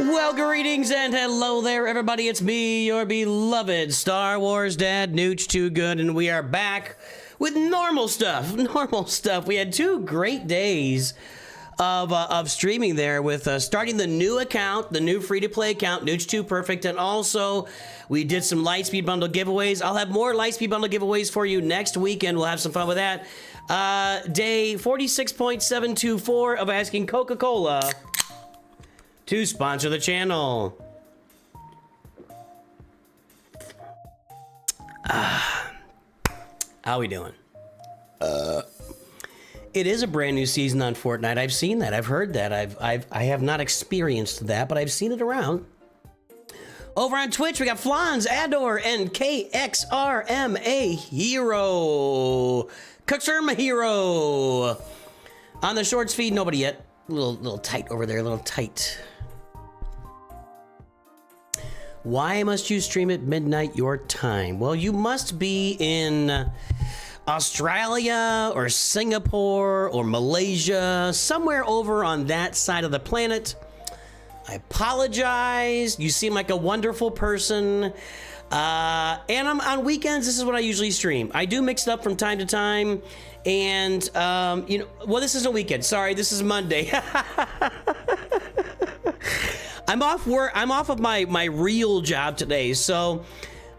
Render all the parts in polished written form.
Well, greetings and hello there, everybody. It's me, your beloved Star Wars dad, Nooch2Gud, and we are back with normal stuff. Normal stuff. We had 2 great days of streaming there with starting the new account, the new free-to-play account, Nooch2 Perfect, and also we did some Lightspeed Bundle giveaways. I'll have more Lightspeed Bundle giveaways for you next weekend. We'll have some fun with that. Day 46.724 of asking Coca-Cola to sponsor the channel. How we doing? It is a brand new season on Fortnite. I've seen that. I've heard that. I have not experienced that, but I've seen it around. Over on Twitch, we got Flans, Ador, and KXRMA Hero. Kuxerma Hero. On the shorts feed, nobody yet. A little tight over there, a little tight. Why must you stream at midnight your time? Well, you must be in Australia or Singapore or Malaysia, somewhere over on that side of the planet. I apologize. You seem like a wonderful person. And I'm on weekends. This is what I usually stream. I do mix it up from time to time. And, you know, well, this isn't a weekend. Sorry, this is Monday. I'm off work. I'm off of my real job today. So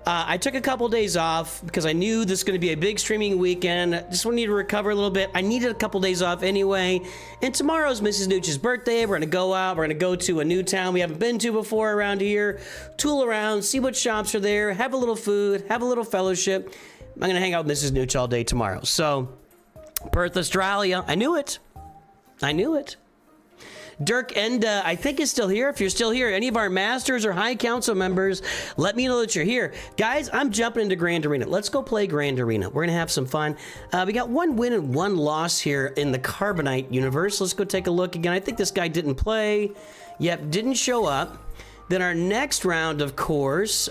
I took a couple days off because I knew this was going to be a big streaming weekend. Just need to recover a little bit. I needed a couple days off anyway. And tomorrow's Mrs. Nooch's birthday. We're going to go out. We're going to go to a new town we haven't been to before around here. Tool around, see what shops are there, have a little food, have a little fellowship. I'm going to hang out with Mrs. Nooch all day tomorrow. So, Perth, Australia. I knew it. I knew it. Dirk Enda, I think is still here. If you're still here, any of our masters or high council members, let me know that you're here. Guys, I'm jumping into Grand Arena. Let's go play Grand Arena. We're gonna have some fun. We got 1 win and 1 loss here in the Carbonite universe. Let's go take a look again. I think this guy didn't play. Yep, didn't show up. Then our next round, of course,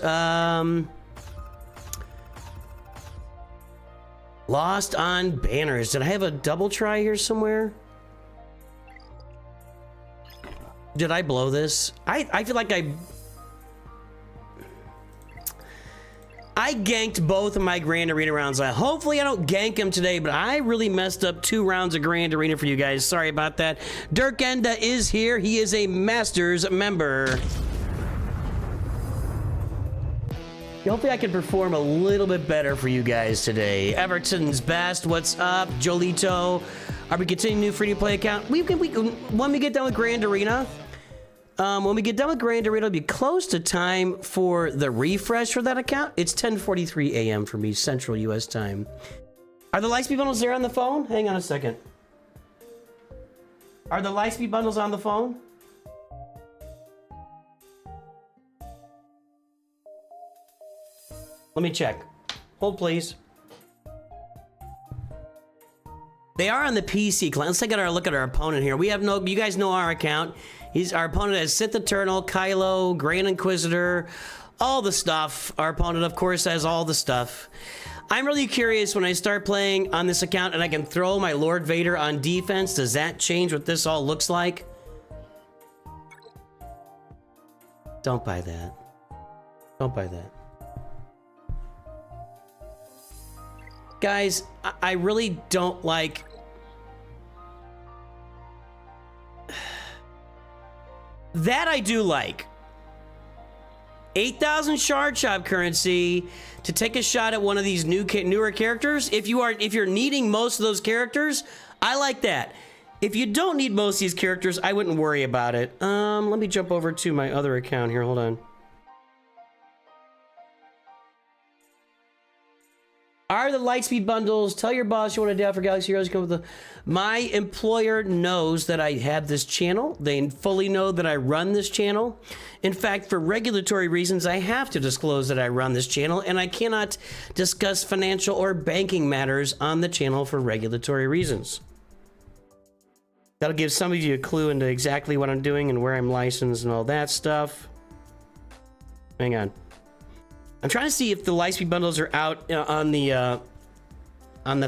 lost on banners. Did I have a double try here somewhere? Did I blow this? I feel like I ganked both of my Grand Arena rounds. Hopefully I don't gank them today, but I really messed up 2 rounds of Grand Arena for you guys. Sorry about that. Dirk Enda is here. He is a Masters member. Hopefully I can perform a little bit better for you guys today. Everton's best. What's up? Jolito. Are we continuing new free-to-play account? We can, when we get done with Grand Arena, it'll be close to time for the refresh for that account. It's 10:43 a.m. for me, Central U.S. time. Are the Lightspeed bundles there on the phone? Hang on a second. Are the Lightspeed bundles on the phone? Let me check. Hold, please. They are on the PC client. Let's take a look at our opponent here. We have no, you guys know our account. Our opponent has Sith Eternal, Kylo, Grand Inquisitor, all the stuff. Our opponent, of course, has all the stuff. I'm really curious when I start playing on this account and I can throw my Lord Vader on defense. Does that change what this all looks like? Don't buy that. Don't buy that. Guys, I really don't like... That I do like. 8,000 shard shop currency to take a shot at one of these newer characters. If you're needing most of those characters, I like that. If you don't need most of these characters, I wouldn't worry about it. Let me jump over to my other account here. Hold on. Are the Lightspeed bundles? Tell your boss you want a day out for Galaxy Heroes. Come with the. My employer knows that I have this channel. They fully know that I run this channel. In fact, for regulatory reasons, I have to disclose that I run this channel, and I cannot discuss financial or banking matters on the channel for regulatory reasons. That'll give some of you a clue into exactly what I'm doing and where I'm licensed and all that stuff. Hang on. I'm trying to see if the Lightspeed bundles are out on the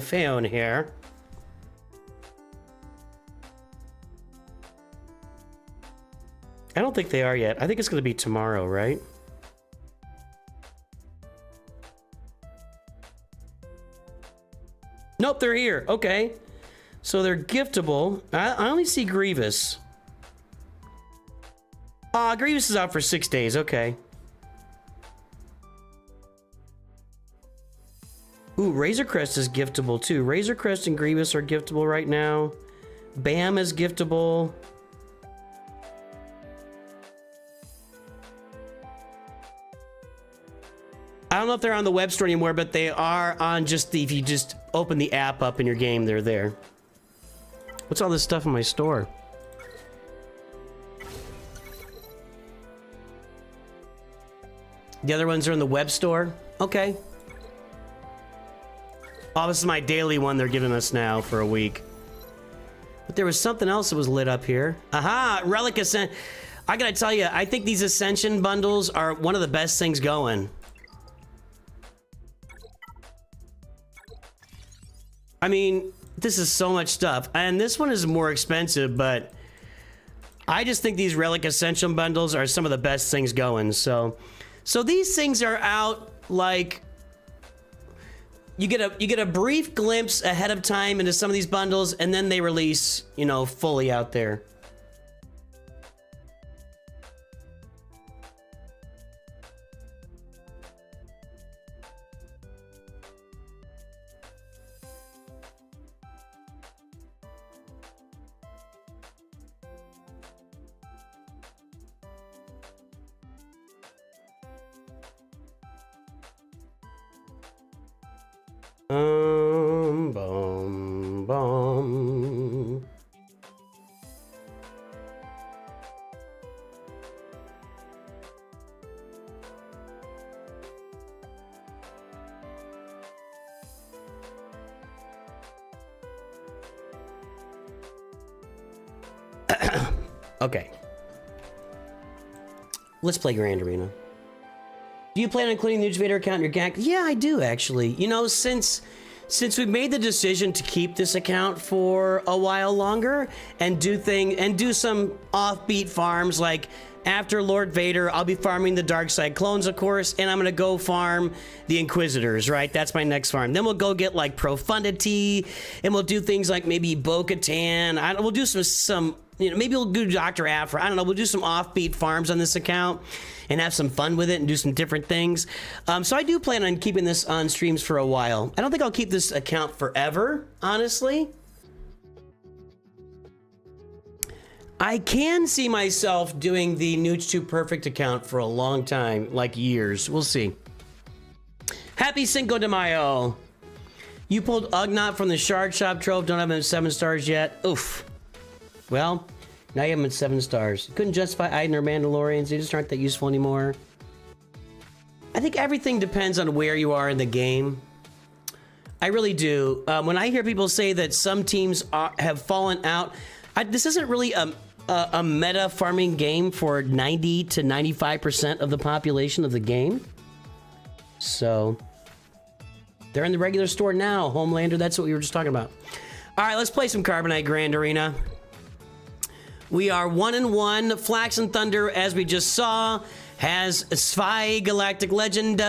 phone here. I don't think they are yet. I think it's going to be tomorrow, right? Nope, they're here. Okay. So they're giftable. I only see Grievous. Grievous is out for 6 days. Okay. Ooh, Razor Crest is giftable too. Razor Crest and Grievous are giftable right now. Bam is giftable. I don't know if they're on the web store anymore, but they are on just the, if you just open the app up in your game, they're there. What's all this stuff in my store? The other ones are in the web store? Okay. Oh, this is my daily one they're giving us now for a week. But there was something else that was lit up here. Aha! Relic Ascension. I gotta tell you, I think these Ascension bundles are one of the best things going. I mean, this is so much stuff. And this one is more expensive, but I just think these Relic Ascension bundles are some of the best things going. So these things are out like you get a brief glimpse ahead of time into some of these bundles, and then they release, you know, fully out there. Boom, boom. Okay. Let's play Grand Arena. Do you plan on including the Nooch2Gud account in your gang? Yeah, I do actually. You know, since we made the decision to keep this account for a while longer and do some offbeat farms, like after Lord Vader, I'll be farming the Dark Side clones, of course, and I'm gonna go farm the Inquisitors, right? That's my next farm. Then we'll go get like Profundity, and we'll do things like maybe Bo-Katan. We'll do some, you know, maybe we'll do Dr. Aphra. I don't know. We'll do some offbeat farms on this account and have some fun with it and do some different things. So I do plan on keeping this on streams for a while. I don't think I'll keep this account forever, honestly. I can see myself doing the Nooch2 Perfect account for a long time, like years. We'll see. Happy Cinco de Mayo. You pulled Ugnaught from the Shard Shop Trove. Don't have him at 7 stars yet. Oof. Well, now you have him at 7 stars. Couldn't justify Iden or Mandalorians. They just aren't that useful anymore. I think everything depends on where you are in the game. I really do. When I hear people say that some teams have fallen out, this isn't really a meta farming game for 90 to 95% of the population of the game. So they're in the regular store now, Homelander. That's what we were just talking about. All right, let's play some Carbonite Grand Arena. We are 1-1. Flax and Thunder, as we just saw, has Sphy Galactic Legend.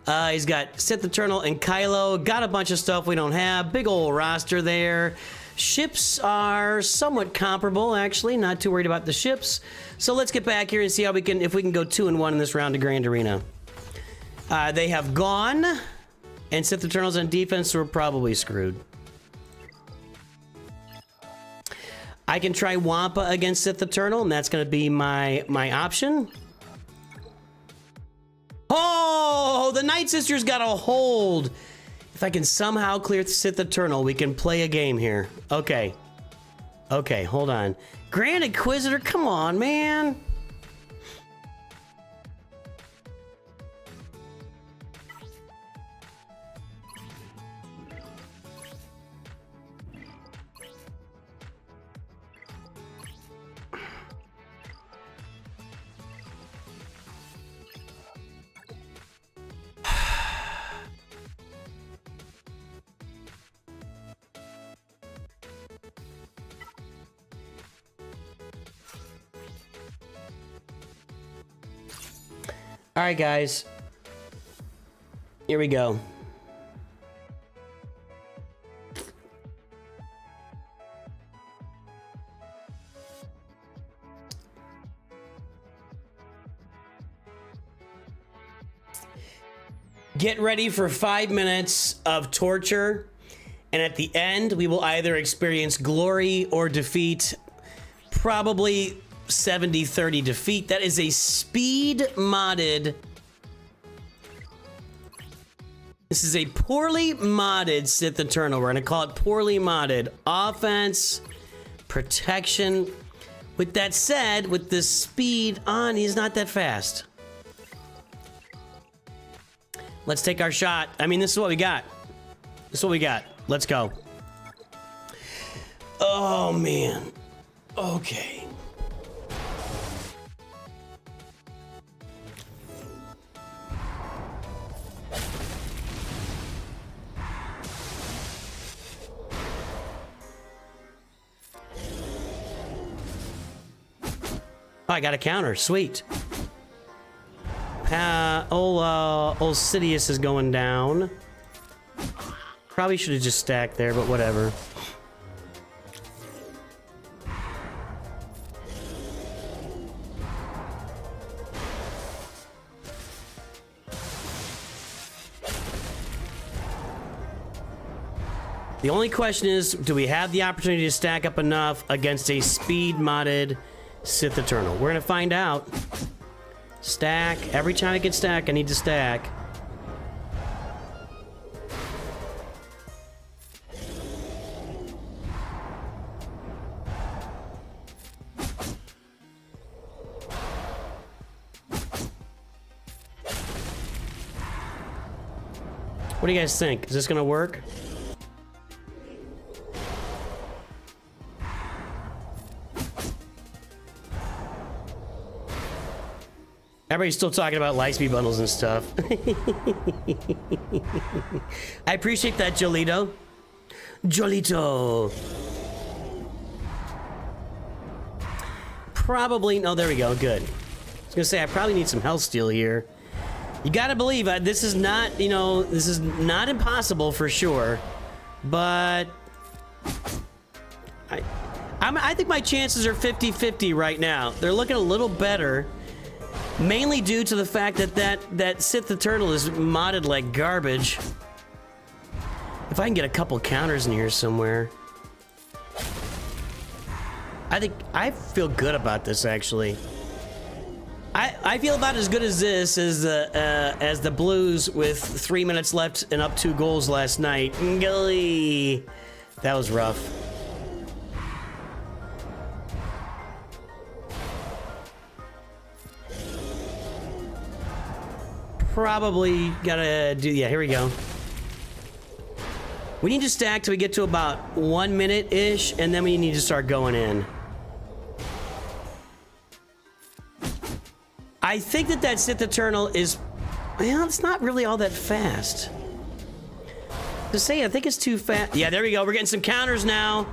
He's got Sith Eternal and Kylo. Got a bunch of stuff we don't have. Big old roster there. Ships are somewhat comparable, actually. Not too worried about the ships. So let's get back here and see how if we can go 2-1 in this round of Grand Arena. They have gone, and Sith Eternals on defense, so we're probably screwed. I can try Wampa against Sith Eternal, and that's going to be my option. Oh, the Night Sisters got a hold. If I can somehow clear Sith Eternal, we can play a game here. Okay. Okay, hold on. Grand Inquisitor, come on, man. All right, guys. Here we go. Get ready for 5 minutes of torture, and at the end, we will either experience glory or defeat. Probably 70-30 defeat. That is a speed modded. This is a poorly modded Sith Eternal. We're gonna call it poorly modded. Offense, protection. With that said, with the speed on, he's not that fast. Let's take our shot. I mean, this is what we got. This is what we got. Let's go. Oh, man. Okay. Oh, I got a counter. Sweet. Old Sidious is going down. Probably should have just stacked there, but whatever. The only question is, do we have the opportunity to stack up enough against a speed modded Sith Eternal? We're gonna find out. Stack. Every time I can stack, I need to stack. What do you guys think? Is this gonna work? Everybody's still talking about Lightspeed bundles and stuff. I appreciate that, Jolito. Jolito. Probably, no, there we go, good. I was gonna say, I probably need some health steal here. You gotta believe, this is not, you know, this is not impossible for sure, but I think my chances are 50-50 right now. They're looking a little better. Mainly due to the fact that that Sith Eternal is modded like garbage. If I can get a couple counters in here somewhere. I feel good about this, actually. I feel about as good as this as the Blues with 3 minutes left and up 2 goals last night. Golly. That was rough. Probably gotta do, yeah, here we go. We need to stack till we get to about 1 minute-ish, and then we need to start going in. I think that Sith Eternal is, well, it's not really all that fast. To say, I think it's too fast. Yeah, there we go. We're getting some counters now.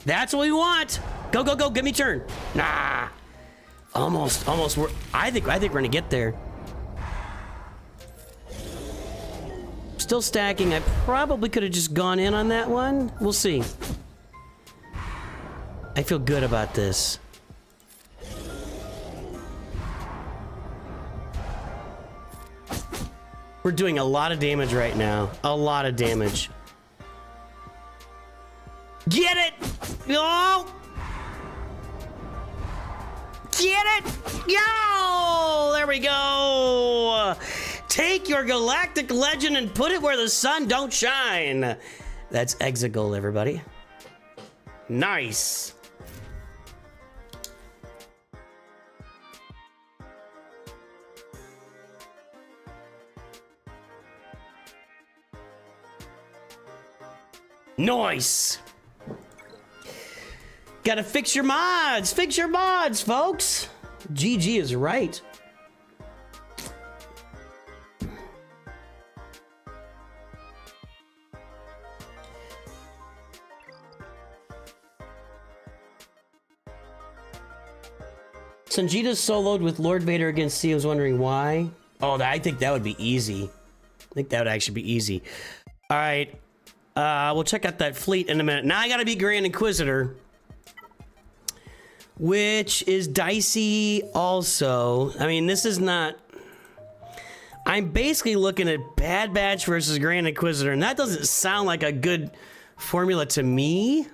That's what we want. Go, go, go. Give me turn. Nah. Almost. I think we're gonna get there. Still stacking. I probably could have just gone in on that one. We'll see. I feel good about this. We're doing a lot of damage right now. A lot of damage. Get it! No! Get it! Yo! There we go! Take your galactic legend and put it where the sun don't shine. That's Exegol, everybody. Nice. Nice. Gotta fix your mods. Fix your mods, folks. GG is right. Sanjita soloed with Lord Vader against C. I was wondering why. Oh, I think that would be easy. I think that would actually be easy. All right. We'll check out that fleet in a minute. Now I gotta be Grand Inquisitor, which is dicey also. I mean, this is not... I'm basically looking at Bad Batch versus Grand Inquisitor, and that doesn't sound like a good formula to me.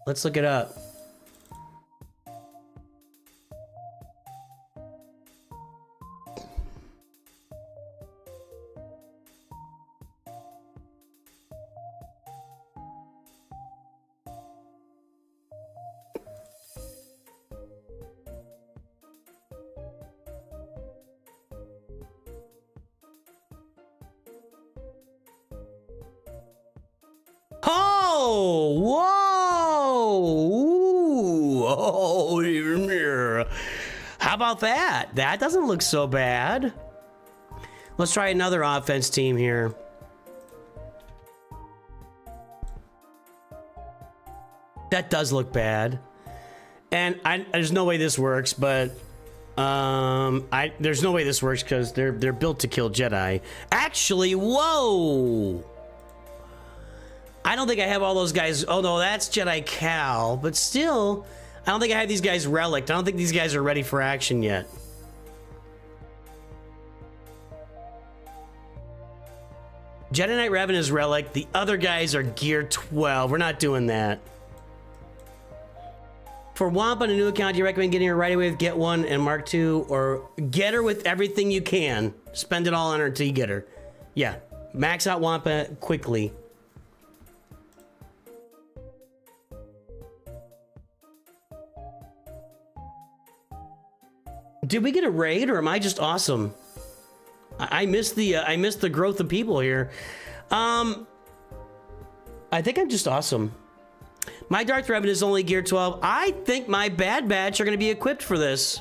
Let's look it up. Oh, whoa! Ooh, oh, how about that? That doesn't look so bad. Let's try another offense team here. That does look bad, and there's no way this works. But there's no way this works because they're built to kill Jedi. Actually, whoa! I don't think I have all those guys. Oh no, that's Jedi Cal, but still, I don't think I have these guys relicked. I don't think these guys are ready for action yet. Jedi Knight Revan is relic. The other guys are gear 12. We're not doing that. For Wampa and a new account, do you recommend getting her right away with Get One and Mark II, or get her with everything you can? Spend it all on her until you get her. Yeah, max out Wampa quickly. Did we get a raid, or am I just awesome? I missed the growth of people here. I think I'm just awesome. My Darth Revan is only gear 12. I think my Bad Batch are going to be equipped for this.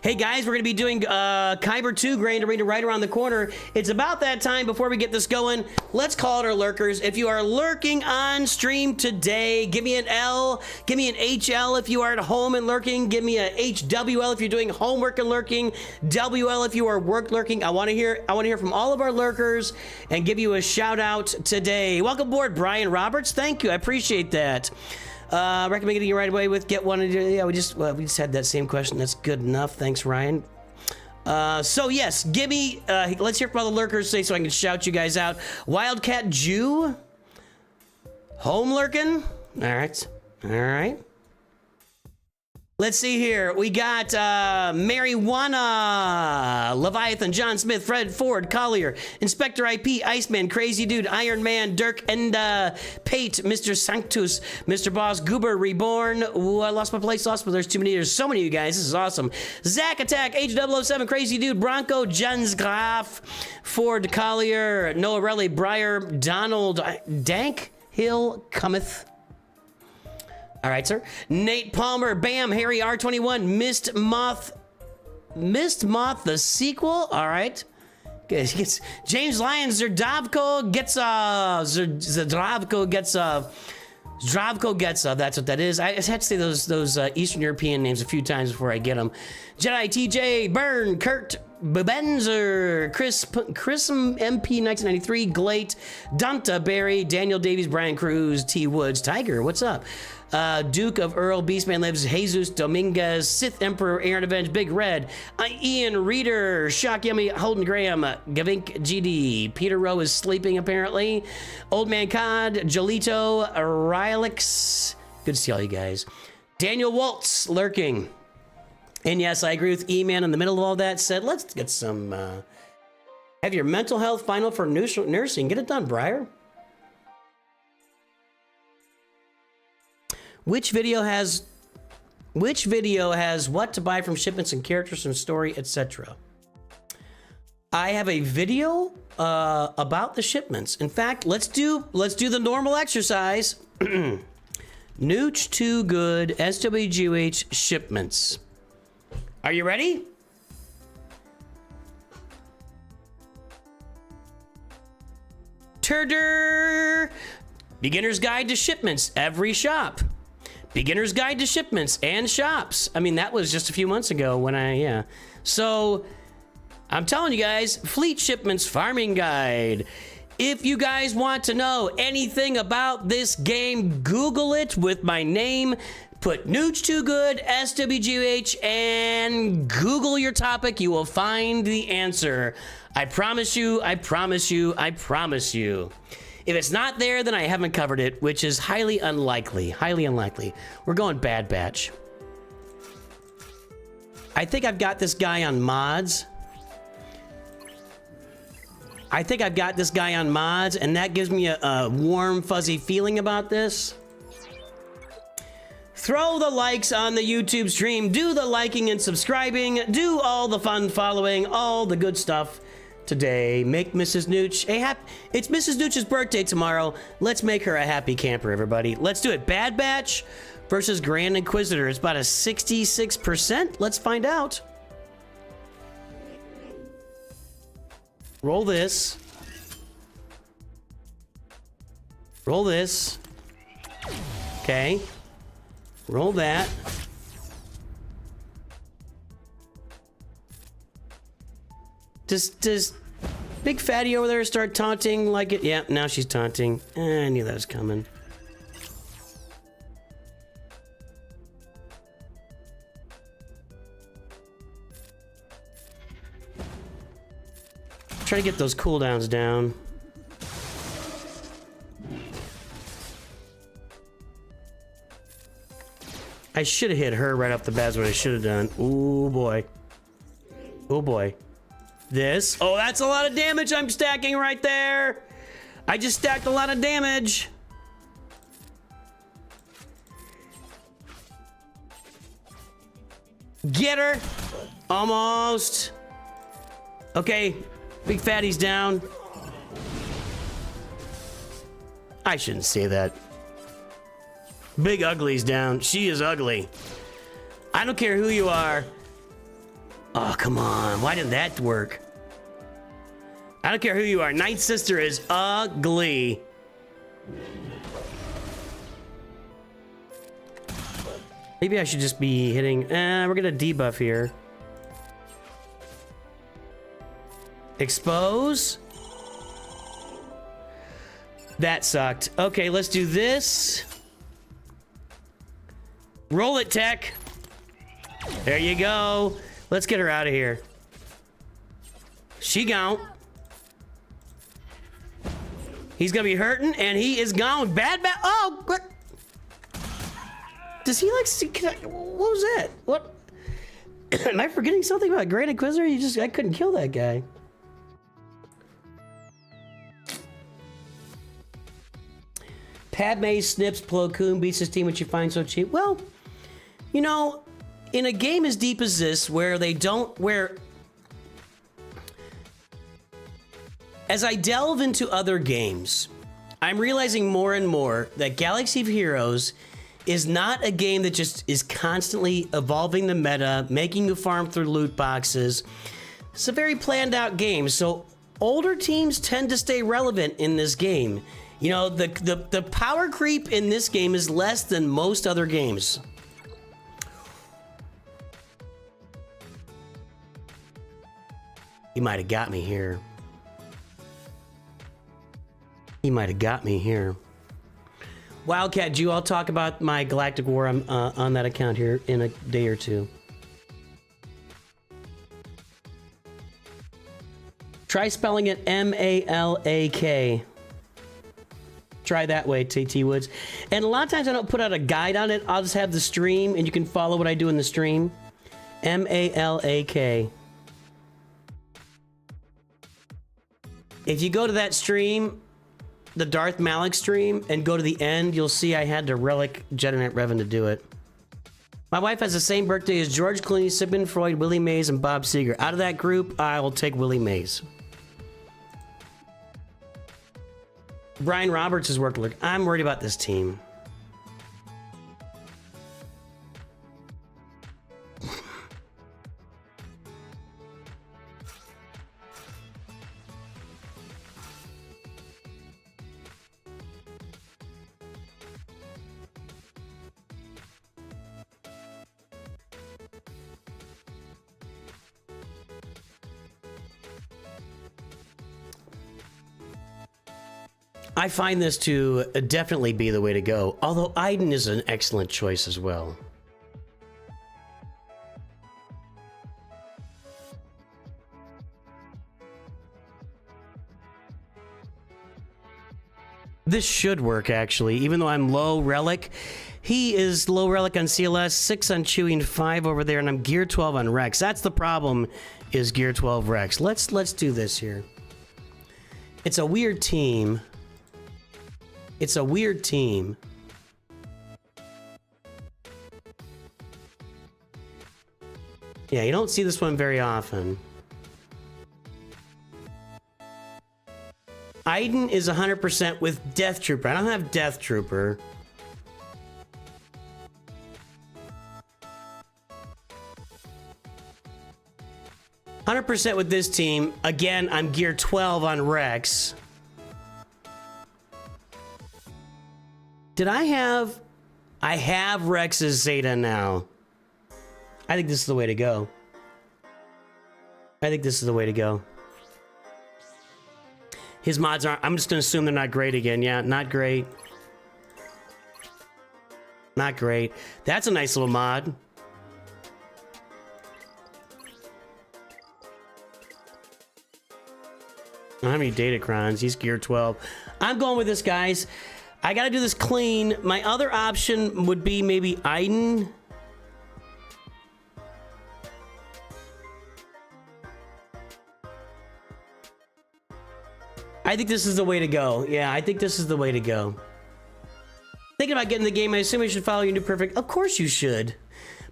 Hey guys, we're going to be doing Kyber 2 Grand Arena right around the corner. It's about that time. Before we get this going, let's call it our lurkers. If you are lurking on stream today, give me an L, give me an HL if you are at home and lurking, give me a HWL if you're doing homework and lurking, WL if you are work lurking. I want to hear from all of our lurkers and give you a shout out today. Welcome aboard, Brian Roberts. Thank you. I appreciate that. Recommend getting it right away with Get One. Yeah, we just had that same question. That's good enough. Thanks, Ryan. So yes, give me. Let's hear from all the lurkers today, so I can shout you guys out. Wildcat Jew, home lurking. All right, all right. Let's see here. We got Marijuana, Leviathan, John Smith, Fred Ford, Collier, Inspector IP, Iceman, Crazy Dude, Iron Man, Dirk, and Pate, Mr. Sanctus, Mr. Boss, Goober, Reborn. Ooh, I lost my place, but there's too many. There's so many of you guys. This is awesome. Zack Attack, H007, Crazy Dude, Bronco, Jens Graf, Ford, Collier, Noah Relly, Breyer, Donald, Dank, Hill, Cometh. All right, sir. Nate Palmer, Bam, Harry R21, Mist Moth, the sequel. All right. James Lyons, Zdravko Getsa. That's what that is. I just had to say those Eastern European names a few times before I get them. Jedi TJ, Byrne, Kurt, Bebenzer, Chris MP 1993, Glate, Dunta Barry, Daniel Davies, Brian Cruz, T Woods, Tiger. What's up? Duke of Earl, Beastman Lives, Jesus Dominguez, Sith Emperor, Aaron Avenge, Big Red, Ian Reader, Shock Yummy, Holden Graham, Gavink GD, Peter Rowe is sleeping apparently, Old Man Cod, Jolito, Rylix, good to see all you guys, Daniel Waltz lurking, and yes, I agree with E-Man in the middle of all that, said let's get some, have your mental health final for nursing, get it done, Briar. Which video has what to buy from shipments and characters from story, etc. I have a video about the shipments. In fact, let's do the normal exercise. Nooch2Gud SWGH shipments. Are you ready? Turder. Beginner's Guide to Shipments, every shop. Beginner's Guide to Shipments and shops. I mean, that was just a few months ago when yeah. So, I'm telling you guys, Fleet Shipments Farming Guide. If you guys want to know anything about this game, Google it with my name. Put Nooch2Gud, SWGH, and Google your topic. You will find the answer. I promise you, I promise you, I promise you. If it's not there, then I haven't covered it, which is highly unlikely. Highly unlikely. We're going Bad Batch. I think I've got this guy on mods. And that gives me a warm, fuzzy feeling about this. Throw the likes on the YouTube stream. Do the liking and subscribing. Do all the fun following. All the good stuff today. Make Mrs. Nooch a happy... It's Mrs. Nooch's birthday tomorrow. Let's make her a happy camper, everybody. Let's do it. Bad Batch versus Grand Inquisitor. It's about a 66%. Let's find out. Roll this. Roll this. Okay. Roll that. Does Big Fatty over there start taunting like it? Yeah, now she's taunting. I knew that was coming. Try to get those cooldowns down. I should have hit her right off the bat is what I should have done. Ooh, boy. Oh, boy. This. Oh, that's a lot of damage I'm stacking right there. I just stacked a lot of damage. Get her. Almost. Okay. Big Fatty's down. I shouldn't say that. Big Ugly's down. She is ugly. I don't care who you are. Oh, come on. Why didn't that work? I don't care who you are. Night Sister is ugly. Maybe I should just be hitting... we're gonna debuff here. Expose. That sucked. Okay, let's do this. Roll it, Tech. There you go. Let's get her out of here. She gone. He's gonna be hurting, and he is gone. Bad. Oh, what? Does he like? What was that? What? Am I forgetting something about Grand Inquisitor? I couldn't kill that guy. Padme snips Plo Koon, beats his team, which you find so cheap. Well, you know, in a game as deep as this, as I delve into other games, I'm realizing more and more that Galaxy of Heroes is not a game that just is constantly evolving the meta, making you farm through loot boxes. It's a very planned out game, so older teams tend to stay relevant in this game. You know, the power creep in this game is less than most other games. He might have got me here. He might have got me here. Wildcat Jew, I'll talk about my Galactic War on that account here in a day or two. Try spelling it M-A-L-A-K. Try that way, TT Woods. And a lot of times I don't put out a guide on it. I'll just have the stream, and you can follow what I do in the stream. M-A-L-A-K. If you go to that stream, the Darth Malik stream, and go to the end, you'll see I had to relic Jedinet Revan to do it. My wife has the same birthday as George Clooney, Sigmund Freud, Willie Mays, and Bob Seger. Out of that group, I will take Willie Mays. Brian Roberts is working. I'm worried about this team. I find this to definitely be the way to go, although Iden is an excellent choice as well. This should work, actually, even though I'm low relic. He is low relic on CLS, 6 on Chewie, and 5 over there, and I'm gear 12 on Rex. That's the problem, is gear 12 Rex. Let's do this here. It's a weird team. It's a weird team. Yeah, you don't see this one very often. Iden is 100% with Death Trooper. I don't have Death Trooper. %, with this team. Again, I'm gear 12 on Rex. Did I have... I have Rex's Zeta now. I think this is the way to go. I think this is the way to go. His mods aren't... I'm just going to assume they're not great again. Yeah, not great. Not great. That's a nice little mod. I don't have any Datacrons. He's gear 12. I'm going with this, guys. I got to do this clean. My other option would be maybe Iden. I think this is the way to go. Yeah, I think this is the way to go. Thinking about getting the game, I assume I should follow your new perfect. Of course you should.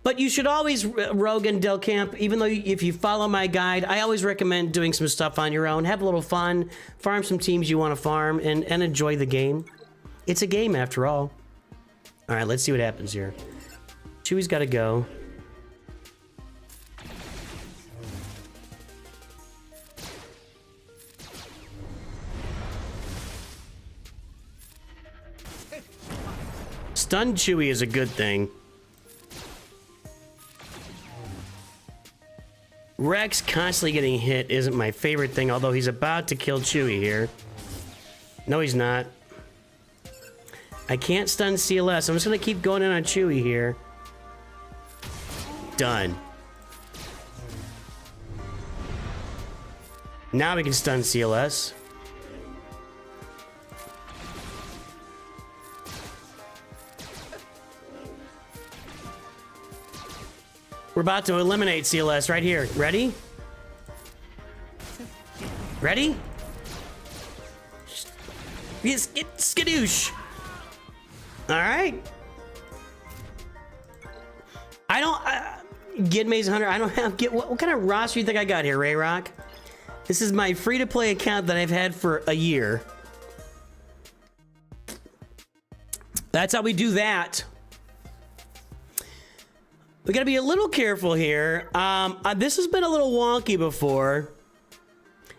But you should always, Rogue and Del Camp, even though if you follow my guide, I always recommend doing some stuff on your own. Have a little fun, farm some teams you want to farm, and enjoy the game. It's a game after all. All right, let's see what happens here. Chewie's got to go. Stun Chewie is a good thing. Rex constantly getting hit isn't my favorite thing, although he's about to kill Chewie here. No, he's not. I can't stun CLS. I'm just going to keep going in on Chewie here. Done. Now we can stun CLS. We're about to eliminate CLS right here. Ready? Ready? Yes, skadoosh. All right. I don't... Get Maze Hunter, I don't have... What kind of roster do you think I got here, Ray Rock? This is my free-to-play account that I've had for a year. That's how we do that. We gotta be a little careful here. This has been a little wonky before.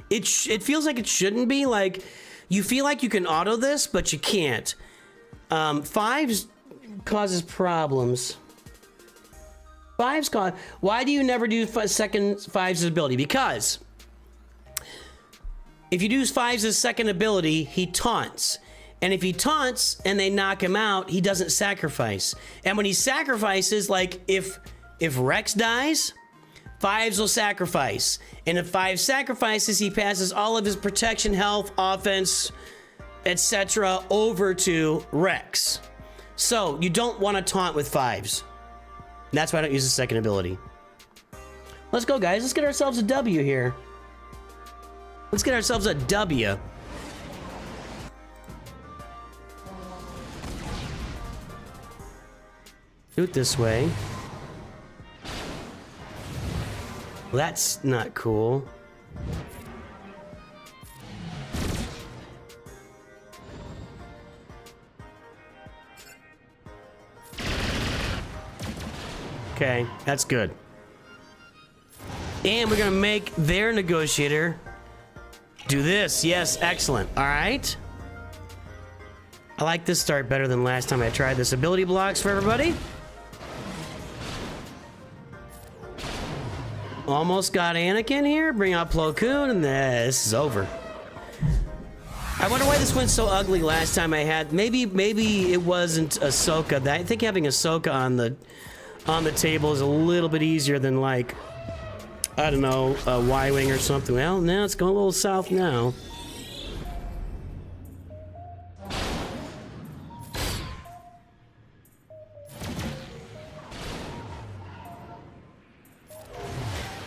It feels like it shouldn't be. Like, you feel like you can auto this, but you can't. Fives causes problems. Fives cause... Why do you never do second Fives' ability? Because if you do Fives' second ability, he taunts. And if he taunts and they knock him out, he doesn't sacrifice. And when he sacrifices, like if Rex dies, Fives will sacrifice. And if Fives sacrifices, he passes all of his protection, health, offense, etc. over to Rex. So you don't want to taunt with Fives. That's why I don't use the second ability. Let's go, guys. Let's get ourselves a W here. Let's get ourselves a W. Do it this way. Well, that's not cool. Okay, that's good. And we're gonna make their negotiator do this. Yes, excellent. All right. I like this start better than last time I tried this. Ability blocks for everybody. Almost got Anakin here. Bring out Plo Koon, and this is over. I wonder why this went so ugly last time I had. Maybe it wasn't Ahsoka. I think having Ahsoka on the table is a little bit easier than, like, I don't know, a Y-wing or something. Well, now it's going a little south now.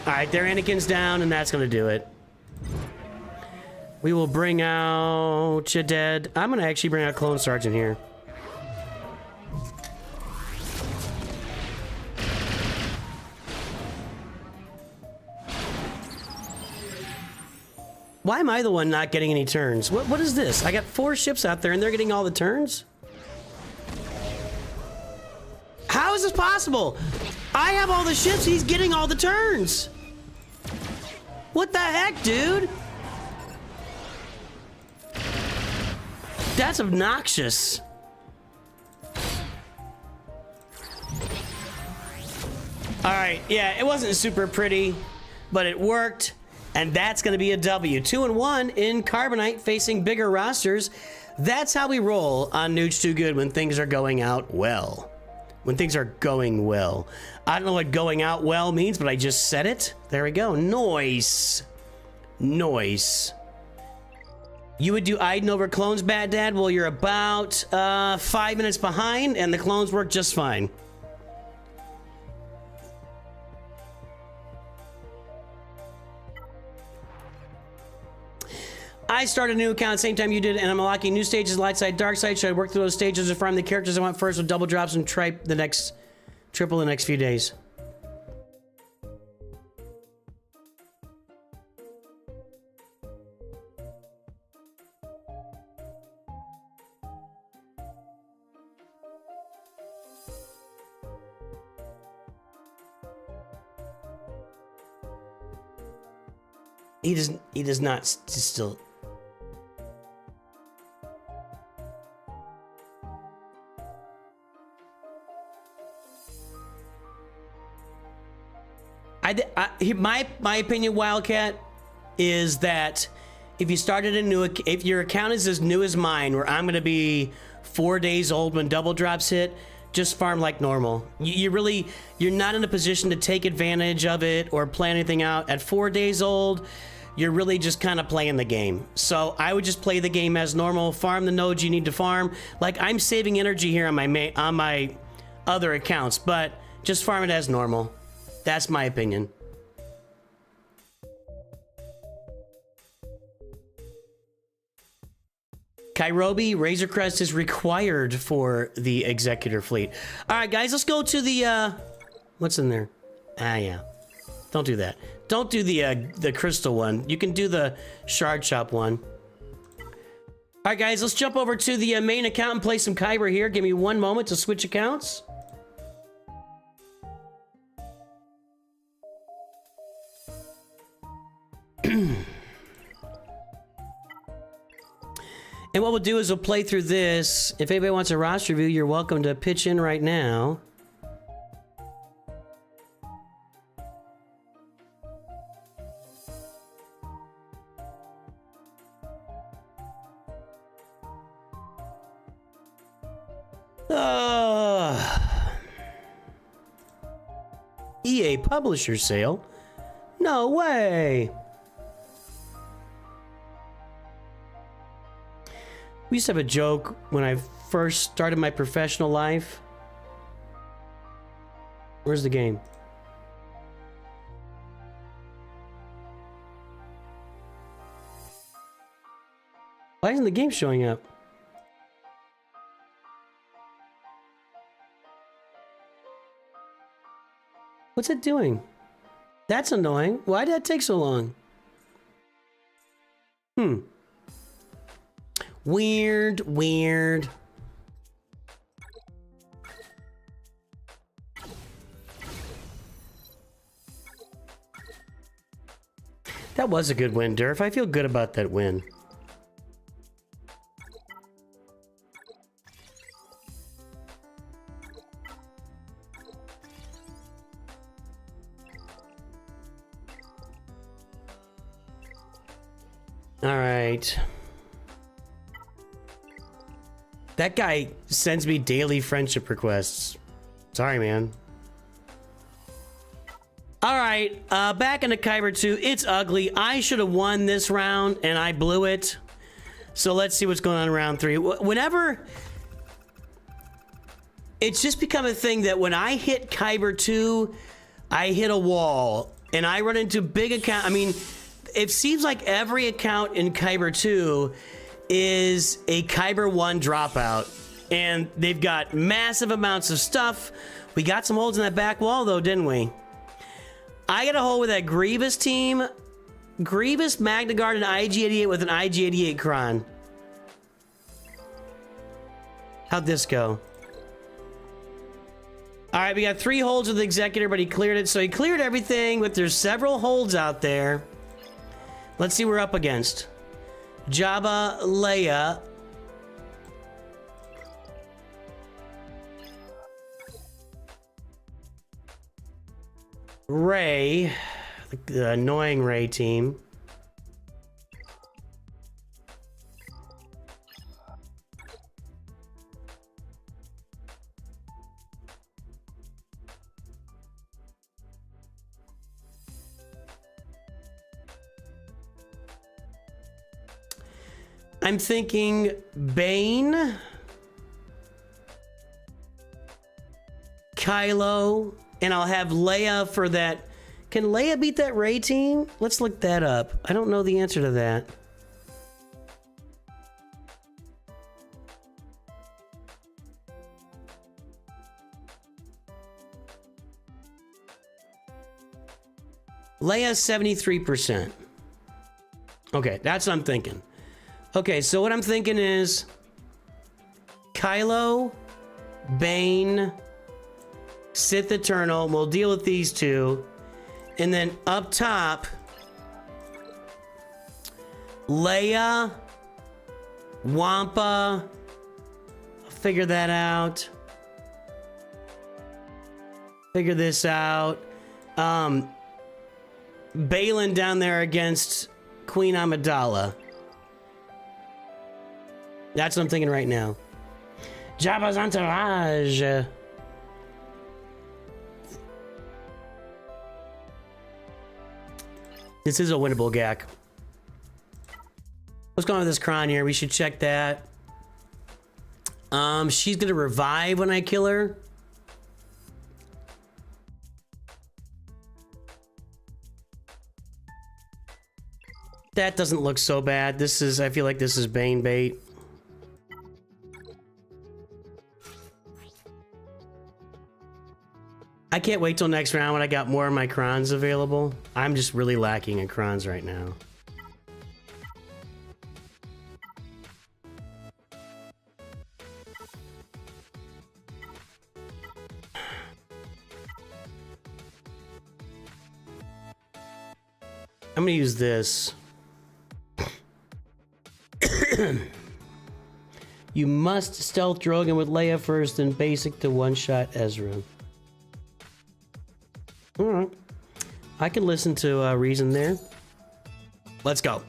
Alright, their Anakin's down, and that's gonna do it. We will bring out Chaded. I'm gonna actually bring out Clone Sergeant here. Why am I the one not getting any turns? What is this? I got 4 ships out there and they're getting all the turns? How is this possible? I have all the ships, he's getting all the turns. What the heck, dude? That's obnoxious. Alright, yeah, it wasn't super pretty, but it worked. And that's going to be a W. 2-1 in Carbonite facing bigger rosters. That's how we roll on Nooch2Gud when things are going out well. When things are going well. I don't know what going out well means, but I just said it. There we go. Noise. Noise. You would do Iden over clones, Bad Dad? Well, you're about 5 minutes behind, and the clones work just fine. I started a new account same time you did, and I'm unlocking new stages, light side, dark side. Should I work through those stages or farm the characters I want first with double drops and triple the next few days? He does not still. My opinion, Wildcat, is that if you started if your account is as new as mine, where I'm gonna be 4 days old when double drops hit, just farm like normal. You're not in a position to take advantage of it or plan anything out. At 4 days old, you're really just kind of playing the game. So I would just play the game as normal, farm the nodes you need to farm. Like, I'm saving energy here on my other accounts, but just farm it as normal. That's my opinion. Kairobi, Razor Crest is required for the Executor fleet. All right, guys, let's go to the, what's in there? Ah, yeah. Don't do that. Don't do the crystal one. You can do the shard shop one. All right, guys, let's jump over to the main account and play some Kyber here. Give me 1 moment to switch accounts. And what we'll do is we'll play through this. If anybody wants a roster review, you're welcome to pitch in right now. EA Publisher Sale? No way! We used to have a joke when I first started my professional life. Where's the game? Why isn't the game showing up? What's it doing? That's annoying. Why did that take so long? Weird, weird. That was a good win, Durf. I feel good about that win. All right. That guy sends me daily friendship requests. Sorry, man. All right, back into Kyber 2. It's ugly. I should have won this round, and I blew it. So let's see what's going on in round 3. Whenever... It's just become a thing that when I hit Kyber 2, I hit a wall, and I run into big account. I mean, it seems like every account in Kyber 2 is a Kyber 1 dropout, and they've got massive amounts of stuff. We got some holes in that back wall, though, didn't we? I got a hole with that Grievous team. Grievous, Magna Guard, and IG-88 with an IG-88 Kron. How'd this go? All right, we got 3 holds with the Executor, but he cleared it. So he cleared everything, but there's several holds out there. Let's see what we're up against. Jabba, Leia. Ray, the annoying Ray team. I'm thinking Bane, Kylo, and I'll have Leia for that. Can Leia beat that Rey team? Let's look that up. I don't know the answer to that. Leia's 73%. Okay, that's what I'm thinking. Okay, so what I'm thinking is Kylo, Bane, Sith Eternal. We'll deal with these 2. And then up top, Leia, Wampa. I'll figure that out. Figure this out. Balin down there against Queen Amidala. That's what I'm thinking right now. Jabba's entourage. This is a winnable GAC. What's going on with this Kron here? We should check that. She's gonna revive when I kill her. That doesn't look so bad. This is, I feel like this is Bane bait. I can't wait till next round when I got more of my Krons available. I'm just really lacking in Krons right now. I'm gonna use this. You must stealth Drogon with Leia first, then basic to one-shot Ezra. Alright. I can listen to reason there. Let's go.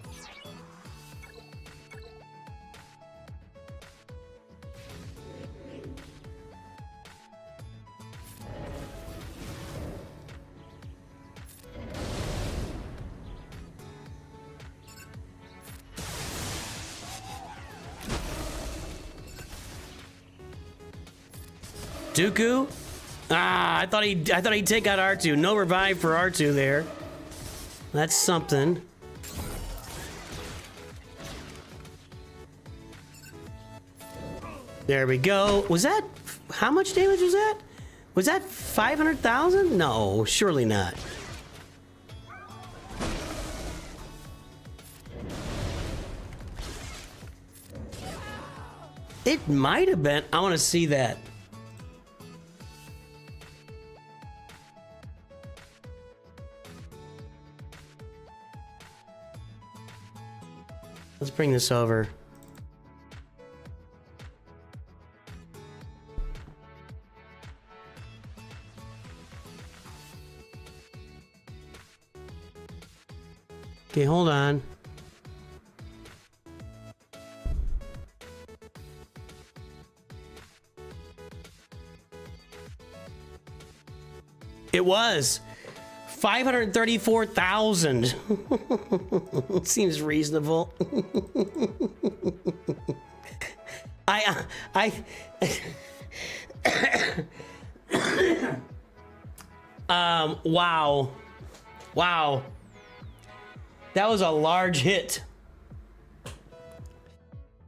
Dooku? Ah, I thought he'd take out R2. No revive for R2 there. That's something. There we go. Was that, how much damage was that? Was that 500,000? No, surely not. It might have been. I want to see that. Let's bring this over. Okay, hold on. It was 534,000. Seems reasonable. Wow. Wow. That was a large hit.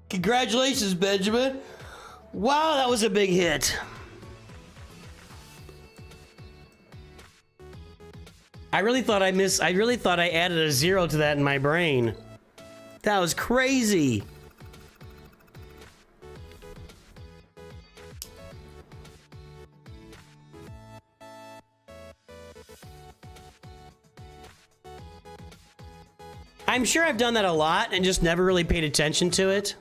Congratulations, Benjamin. Wow, that was a big hit. I really thought I added a 0 to that in my brain. That was crazy. I'm sure I've done that a lot and just never really paid attention to it.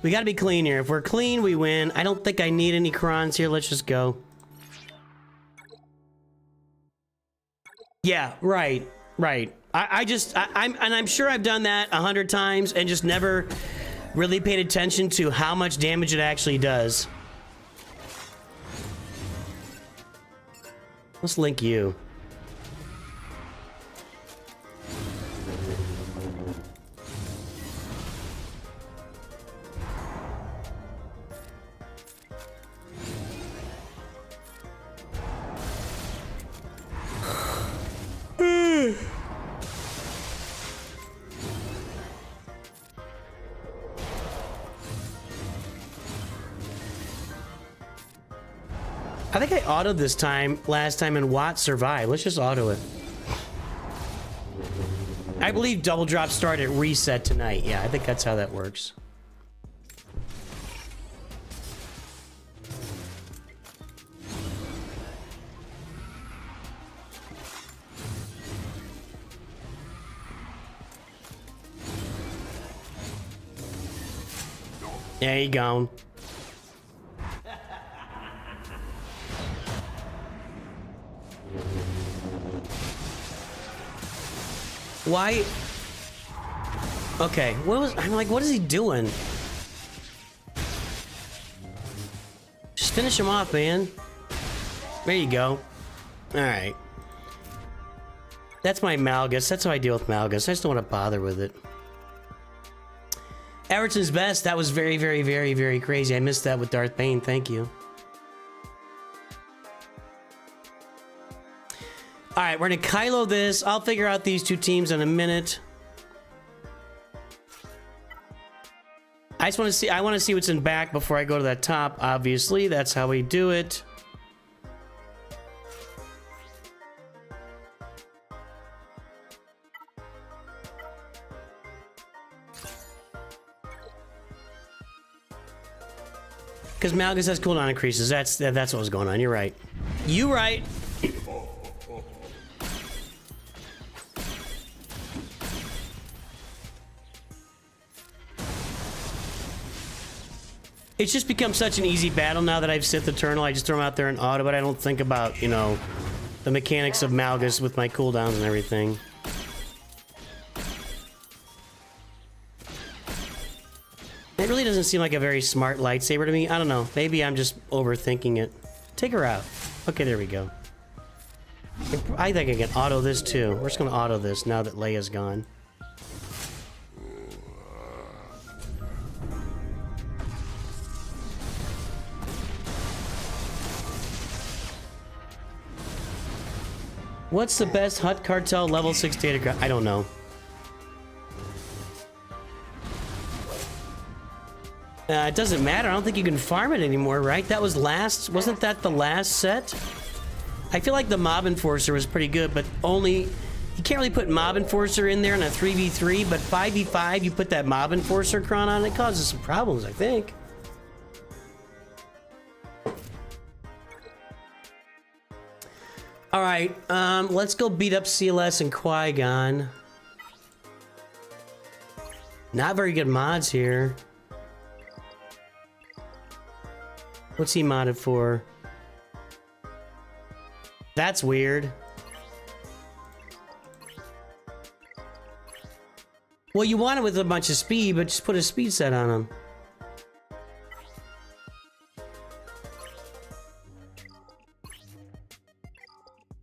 We gotta be clean here. If we're clean, we win. I don't think I need any crons here. Let's just go. Yeah, right. I'm sure I've done that 100 times and just never really paid attention to how much damage it actually does. Let's link you. I think I autoed this time, last time, and Watt survived. Let's just auto it. I believe double drops start at reset tonight. Yeah, I think that's how that works. There you go. Why? Okay, I'm like, what is he doing? Just finish him off, man. There you go. Alright. That's my Malgus. That's how I deal with Malgus. I just don't want to bother with it. Everton's best. That was very, very, very, very crazy. I missed that with Darth Bane. Thank you. All right, we're gonna Kylo this. I'll figure out these two teams in a minute. I just want to see. I want to see what's in back before I go to that top. Obviously, that's how we do it. Because Malgus has cooldown increases. That's what was going on. You're right. You right. It's just become such an easy battle now that I've Sith Eternal. I just throw them out there in auto, but I don't think about, you know, the mechanics of Malgus with my cooldowns and everything. It really doesn't seem like a very smart lightsaber to me. I don't know. Maybe I'm just overthinking it. Take her out. Okay, there we go. I think I can auto this too. We're just going to auto this now that Leia's gone. What's the best Hut Cartel level 6 data graph? I don't know. It doesn't matter. I don't think you can farm it anymore, right? That was last... Wasn't that the last set? I feel like the Mob Enforcer was pretty good, but only... You can't really put Mob Enforcer in there in a 3v3, but 5v5, you put that Mob Enforcer cron on, it causes some problems, I think. All right, let's go beat up CLS and Qui-Gon. Not very good mods here. What's he modded for? That's weird. Well, you want it with a bunch of speed, but just put a speed set on him.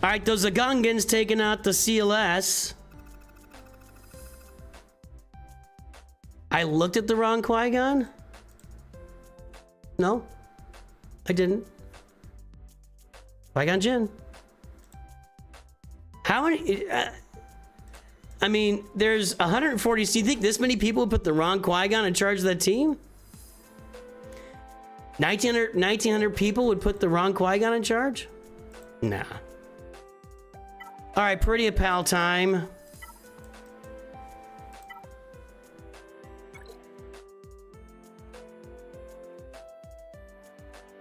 All right, those Zagungans taking out the CLS. I looked at the wrong Qui-Gon? No, I didn't. Qui-Gon Jinn. How many? I mean, there's 140. Do you think this many people would put the wrong Qui-Gon in charge of that team? 1900 people would put the wrong Qui-Gon in charge? Nah. All right, pretty pal time.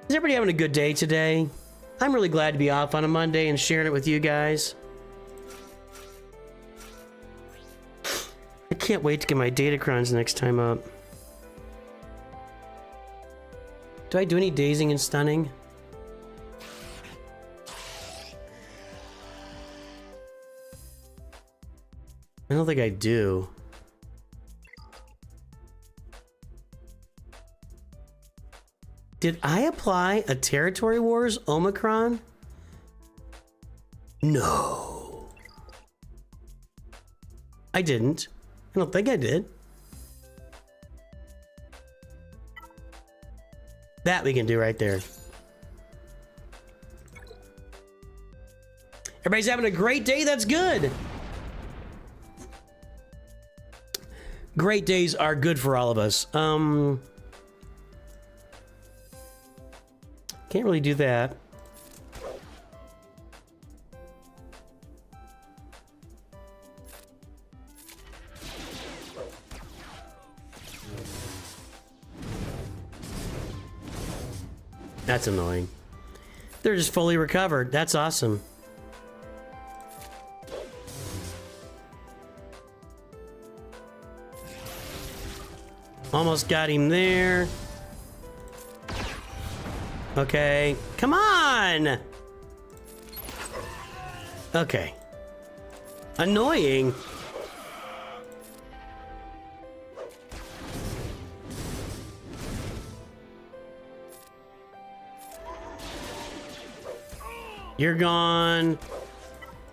Is everybody having a good day today? I'm really glad to be off on a Monday and sharing it with you guys. I can't wait to get my datacrons next time up. Do I do any dazing and stunning? I don't think I do. Did I apply a Territory Wars Omicron? No. I didn't. I don't think I did. That we can do right there. Everybody's having a great day. That's good. Great days are good for all of us. Can't really do that. That's annoying. They're just fully recovered. That's awesome. Almost got him there. Okay, come on! Okay. Annoying. You're gone.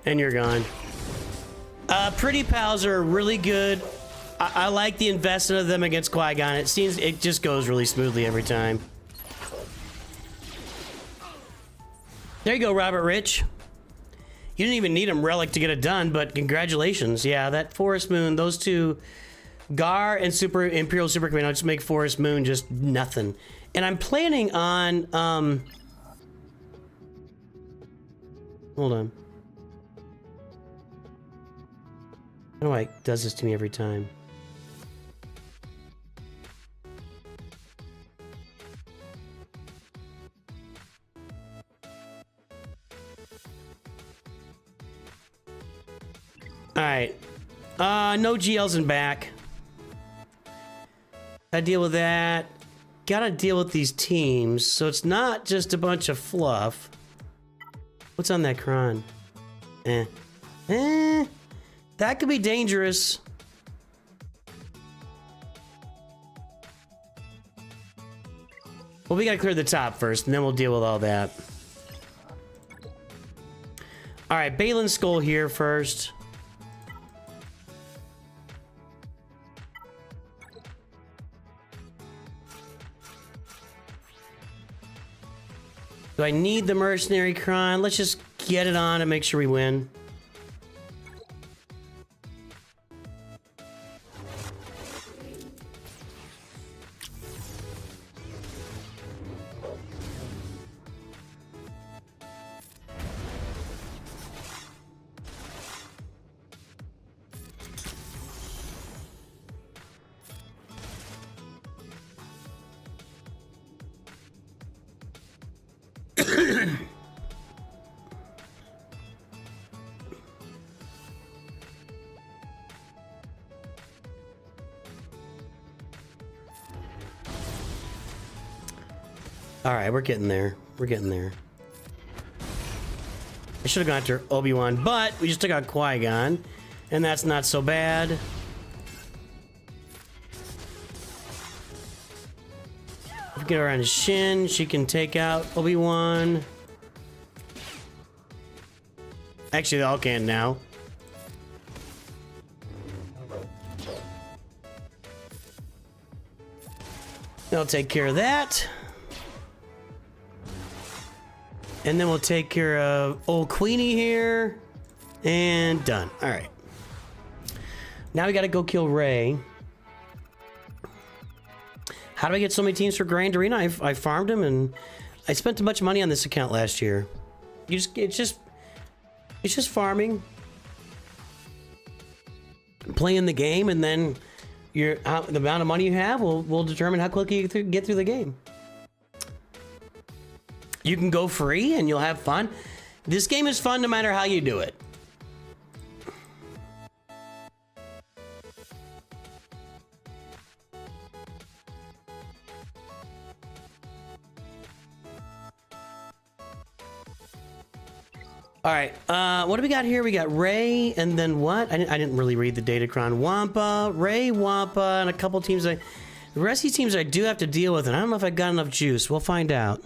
And you're gone. Pretty pals are really good. I like the investment of them against Qui-Gon. It seems it just goes really smoothly every time. There you go, Robert Rich. You didn't even need him Relic to get it done, but congratulations. Yeah, that Forest Moon, those two, Gar and Imperial Super Command, I'll just make Forest Moon just nothing. And I'm planning on, hold on. I don't know why it does this to me every time. Alright. No GLs in back. Gotta deal with that. Gotta deal with these teams, so it's not just a bunch of fluff. What's on that cron? That could be dangerous. Well, we gotta clear the top first, and then we'll deal with all that. Alright, Balin's Skull here first. Do I need the Mercenary Cron? Let's just get it on and make sure we win. All right, we're getting there. We're getting there. I should have gone after Obi-Wan, but we just took out Qui-Gon, and that's not so bad. If we get her on his shin, she can take out Obi-Wan. Actually, they all can now. I'll take care of that. And then we'll take care of old Queenie here. And done. All right. Now we got to go kill Ray. How do I get so many teams for Grand Arena? I farmed them and I spent too much money on this account last year. It's just farming, playing the game, and then the amount of money you have will determine how quickly you get through the game. You can go free and you'll have fun. This game is fun no matter how you do it. All right, what do we got here? We got Ray, and then what? I didn't really read the Datacron. Wampa, Ray, Wampa, and a couple teams. The rest of these teams I do have to deal with, and I don't know if I got enough juice. We'll find out.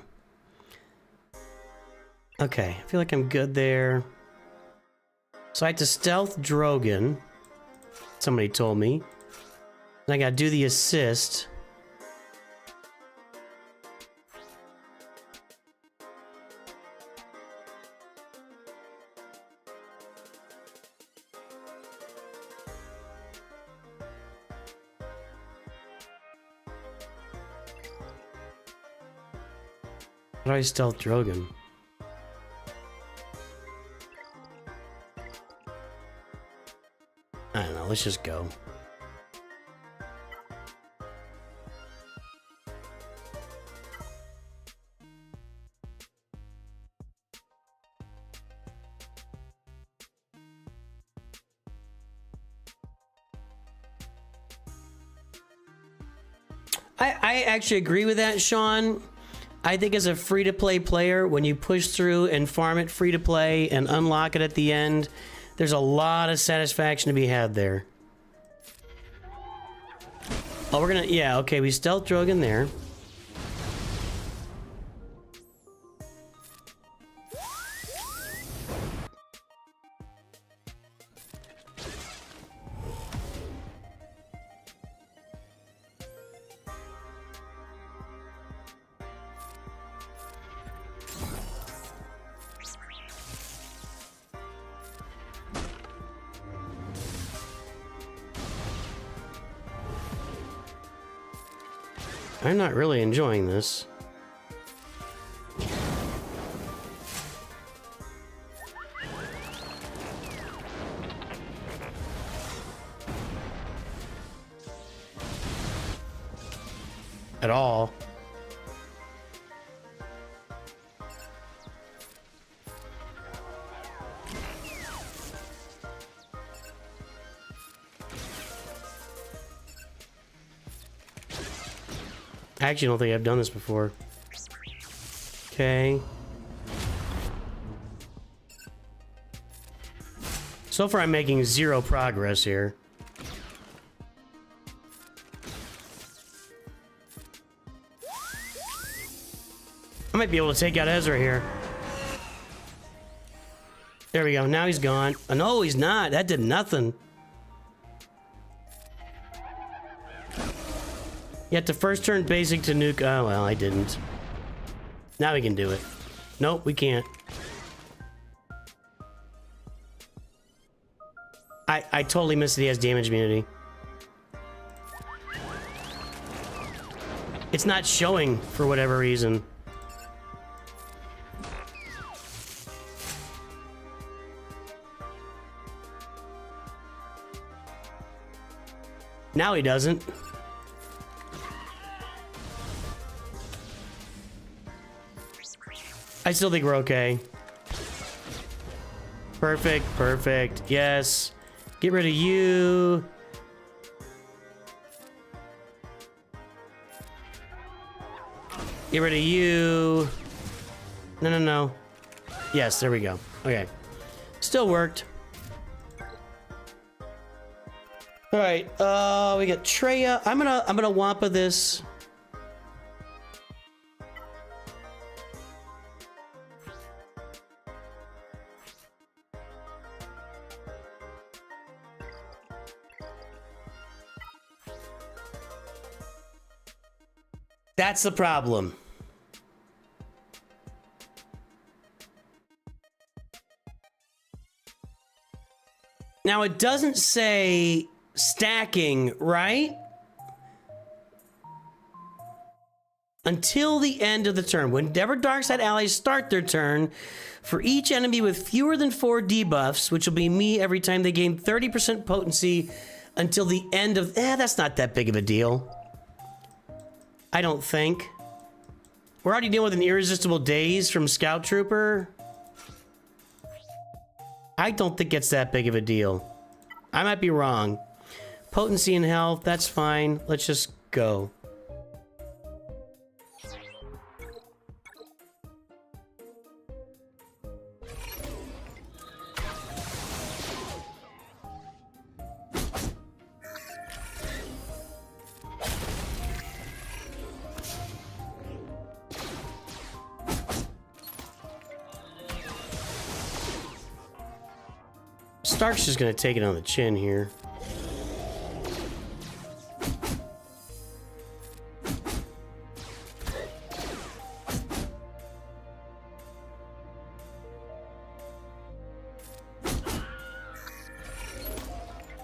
Okay, I feel like I'm good there. So I had to stealth Drogon. Somebody told me. And I got to do the assist. How do I stealth Drogon? I don't know, let's just go. I actually agree with that, Sean. I think as a free-to-play player, when you push through and farm it free-to-play and unlock it at the end, there's a lot of satisfaction to be had there. Oh, we're gonna... Yeah, okay, we stealth Drogon there. I'm not really enjoying this. At all. I actually don't think I've done this before. Okay. So far I'm making zero progress here. I might be able to take out Ezra here. There we go, now he's gone. Oh, no, he's not. That did nothing. You have to first turn basic to nuke. Oh, well, I didn't. Now we can do it. Nope, we can't. I totally missed that he has damage immunity. It's not showing for whatever reason. Now he doesn't. I still think we're okay. Perfect, perfect. Yes. Get rid of you. Get rid of you. No, no, no. Yes, there we go. Okay. Still worked. All right. We got Treya. I'm gonna Wampa this. That's the problem. Now, it doesn't say stacking, right? Until the end of the turn. Whenever Darkside allies start their turn, for each enemy with fewer than 4 debuffs, which will be me every time they gain 30% potency until the end of... that's not that big of a deal. I don't think. We're already dealing with an irresistible daze from Scout Trooper. I don't think it's that big of a deal. I might be wrong. Potency and health, that's fine. Let's just go. Stark's just gonna take it on the chin here.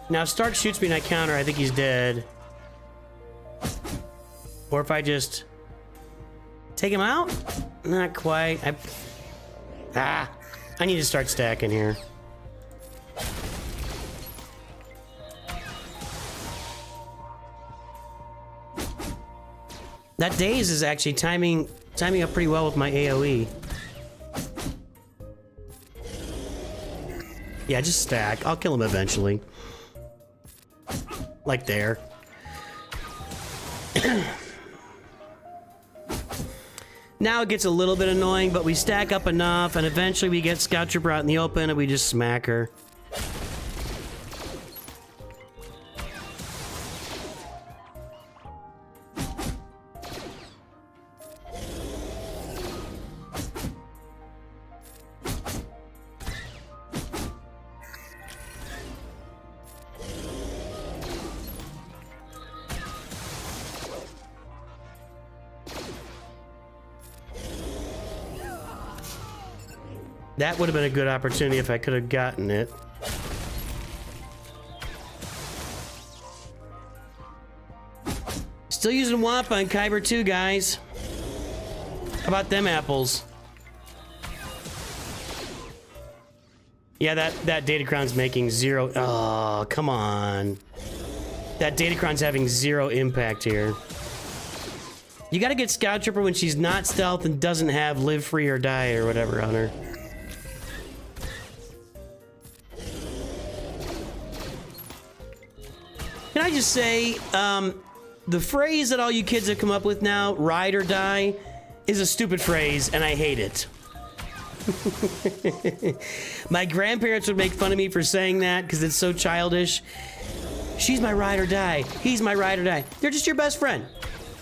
Now, if Stark shoots me and I counter, I think he's dead. Or if I just take him out? Not quite. I need to start stacking here. That daze is actually timing up pretty well with my AoE. Yeah, just stack. I'll kill him eventually. Like there. Now it gets a little bit annoying, but we stack up enough, and eventually we get Scout Trooper out in the open, and we just smack her. That would have been a good opportunity if I could have gotten it. Still using WAP on Kyber 2, guys. How about them apples? Yeah, that Datacron's making 0... Oh, come on. That Datacron's having 0 impact here. You gotta get Scout Trooper when she's not stealth and doesn't have live free or die or whatever on her. Can I just say, the phrase that all you kids have come up with now, ride or die, is a stupid phrase, and I hate it. My grandparents would make fun of me for saying that because it's so childish. She's my ride or die. He's my ride or die. They're just your best friend.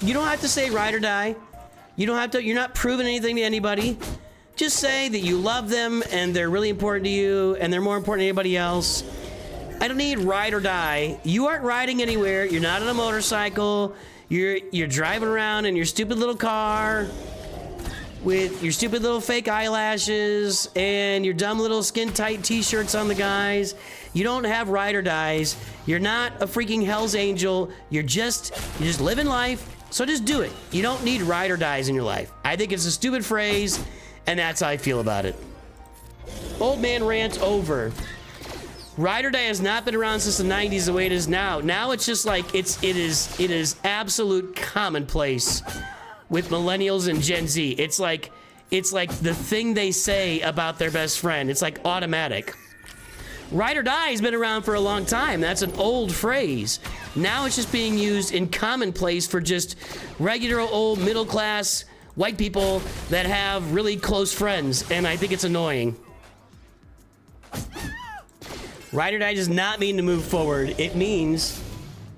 You don't have to say ride or die. You don't have to, you're not proving anything to anybody. Just say that you love them and they're really important to you and they're more important than anybody else. I don't need ride or die. You aren't riding anywhere. You're not on a motorcycle. You're driving around in your stupid little car with your stupid little fake eyelashes and your dumb little skin-tight t-shirts on the guys. You don't have ride or dies. You're not a freaking Hell's Angel. You're just living life. So just do it. You don't need ride or dies in your life. I think it's a stupid phrase, and that's how I feel about it. Old man rant over. Ride or die has not been around since the 90s the way it is now. Now it's just like it is absolute commonplace with millennials and Gen Z. It's like the thing they say about their best friend. It's like automatic. Ride or die has been around for a long time. That's an old phrase. Now it's just being used in commonplace for just regular old middle class white people that have really close friends, and I think it's annoying. Ride or die does not mean to move forward. It means...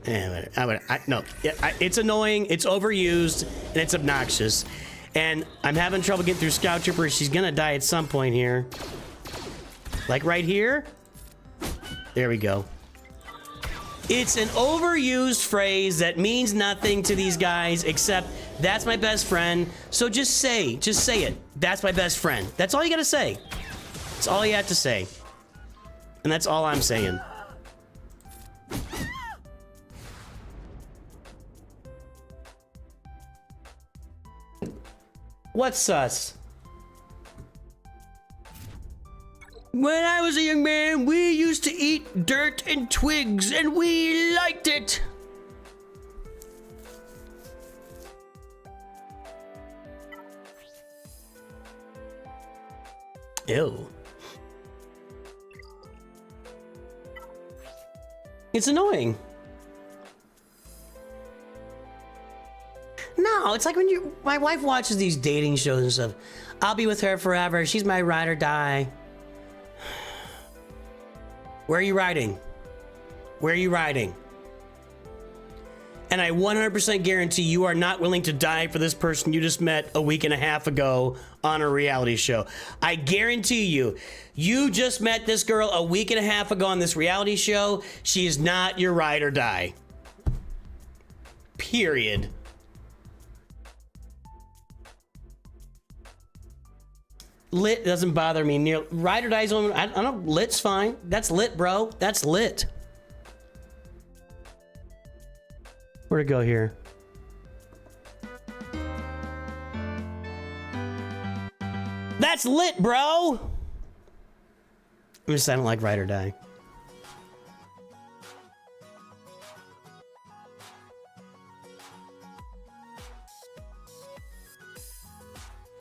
it's annoying, it's overused, and it's obnoxious. And I'm having trouble getting through Scout Trooper. She's gonna die at some point here. Like right here? There we go. It's an overused phrase that means nothing to these guys except That's my best friend. So just say it. That's my best friend. That's all you gotta say. That's all you have to say. And that's all I'm saying. What's sus? When I was a young man, we used to eat dirt and twigs, and we liked it. Ew. It's annoying. No, it's like when my wife watches these dating shows and stuff. I'll be with her forever. She's my ride or die. Where are you riding? Where are you riding? And I 100% guarantee you are not willing to die for this person you just met a week and a half ago on a reality show. I guarantee you, you just met this girl a week and a half ago on this reality show. She is not your ride or die. Period. Lit doesn't bother me near. Ride or die's only. I don't know. Lit's fine. That's lit, bro. That's lit. Where'd it go here? That's lit, bro. I don't like ride or die.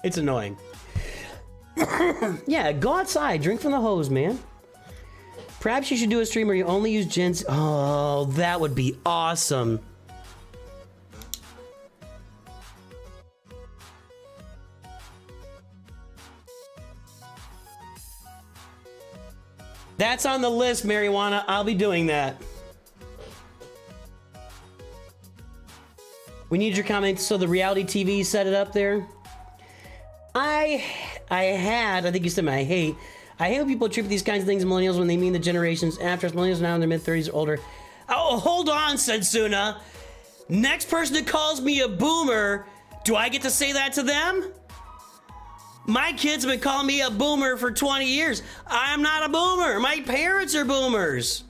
It's annoying. Yeah, go outside, drink from the hose, man. Perhaps you should do a stream where you only use gins. Oh, that would be awesome. That's on the list, marijuana. I'll be doing that. We need your comments. So the reality TV set it up there. I think you said I hate when people attribute these kinds of things to millennials when they mean the generations after us. Millennials now in their mid-30s or older. Oh, hold on, Sensuna. Next person that calls me a boomer, do I get to say that to them? My kids have been calling me a boomer for 20 years. I'm not a boomer. My parents are boomers.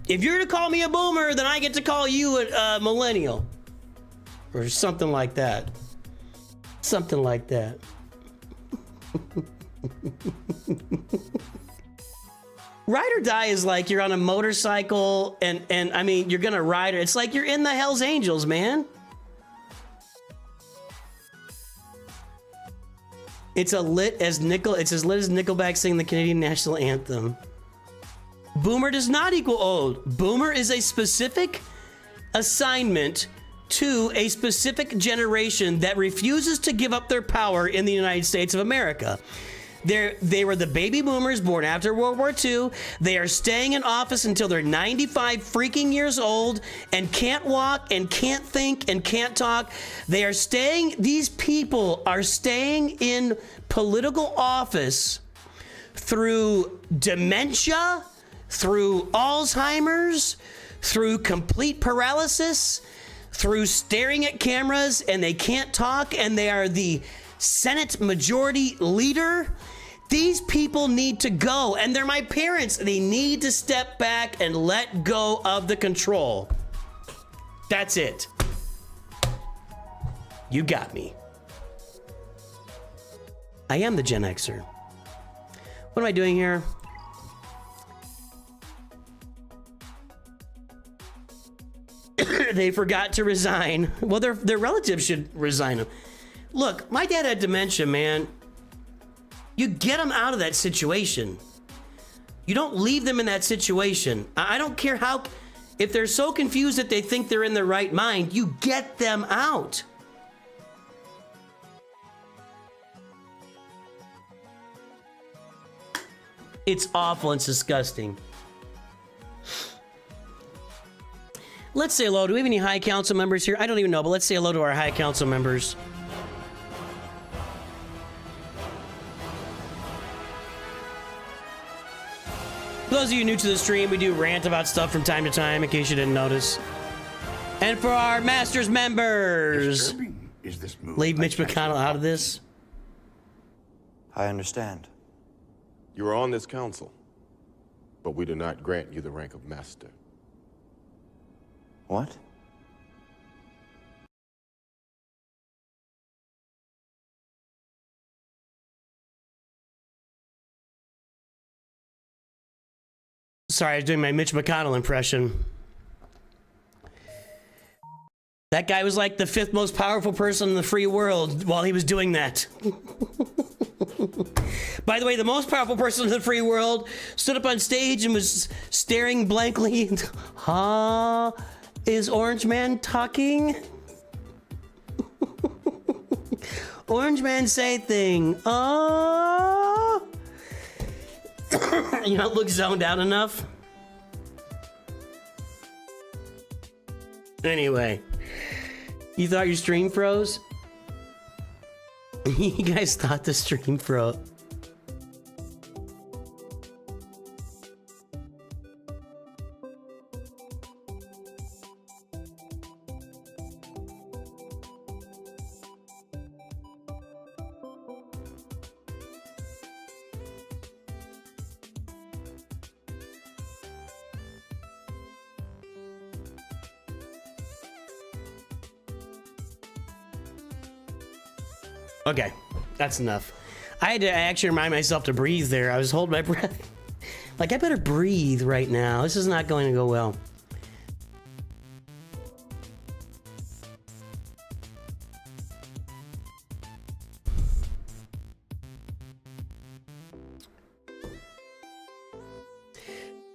If you're to call me a boomer, then I get to call you a millennial. Or something like that. Something like that. Ride or die is like you're on a motorcycle and I mean, you're gonna ride it. It's like you're in the Hells Angels, man. It's as lit as Nickelback singing the Canadian national anthem. Boomer does not equal old. Boomer is a specific assignment to a specific generation that refuses to give up their power in the United States of America. They were the baby boomers born after World War II. They are staying in office until they're 95 freaking years old and can't walk and can't think and can't talk. These people are staying in political office through dementia, through Alzheimer's, through complete paralysis, through staring at cameras, and they can't talk, and they are the Senate Majority Leader. These people need to go, and they're my parents. They need to step back and let go of the control. That's it. You got me. I am the Gen Xer. What am I doing here? They forgot to resign. Well, their relatives should resign them. Look, my dad had dementia, man. You get them out of that situation. You don't leave them in that situation. I don't care how... If they're so confused that they think they're in their right mind, you get them out. It's awful and it's disgusting. Let's say hello. Do we have any High Council members here? I don't even know, but let's say hello to our High Council members. For those of you new to the stream, we do rant about stuff from time to time, in case you didn't notice. And for our Masters members, Disturbing is this move leave by Mitch McConnell out of this. I understand. You are on this council, but we do not grant you the rank of master. What? Sorry, I was doing my Mitch McConnell impression. That guy was like the 5th most powerful person in the free world while he was doing that. By the way, the most powerful person in the free world stood up on stage and was staring blankly. Huh? Is Orange Man talking? Orange Man say thing. You don't look zoned out enough? Anyway. You thought your stream froze? You guys thought the stream froze. Okay, that's enough. I had to actually remind myself to breathe there. I was holding my breath. Like, I better breathe right now. This is not going to go well.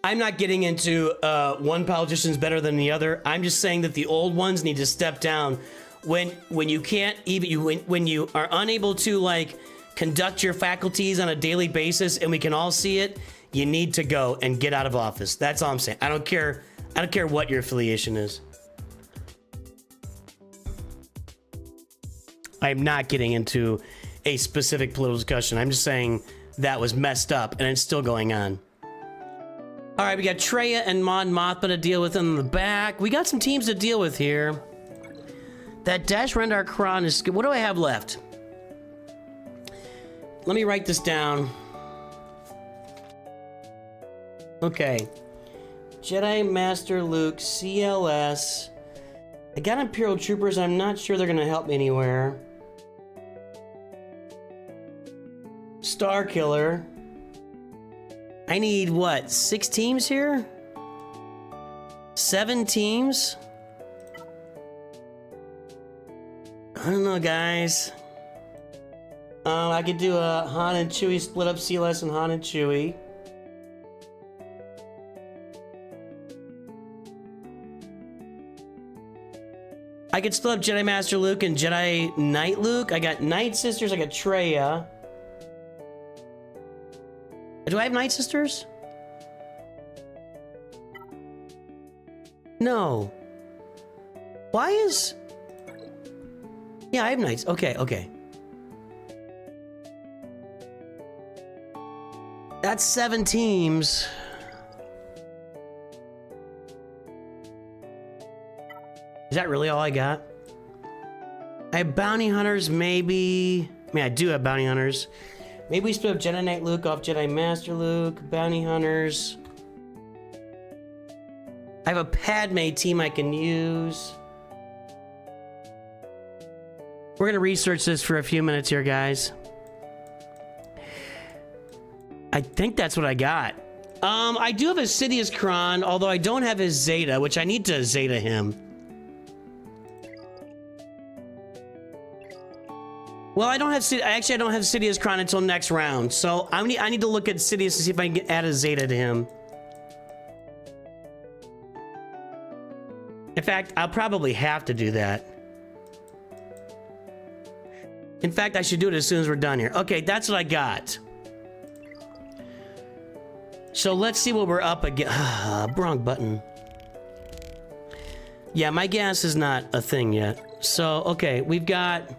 I'm not getting into one politician's better than the other. I'm just saying that the old ones need to step down. When you can't even when you are unable to like conduct your faculties on a daily basis and we can all see it, you need to go and get out of office. That's all I'm saying. I don't care what your affiliation is. I'm not getting into a specific political discussion. I'm just saying that was messed up and it's still going on. All right, we got Treya and Mon Mothma to deal with in the back. We got some teams to deal with here. That Dash Rendar Kron is good. What do I have left? Let me write this down. Okay. Jedi Master Luke, CLS. I got Imperial Troopers. I'm not sure they're going to help me anywhere. Star Killer. I need, what, 6 teams here? 7 teams? I don't know, guys. I could do a Han and Chewie split up CLS and Han and Chewie. I could still have Jedi Master Luke and Jedi Knight Luke. I got Night Sisters. I got Treya. Do I have Night Sisters? No. Why is... Yeah, I have Knights. Okay, okay. That's 7 teams. Is that really all I got? I have Bounty Hunters, maybe... I mean, I do have Bounty Hunters. Maybe we split up Jedi Knight Luke off Jedi Master Luke, Bounty Hunters. I have a Padme team I can use. We're gonna research this for a few minutes here, guys. I think that's what I got. I do have a Sidious Kron, although I don't have his Zeta, which I need to Zeta him. Well, I don't have Sidious Kron until next round, so I need to look at Sidious to see if I can add a Zeta to him. In fact, I'll probably have to do that. In fact, I should do it as soon as we're done here. Okay, that's what I got. So let's see what we're up against. Wrong button. Yeah, my gas is not a thing yet. So, okay, we've got...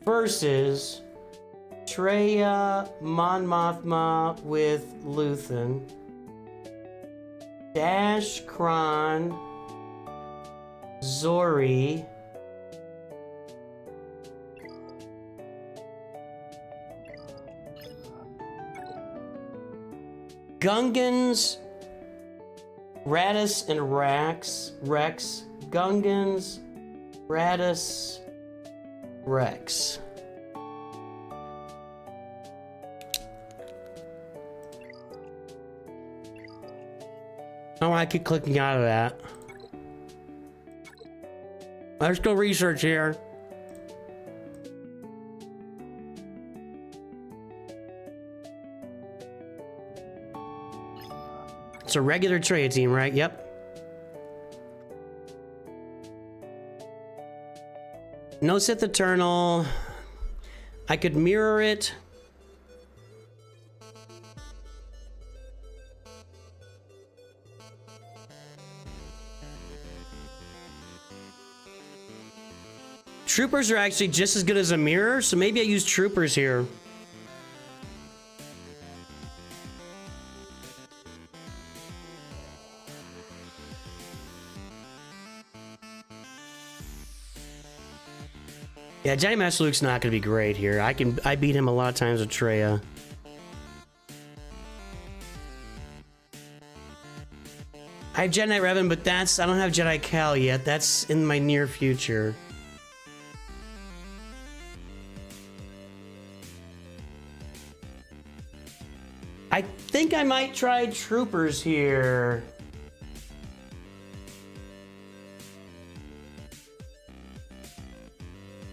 versus Treya Mon Mothma with Luthen. Dash Kron Zori. Gungans, Radis, and Rex. Gungans, Radis, Rex. I don't want to keep clicking out of that. Let's go research here. It's a regular Traya team, right? Yep. No Sith Eternal. I could mirror it. Troopers are actually just as good as a mirror, so maybe I use troopers here. Yeah, Jedi Master Luke's not gonna be great here. I beat him a lot of times with Traya. I have Jedi Knight Revan, but I don't have Jedi Cal yet. That's in my near future. I think I might try troopers here.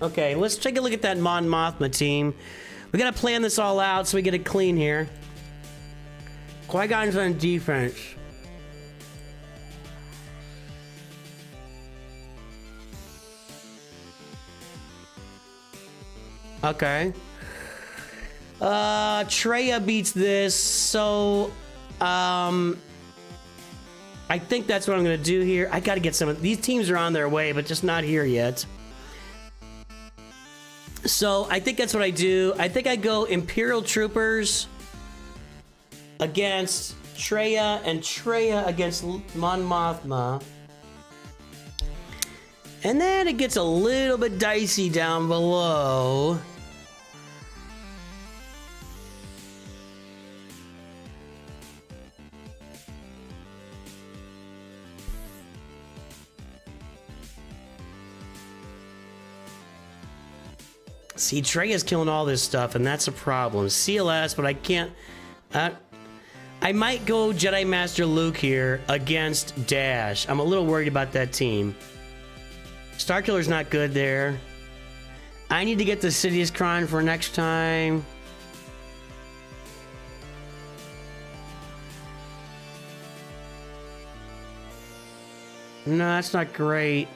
Okay, let's take a look at that Mon Mothma team. We gotta plan this all out so we get it clean here. Qui-Gon's on defense. Okay. Traya beats this, so I think that's what I'm gonna do here. I gotta get some of these teams are on their way, but just not here yet. So I think that's what I do. I think I go Imperial Troopers against Traya and Traya against Mon Mothma. And then it gets a little bit dicey down below. See, Traya's killing all this stuff, and that's a problem. CLS, but I can't... I might go Jedi Master Luke here against Dash. I'm a little worried about that team. Starkiller's not good there. I need to get the Sidious Cron for next time. No, that's not great.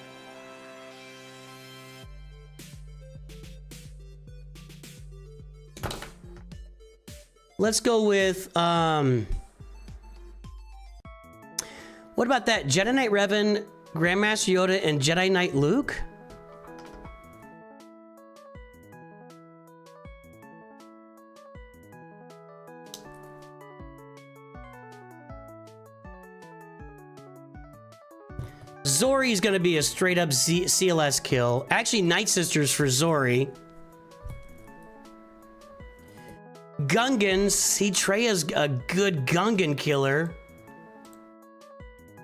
Let's go with, what about that? Jedi Knight Revan, Grandmaster Yoda, and Jedi Knight Luke? Zori's gonna be a straight up CLS kill. Actually, Night Sisters for Zori. Gungans, see, Traya's a good Gungan killer.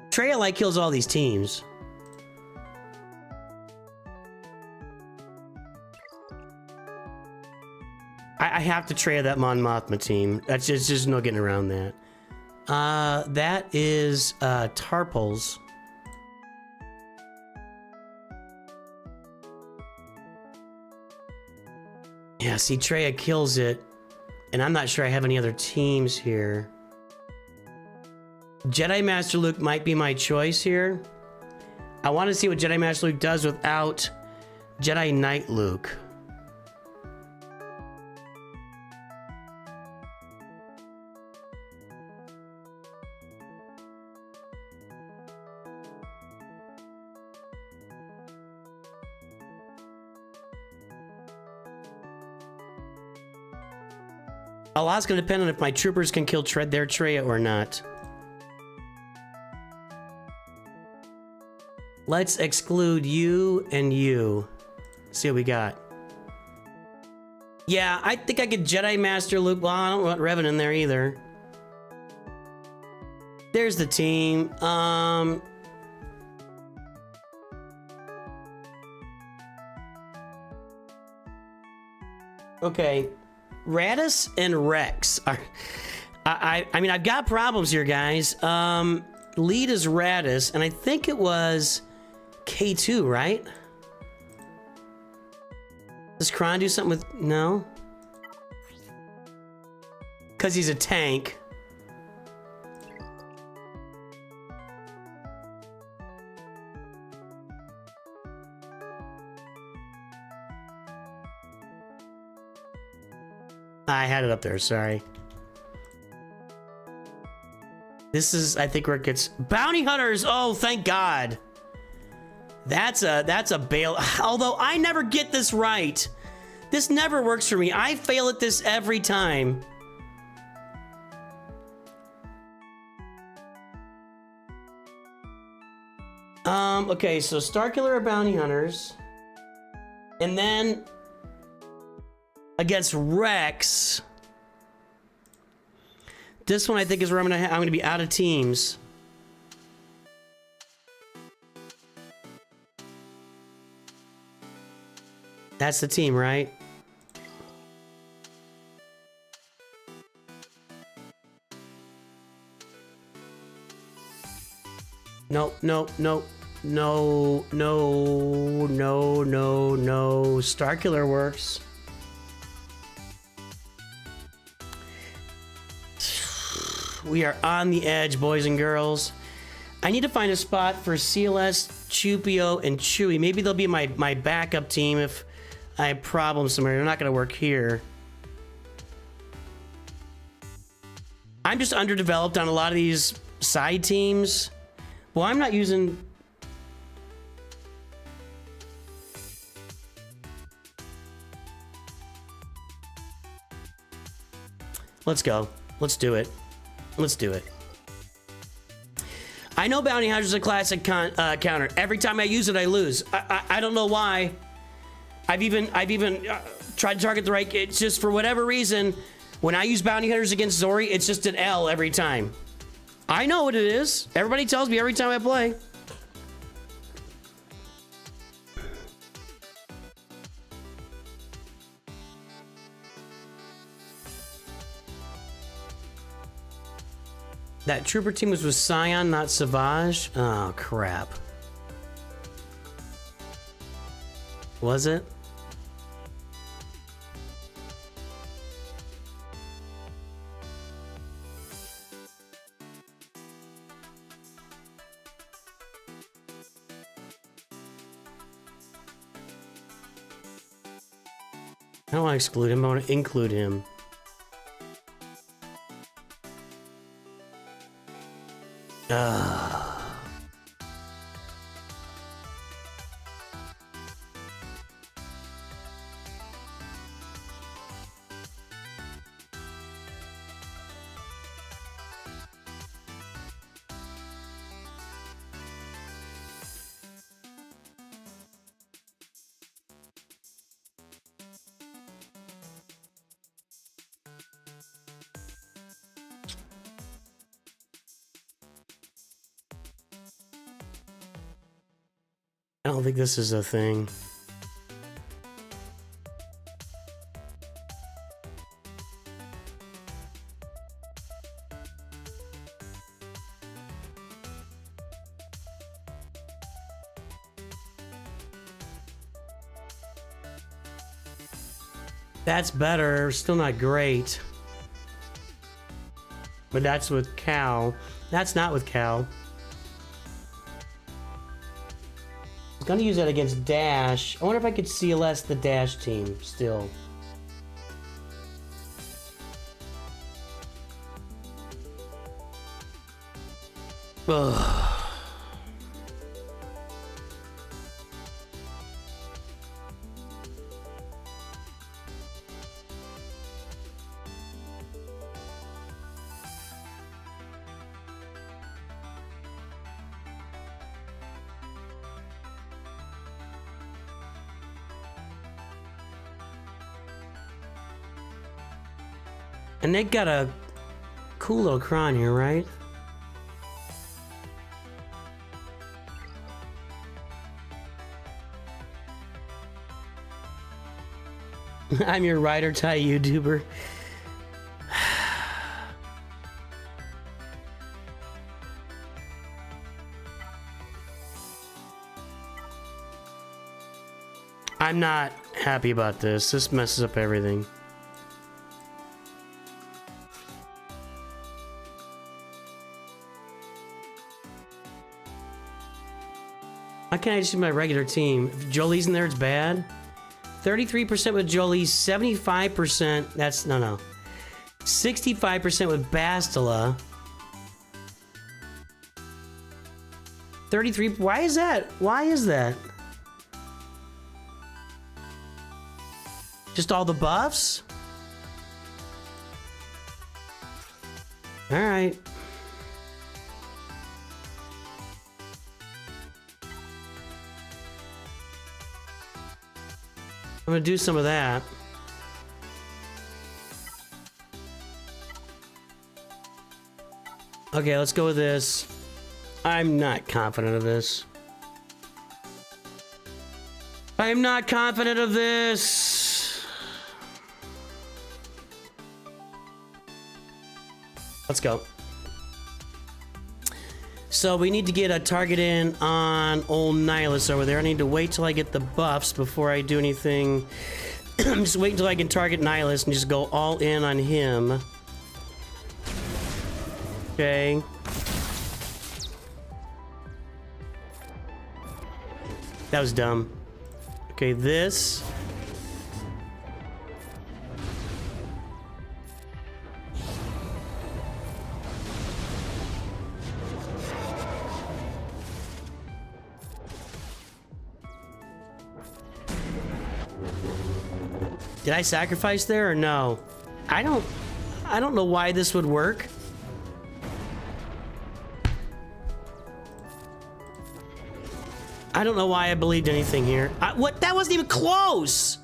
Traya like kills all these teams. I have to Traya that Mon Mothma team. That's just no getting around that. That is Tarpals. Yeah, see, Traya kills it. And I'm not sure I have any other teams here. Jedi Master Luke might be my choice here. I want to see what Jedi Master Luke does without Jedi Knight Luke. A lot's going to depend on if my troopers can kill their Traya or not. Let's exclude you and you. See what we got. Yeah, I think I could Jedi Master Luke. Well, I don't want Revan in there either. There's the team. Okay, Radis and Rex are. I mean, I've got problems here, guys. Lead is Radis, and I think it was K2, right? Does Kron do something with... No? Because he's a tank. I had it up there, sorry. This is, I think, where it gets... Bounty Hunters! Oh, thank God. That's a bail. Although I never get this right. This never works for me. I fail at this every time. Okay, so Starkiller are bounty hunters. And then against Rex. This one I think is where I'm gonna be out of teams. That's the team, right? No, no, no, no, no, no, no, no. Starkiller works. We are on the edge, boys and girls. I need to find a spot for CLS, Chupio, and Chewy. Maybe they'll be my backup team if I have problems somewhere. They're not going to work here. I'm just underdeveloped on a lot of these side teams. Well, I'm not using... Let's go. Let's do it. Let's do it. I know Bounty Hunter's a classic counter. Every time I use it, I lose. I don't know why. I've even tried to target the right... It's just for whatever reason, when I use Bounty Hunters against Zori, it's just an L every time. I know what it is. Everybody tells me every time I play. That trooper team was with Scion, not Savage. Oh, crap. Was it? I don't want to exclude him, I want to include him. I don't think this is a thing. That's better. Still not great. But that's with Cal. That's not with Cal. I was gonna use that against Dash. I wonder if I could CLS the Dash team still. Ugh. And they got a cool little cron here, right? I'm your ride or die YouTuber. I'm not happy about this. This messes up everything. Why can't I just do my regular team? If Jolie's in there, it's bad. 33% with Jolie, 75%. That's no. 65% with Bastila. 33. Why is that? Why is that? Just all the buffs? All right. I'm gonna do some of that. Okay, let's go with this. I'm not confident of this. I'm not confident of this. Let's go. So we need to get a target in on old Nihilus over there. I need to wait till I get the buffs before I do anything. I'm just waiting until I can target Nihilus and just go all in on him. Okay. That was dumb. Okay, this. Did I sacrifice there or no? I don't know why this would work. I don't know why I believed anything here. What? That wasn't even close!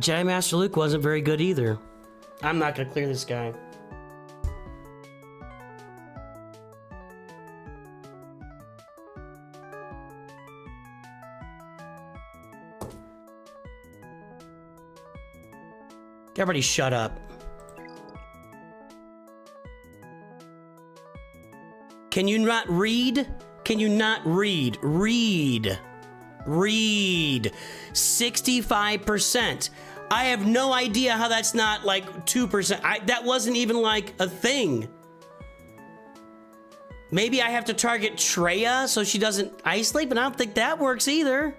Jedi Master Luke wasn't very good either. I'm not gonna clear this guy. Everybody shut up. Can you not read? Can you not read? Read. Read. 65%. I have no idea how that's not like 2%. That wasn't even like a thing. Maybe I have to target Treya so she doesn't isolate, but I don't think that works either.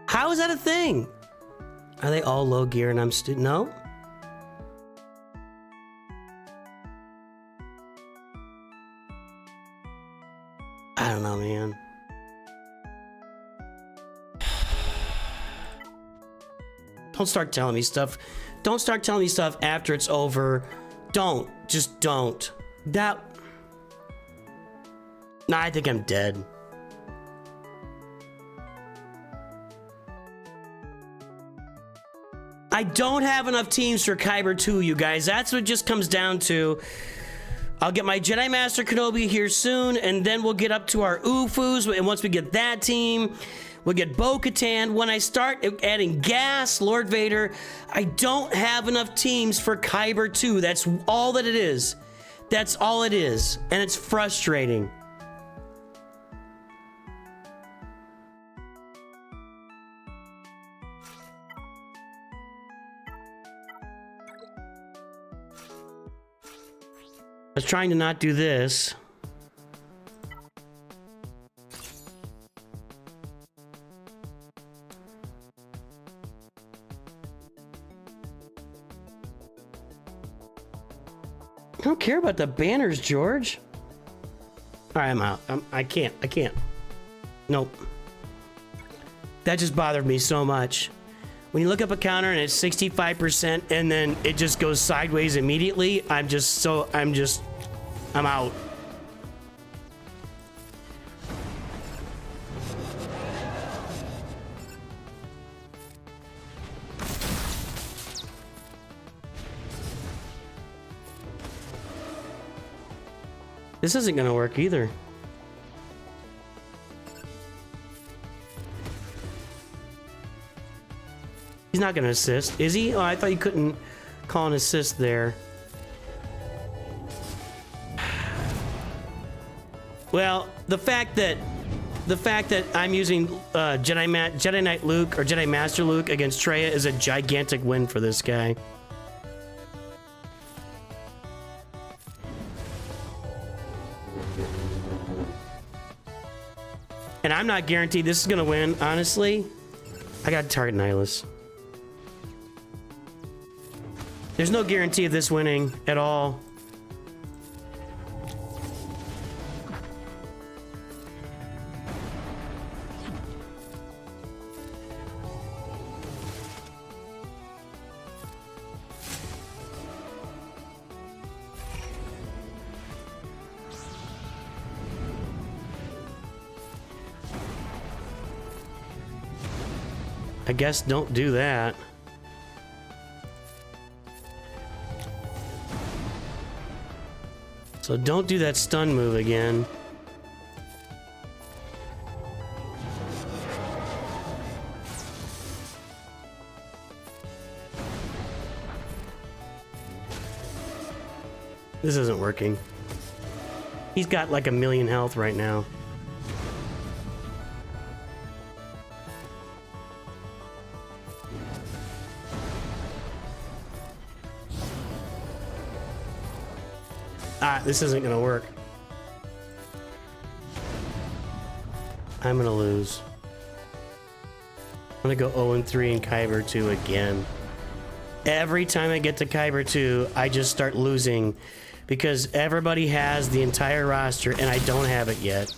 How is that a thing? Are they all low gear and I'm no? I don't know, man. Don't start telling me stuff. Don't start telling me stuff after it's over. Don't. Just don't. That... Nah, I think I'm dead. I don't have enough teams for Kyber 2, you guys. That's what it just comes down to. I'll get my Jedi Master Kenobi here soon, and then we'll get up to our Ufus, and once we get that team, we'll get Bo-Katan. When I start adding Gas, Lord Vader, I don't have enough teams for Kyber 2. That's all that it is. That's all it is, and it's frustrating. was trying to not do this. I don't care about the banners, George. All right, I'm out. I can't. Nope. That just bothered me so much. When you look up a counter and it's 65% and then it just goes sideways immediately, I'm out. This isn't gonna work either. He's not gonna assist, is he? Oh, I thought you couldn't call an assist there. Well, the fact that I'm using Jedi Knight Luke or Jedi Master Luke against Traya is a gigantic win for this guy. And I'm not guaranteed this is gonna win, honestly. I gotta target Nihilus. There's no guarantee of this winning at all. I guess don't do that. So don't do that stun move again. This isn't working. He's got like 1,000,000 health right now. This isn't gonna work. I'm gonna lose. I'm gonna go 0-3 in Kyber 2 again. Every time I get to Kyber 2, I just start losing because everybody has the entire roster and I don't have it yet.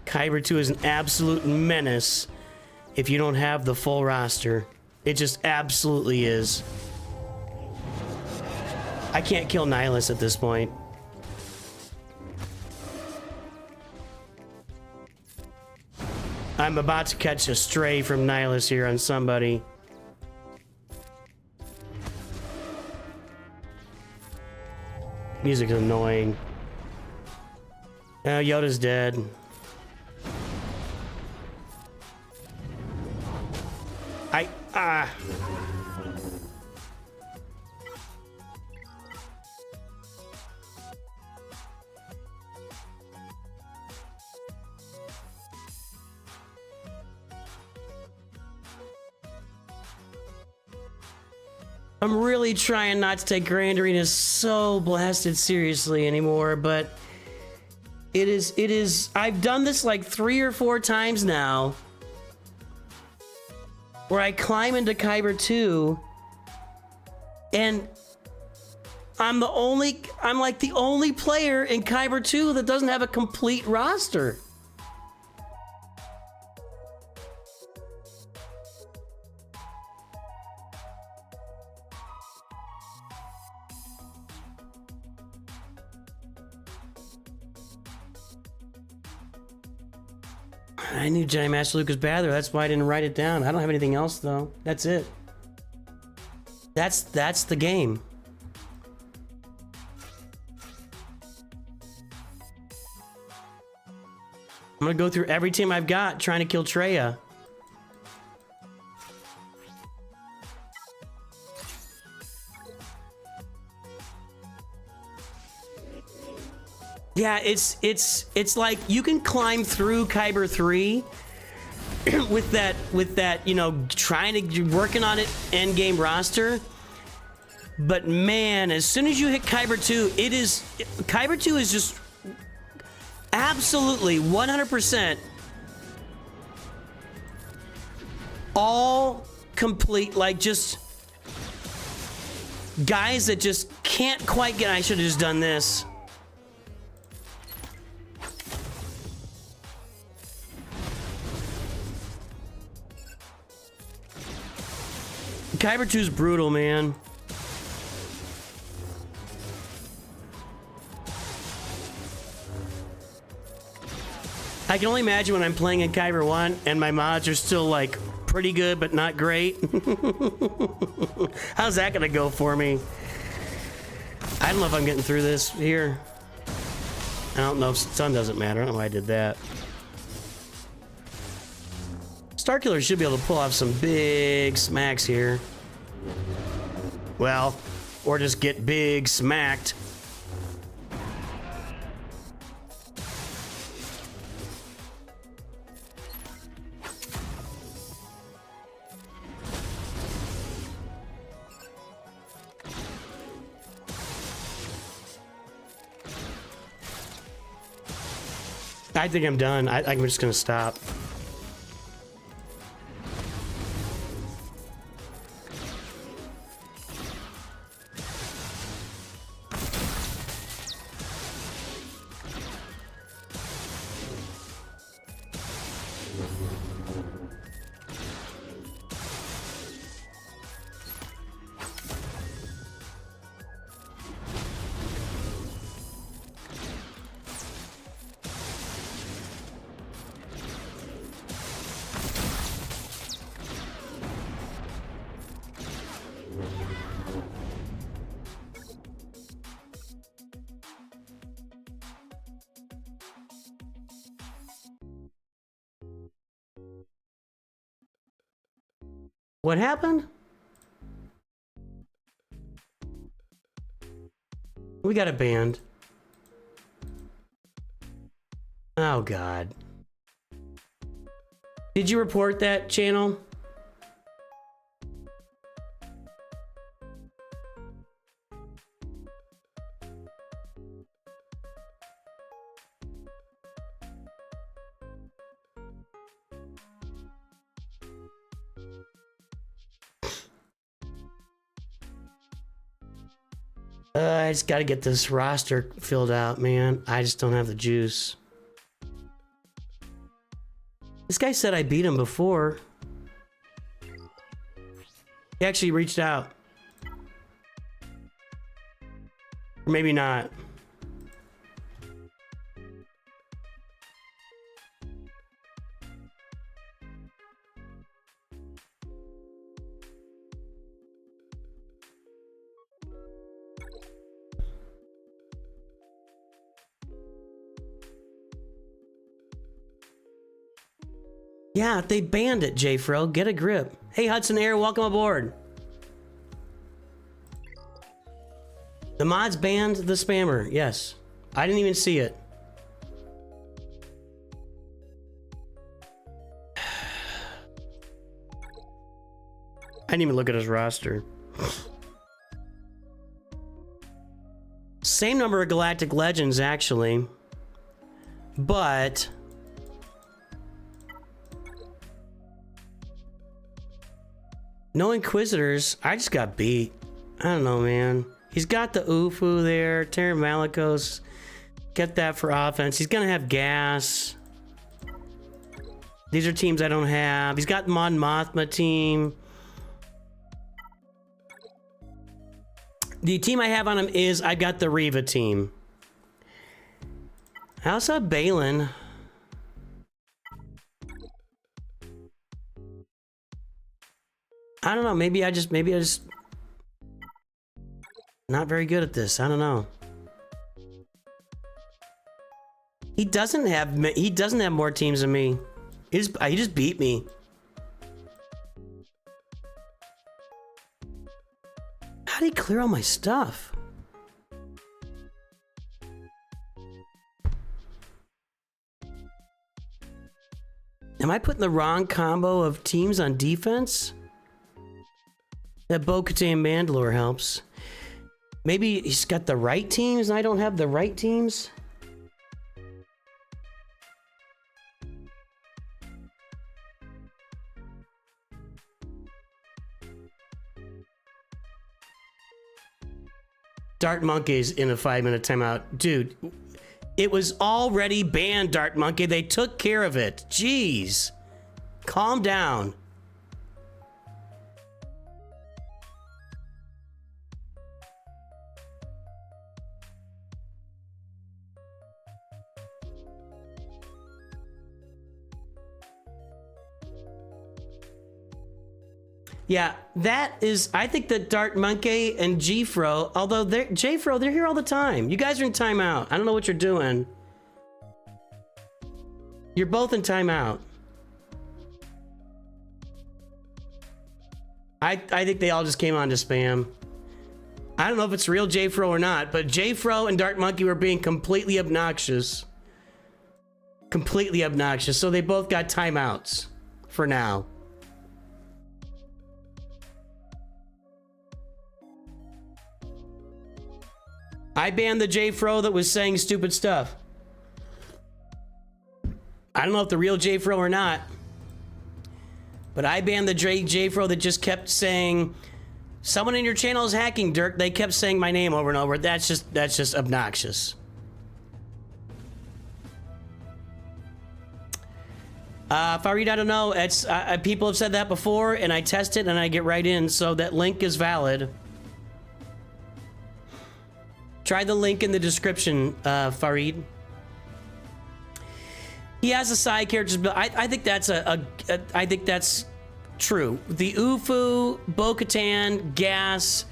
Kyber 2 is an absolute menace if you don't have the full roster. It just absolutely is. I can't kill Nihilus at this point. I'm about to catch a stray from Nihilus here on somebody. Music's annoying. Yoda's dead. I'm really trying not to take Grand Arena so blasted seriously anymore, but it is, I've done this like 3 or 4 times now, where I climb into Kyber 2, and I'm like the only player in Kyber 2 that doesn't have a complete roster. I knew Jedi Master Luke was bad there. That's why I didn't write it down. I don't have anything else though. That's it. That's the game. I'm gonna go through every team I've got trying to kill Traya. Yeah, it's like you can climb through Kyber 3 with that, you know, working on it end game roster. But man, as soon as you hit Kyber 2, Kyber 2 is just absolutely 100% all complete, like just guys that just can't quite get. I should have just done this. Kyber 2 is brutal, man. I can only imagine when I'm playing in Kyber 1 and my mods are still like pretty good but not great. How's that gonna go for me? I don't know if I'm getting through this here. I don't know if stun doesn't matter. I don't know why I did that. Starkiller should be able to pull off some big smacks here. Well, or just get big smacked. I think I'm done. I'm just gonna stop. What happened? We got a banned. Oh God. Did you report that channel? I just got to get this roster filled out, man. I just don't have the juice. This guy said I beat him before. He actually reached out. Or maybe not. Yeah, they banned it, J-Fro. Get a grip. Hey, Hudson Air, welcome aboard. The mods banned the spammer. Yes. I didn't even see it. I didn't even look at his roster. Same number of Galactic Legends, actually. But... no Inquisitors. I just got beat. I don't know, man. He's got the Ufu there. Terran Malicos. Get that for offense. He's going to have gas. These are teams I don't have. He's got Mon Mothma team. The team I have on him is I got the Reva team. How's that Balin? I don't know. Maybe I just not very good at this. I don't know. He doesn't have more teams than me. He just beat me. How did he clear all my stuff? Am I putting the wrong combo of teams on defense? That Bo-Katan Mandalore helps. Maybe he's got the right teams and I don't have the right teams? Dart Monkey's in a 5-minute timeout. Dude, it was already banned, Dart Monkey. They took care of it. Jeez. Calm down. Yeah, that is, I think that Dart Monkey and G-Fro, although J-Fro, they're here all the time. You guys are in timeout. I don't know what you're doing. You're both in timeout. I think they all just came on to spam. I don't know if it's real J-Fro or not, but J-Fro and Dart Monkey were being completely obnoxious. Completely obnoxious. So they both got timeouts for now. I banned the J-Fro that was saying stupid stuff. I don't know if the real J-Fro or not, but I banned the J-Fro that just kept saying, someone in your channel is hacking, Dirk. They kept saying my name over and over. That's just obnoxious. Farid, I don't know. It's people have said that before, and I test it and I get right in, so that link is valid. Try the link in the description, Farid. He has a side characters, but I think that's I think that's true. The Ufu, Bo-Katan, Gas,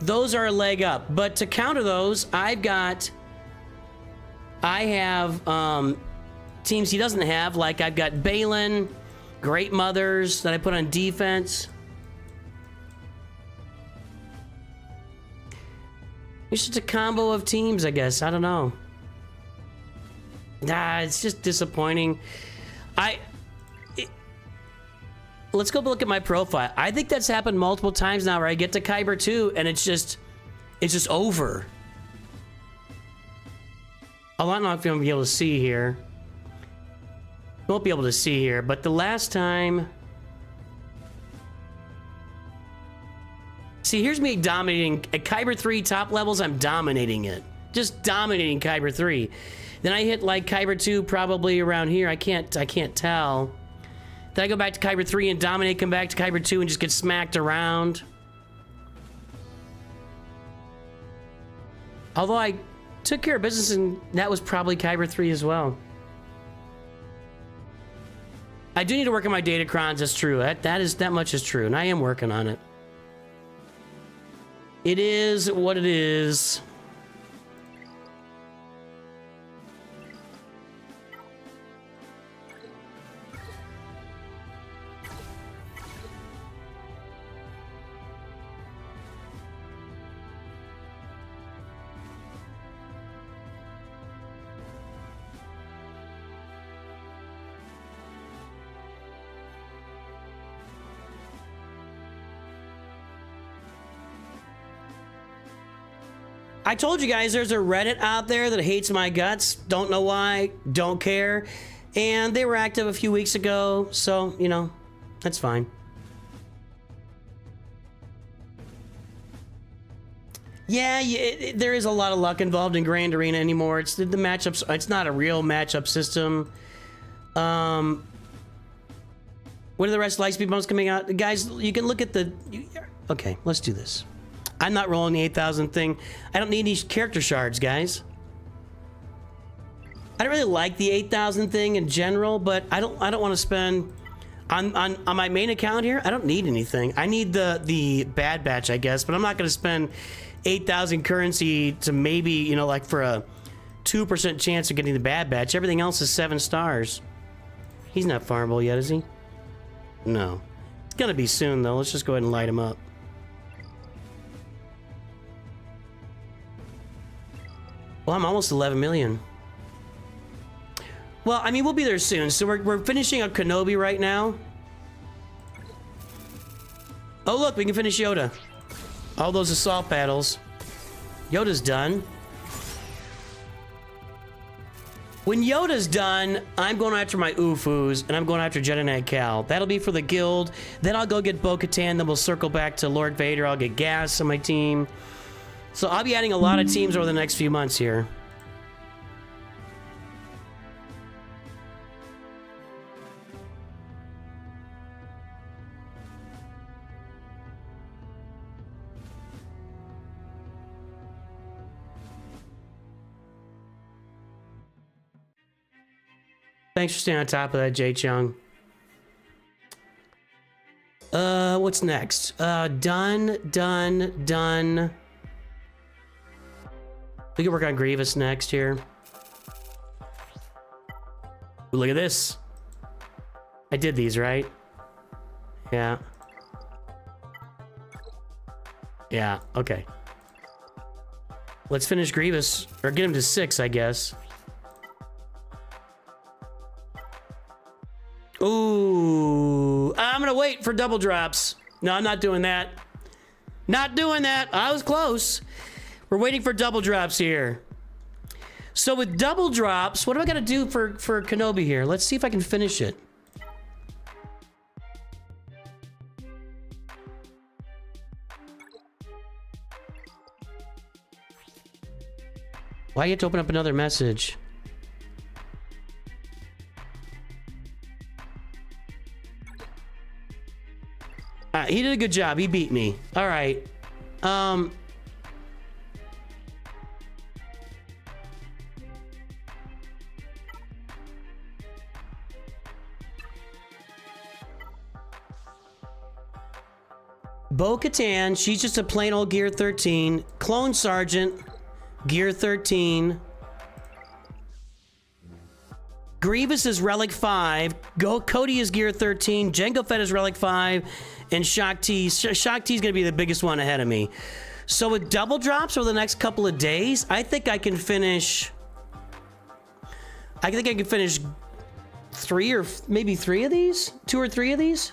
those are a leg up. But to counter those, I have teams he doesn't have. Like I've got Balin, Great Mothers that I put on defense. It's just a combo of teams, I guess. I don't know. Nah, it's just disappointing. Let's go look at my profile. I think that's happened multiple times now where I get to Kyber 2 and it's just over. I don't know if you'll be able to see here. You won't be able to see here, but the last time... See, here's me dominating at Kyber 3 top levels. I'm dominating it, just dominating Kyber 3. Then I hit like Kyber 2 probably around here. I can't tell. Then I go back to Kyber 3 and dominate. Come back to Kyber 2 and just get smacked around. Although I took care of business and that was probably Kyber 3 as well. I do need to work on my datacrons. That's true. That much is true, and I am working on it. It is what it is. I told you guys there's a Reddit out there that hates my guts. Don't know why, don't care. And they were active a few weeks ago, so, you know, that's fine. Yeah, there is a lot of luck involved in Grand Arena anymore. It's the matchups, it's not a real matchup system. When are the rest of light speed bumps coming out? Guys, you can look at the... Okay, let's do this. I'm not rolling the 8,000 thing. I don't need any character shards, guys. I don't really like the 8,000 thing in general, but I don't want to spend on my main account here. I don't need anything. I need the bad batch, I guess, but I'm not going to spend 8,000 currency to maybe, you know, like for a 2% chance of getting the bad batch. Everything else is 7 stars. He's not farmable yet, is he? No. It's gonna be soon though. Let's just go ahead and light him up. Well, I'm almost 11 million. Well, I mean, we'll be there soon. So we're finishing up Kenobi right now. Oh, look, we can finish Yoda. All those assault battles. Yoda's done. When Yoda's done, I'm going after my Ufus, and I'm going after Jedi Knight Cal. That'll be for the guild. Then I'll go get Bo-Katan, then we'll circle back to Lord Vader. I'll get Gas on my team. So I'll be adding a lot of teams over the next few months here. Thanks for staying on top of that, Jay Chung. What's next? Done. We can work on Grievous next here. Ooh, look at this. I did these, right? Yeah. Yeah, okay. Let's finish Grievous, or get him to 6, I guess. Ooh, I'm gonna wait for double drops. No, I'm not doing that. Not doing that. I was close. We're waiting for double drops here. So with double drops, what do I gotta do for Kenobi here? Let's see if I can finish it. Why you have to open up another message? He did a good job. He beat me. All right. Bo-Katan, she's just a plain old Gear 13. Clone Sergeant, Gear 13. Grievous is Relic 5. Cody is Gear 13. Jango Fett is Relic 5. And Shakti's going to be the biggest one ahead of me. So with double drops over the next couple of days, I think I can finish... I think I can finish 3 or maybe 3 of these? 2 or 3 of these?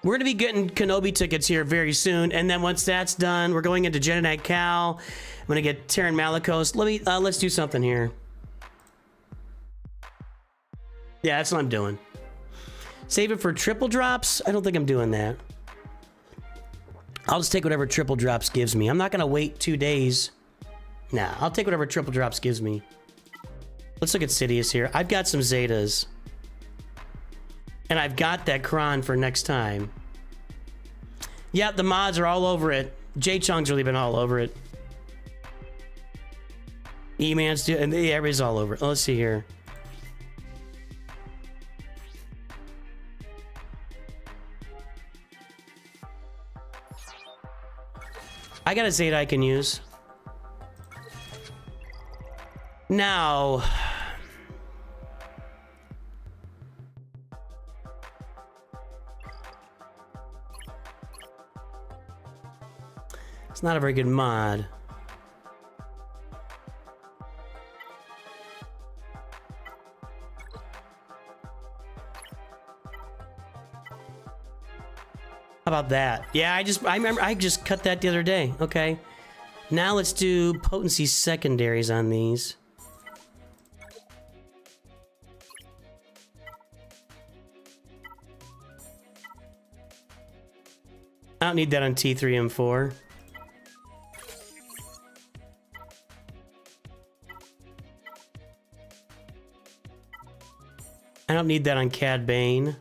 We're going to be getting Kenobi tickets here very soon. And then once that's done, we're going into Jedi Knight Cal. I'm going to get Terran Malicos. Let's do something here. Yeah, that's what I'm doing. Save it for triple drops? I don't think I'm doing that. I'll just take whatever triple drops gives me. I'm not going to wait 2 days. Nah, I'll take whatever triple drops gives me. Let's look at Sidious here. I've got some Zetas. And I've got that Kron for next time. Yeah, the mods are all over it. Jay Chung's really been all over it. E-Man's and everybody's all over it. Let's see here. I got a Zeta I can use. Now... It's not a very good mod. How about that? Yeah, I remember I just cut that the other day. Okay. Now let's do potency secondaries on these. I don't need that on T3 and 4. I don't need that on Cad Bane.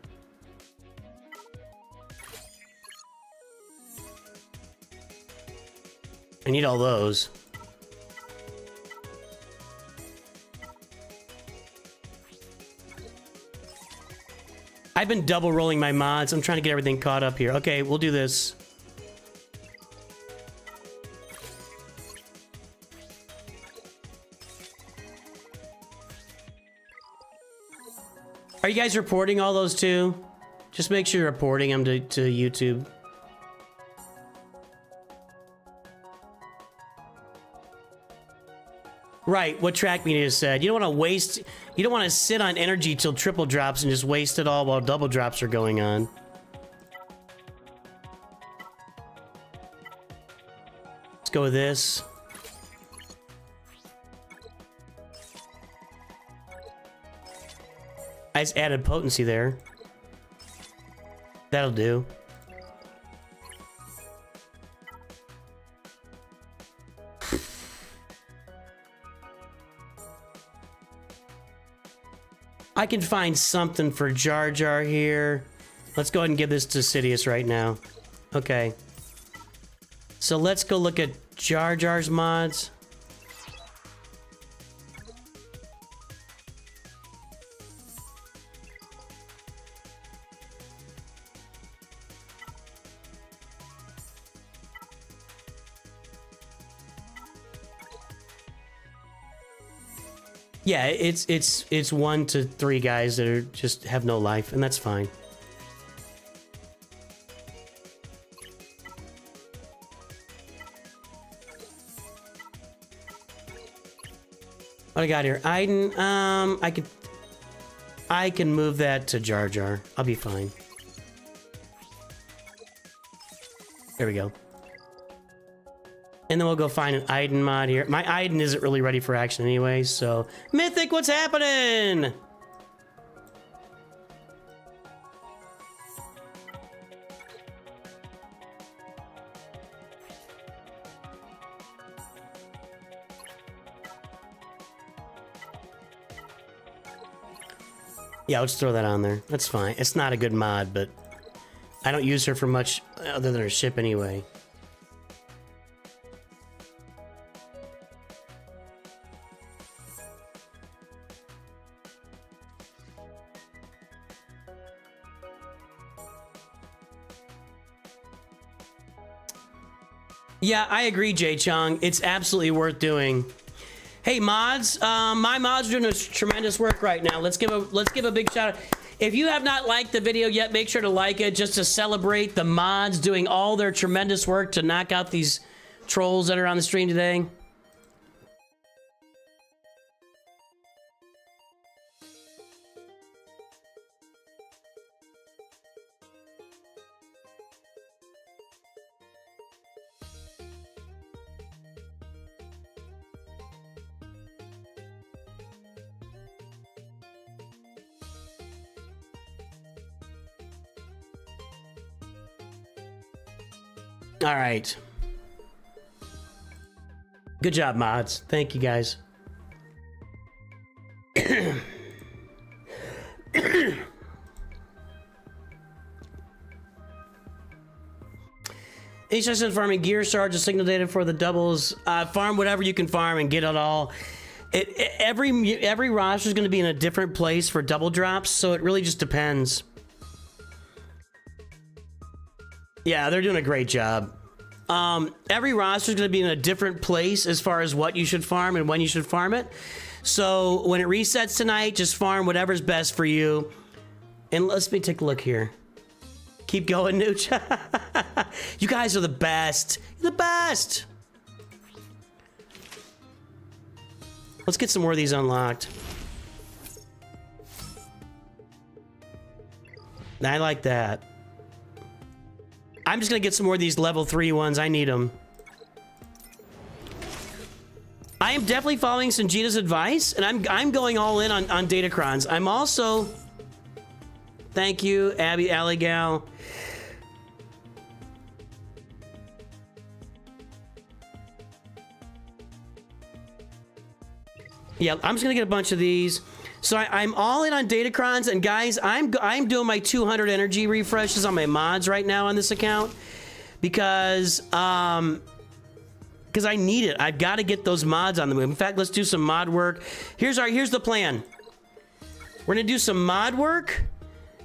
I need all those. I've been double rolling my mods. I'm trying to get everything caught up here. Okay, we'll do this. Are you guys reporting all those too? Just make sure you're reporting them to YouTube. Right, what Track Media said. You don't want to waste... You don't want to sit on energy till triple drops and just waste it all while double drops are going on. Let's go with this. I just added potency there. That'll do. I can find something for Jar Jar here. Let's go ahead and give this to Sidious right now. Okay. So let's go look at Jar Jar's mods. Yeah, it's 1 to 3 guys that are just have no life, and that's fine. What I got here? Aiden, I can move that to Jar Jar. I'll be fine. There we go. And then we'll go find an Aiden mod here. My Aiden isn't really ready for action anyway, so... Mythic, what's happening? Yeah, let's throw that on there. That's fine. It's not a good mod, but... I don't use her for much other than her ship anyway. Yeah, I agree, Jay Chung. It's absolutely worth doing. Hey, mods, my mods are doing a tremendous work right now. Let's give a big shout out. If you have not liked the video yet, make sure to like it just to celebrate the mods doing all their tremendous work to knock out these trolls that are on the stream today. All right. Good job, mods. Thank you, guys. HSN farming gear charge a signal data for the doubles. Farm whatever you can farm and get it all. Every roster is going to be in a different place for double drops, so it really just depends. Yeah, they're doing a great job. Every roster is going to be in a different place as far as what you should farm and when you should farm it. So when it resets tonight, just farm whatever's best for you. And let me take a look here. Keep going, Nooch. You guys are the best. You're the best. Let's get some more of these unlocked. I like that. I'm just gonna get some more of these level 3 ones. I need them. I am definitely following Sanjita's advice, and I'm going all in on Datacrons. I'm also... Thank you, Abby Alligal. Yeah, I'm just gonna get a bunch of these. So I'm all in on Datacrons, and guys, I'm doing my 200 energy refreshes on my mods right now on this account because I need it. I've got to get those mods on the move. In fact, let's do some mod work. Here's the plan. We're gonna do some mod work,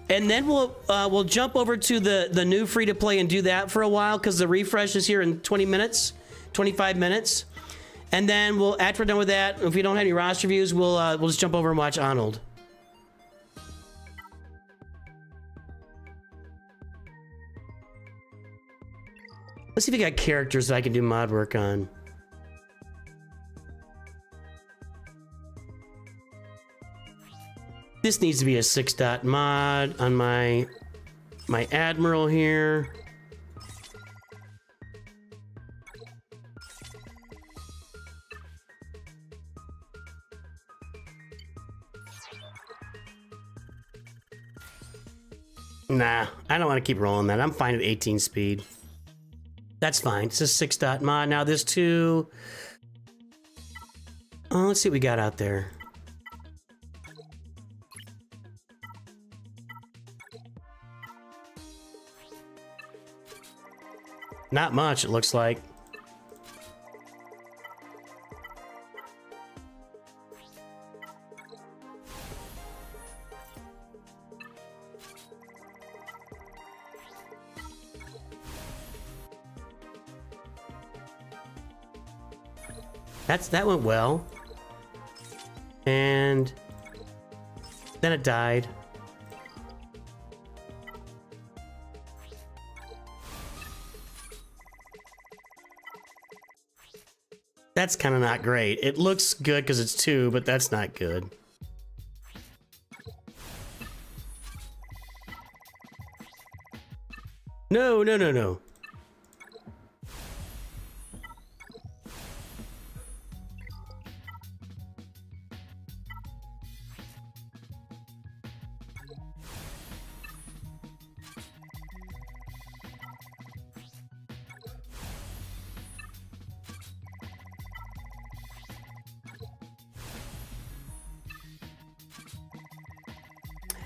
and then we'll jump over to the new free to play and do that for a while because the refresh is here in 20 minutes, 25 minutes. And then after we're done with that, if we don't have any roster views, we'll just jump over and watch Arnold. Let's see if we got characters that I can do mod work on. This needs to be a 6-dot mod on my Admiral here. Nah, I don't want to keep rolling that. I'm fine at 18 speed. That's fine. It's a 6-dot mod. Now this 2. Oh, let's see what we got out there. Not much, it looks like. That went well. And then it died. That's kind of not great. It looks good because it's 2, but that's not good. No, no, no, no.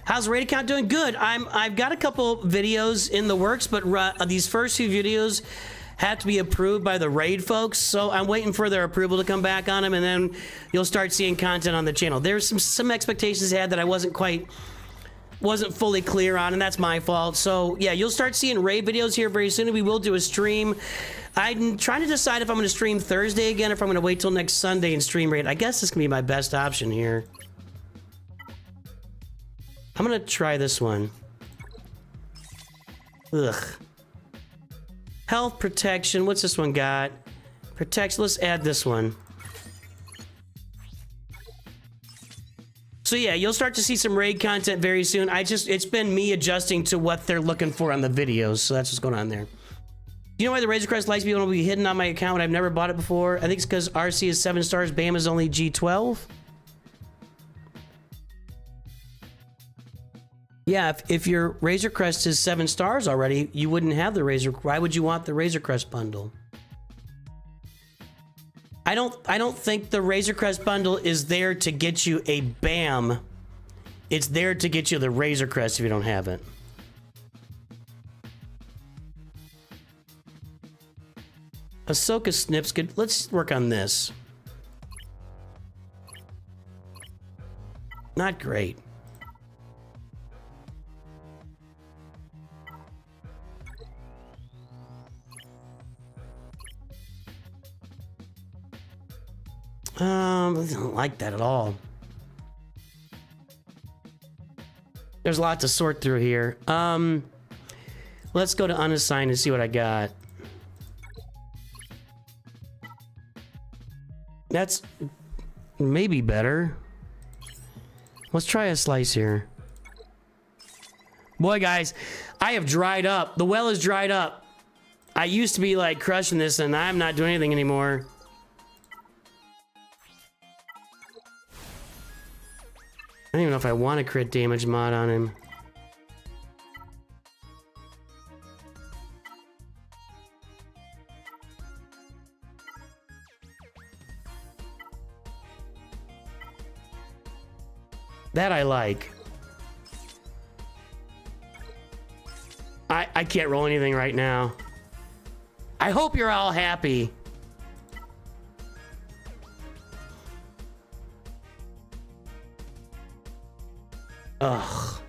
How's raid count doing? Good. I've got a couple videos in the works, but these first few videos have to be approved by the raid folks, so I'm waiting for their approval to come back on them, and then you'll start seeing content on the channel. There's some expectations I had that I wasn't fully clear on, and that's my fault. So yeah, you'll start seeing raid videos here very soon. We will do a stream. I'm trying to decide if I'm going to stream Thursday again, or if I'm going to wait till next Sunday and stream raid. I guess this can be my best option here. I'm gonna try this one. Ugh. Health protection. What's this one got? Protection. Let's add this one. So yeah, you'll start to see some raid content very soon. It's been me adjusting to what they're looking for on the videos. So that's what's going on there. Do you know why the Razor Crest likes to be hidden on my account when I've never bought it before? I think it's because RC is 7 stars, BAM is only G12. Yeah, if your Razor Crest is 7 stars already, you wouldn't have the Razor. Why would you want the Razor Crest bundle? I don't think the Razor Crest bundle is there to get you a BAM. It's there to get you the Razor Crest if you don't have it. Ahsoka Snips good. Let's work on this. Not great. I don't like that at all. There's a lot to sort through here. Let's go to unassigned and see what I got. That's maybe better. Let's try a slice here. Boy, guys, I have dried up. The well is dried up. I used to be like crushing this, and I'm not doing anything anymore. I don't even know if I want a crit damage mod on him. That I like. I can't roll anything right now. I hope you're all happy. Ugh.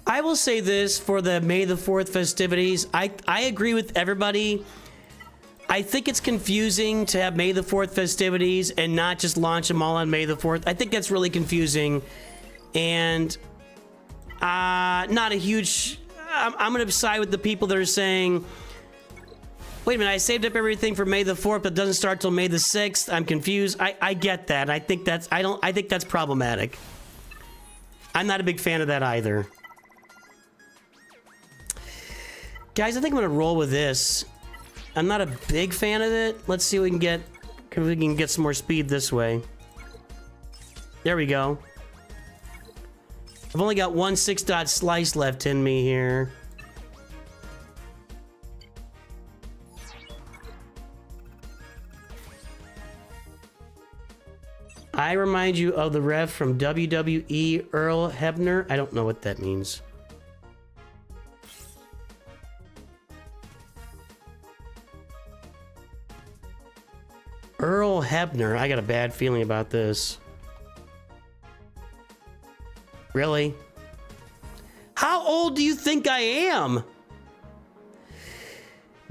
I will say this for the May the 4th festivities. I agree with everybody. I think it's confusing to have May the 4th festivities and not just launch them all on May the 4th. I think that's really confusing, and not a huge... I'm going to side with the people that are saying Wait a minute, I saved up everything for May the 4th, but it doesn't start till May the 6th. I'm confused. I get that. I think that's problematic. I'm not a big fan of that either. Guys, I think I'm gonna roll with this. I'm not a big fan of it. Let's see what we can get. If we can get some more speed this way. There we go. I've only got one 6-dot slice left in me here. I remind you of the ref from WWE, Earl Hebner. I don't know what that means. Earl Hebner. I got a bad feeling about this. Really? How old do you think I am?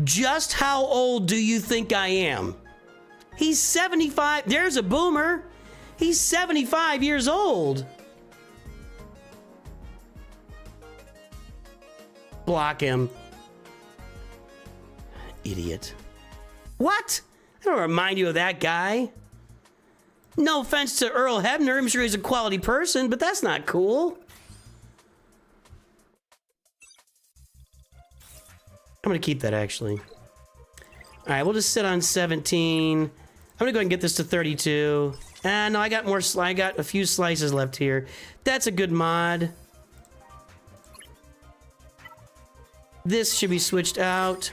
Just how old do you think I am? He's 75. There's a boomer. He's 75 years old. Block him. Idiot. What? I don't remind you of that guy. No offense to Earl Hebner. I'm sure he's a quality person, but that's not cool. I'm gonna keep that, actually. All right, we'll just sit on 17. I'm gonna go ahead and get this to 32. And no, I got more. I got a few slices left here. That's a good mod. This should be switched out.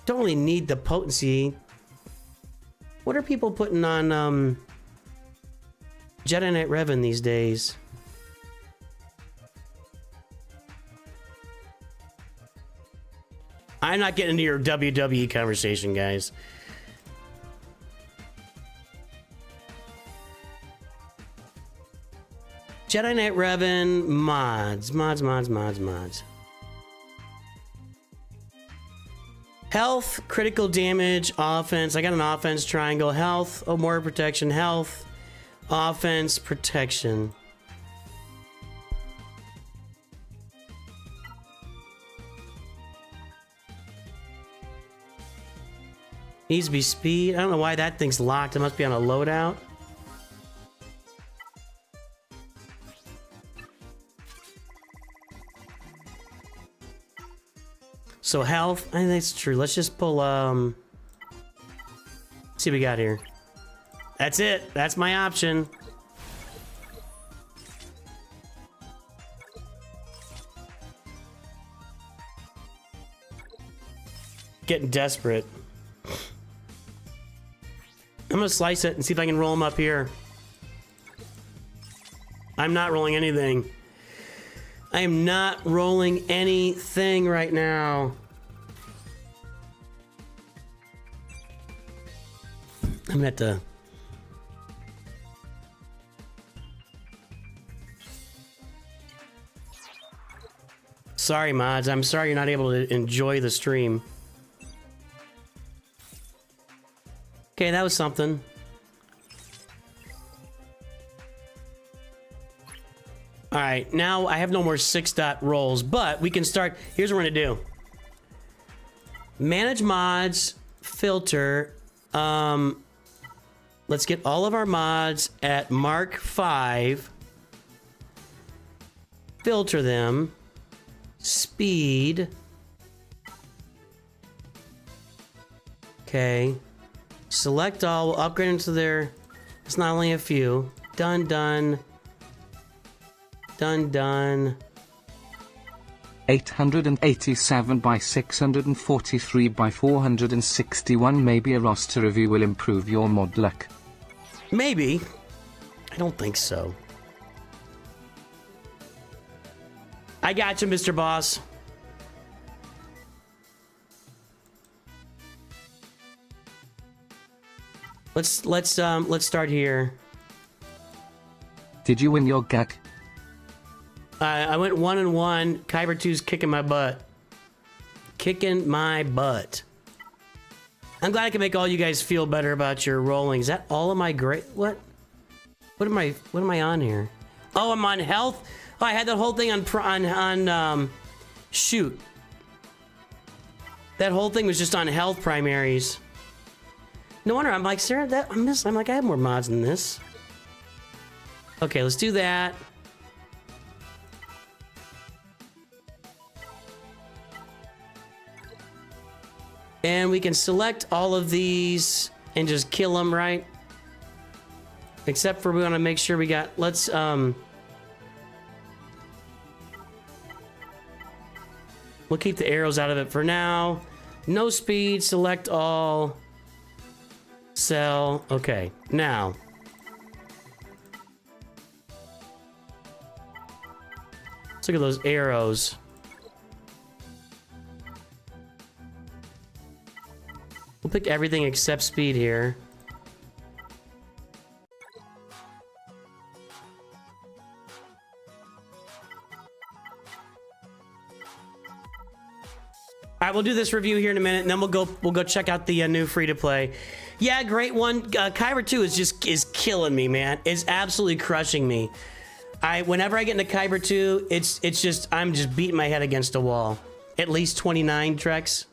Don't really need the potency. What are people putting on Jedi Knight Revan these days? I'm not getting into your WWE conversation, guys. Jedi Knight Revan mods. Health, critical damage, offense. I got an offense triangle. Health, oh, more protection. Health, offense, protection. Needs to be speed. I don't know why that thing's locked. It must be on a loadout. So health, I think that's true. Let's just pull, see what we got here. That's it. That's my option. Getting desperate. I'm gonna slice it and see if I can roll them up here. I'm not rolling anything. I am not rolling anything right now. I'm gonna have to... Sorry, mods. I'm sorry you're not able to enjoy the stream. Okay, that was something. All right, now I have no more 6-dot rolls, but we can start. Here's what we're gonna do. Manage mods, filter. Let's get all of our mods at Mark 5. Filter them. Speed. Okay. Select all. We'll upgrade into their... It's not only a few. Done, done. Done, done. 887 by 643 by 461. Maybe a roster review will improve your mod luck. Maybe. I don't think so. I got you, Mr. Boss. Let's start here. Did you win your gag? I went 1-1. Kyber 2's kicking my butt. Kicking my butt. I'm glad I can make all you guys feel better about your rolling. Is that all of my great? What am I on here? Oh, I'm on health. Oh, I had that whole thing on Shoot. That whole thing was just on health primaries. No wonder, I'm like, Sarah, I'm like, I have more mods than this. Okay, let's do that. And we can select all of these and just kill them, right? Except for we want to make sure we got, let's, we'll keep the arrows out of it for now. No speed, select all. Sell, okay, now. Let's look at those arrows. We'll pick everything except speed here. All right, we'll do this review here in a minute, and then we'll go check out the new free to play. Yeah, great one. Kyber 2 is killing me, man. It's absolutely crushing me. Whenever I get into Kyber 2, it's just I'm just beating my head against a wall. At least 29 Trex.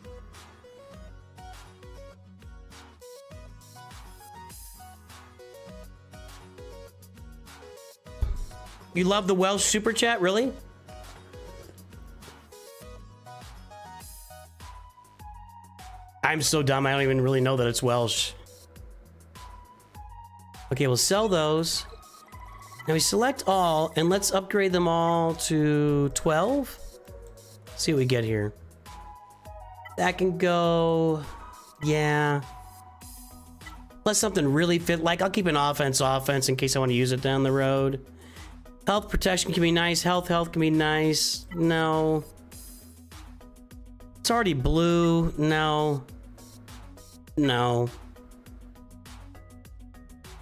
You love the Welsh super chat, really? I'm so dumb, I don't even really know that it's Welsh. Okay, we'll sell those. Now we select all, and let's upgrade them all to 12. See what we get here. That can go... yeah. Unless something really fit, like I'll keep an offense in case I want to use it down the road. Health protection can be nice. Health can be nice. No. It's already blue. No. No.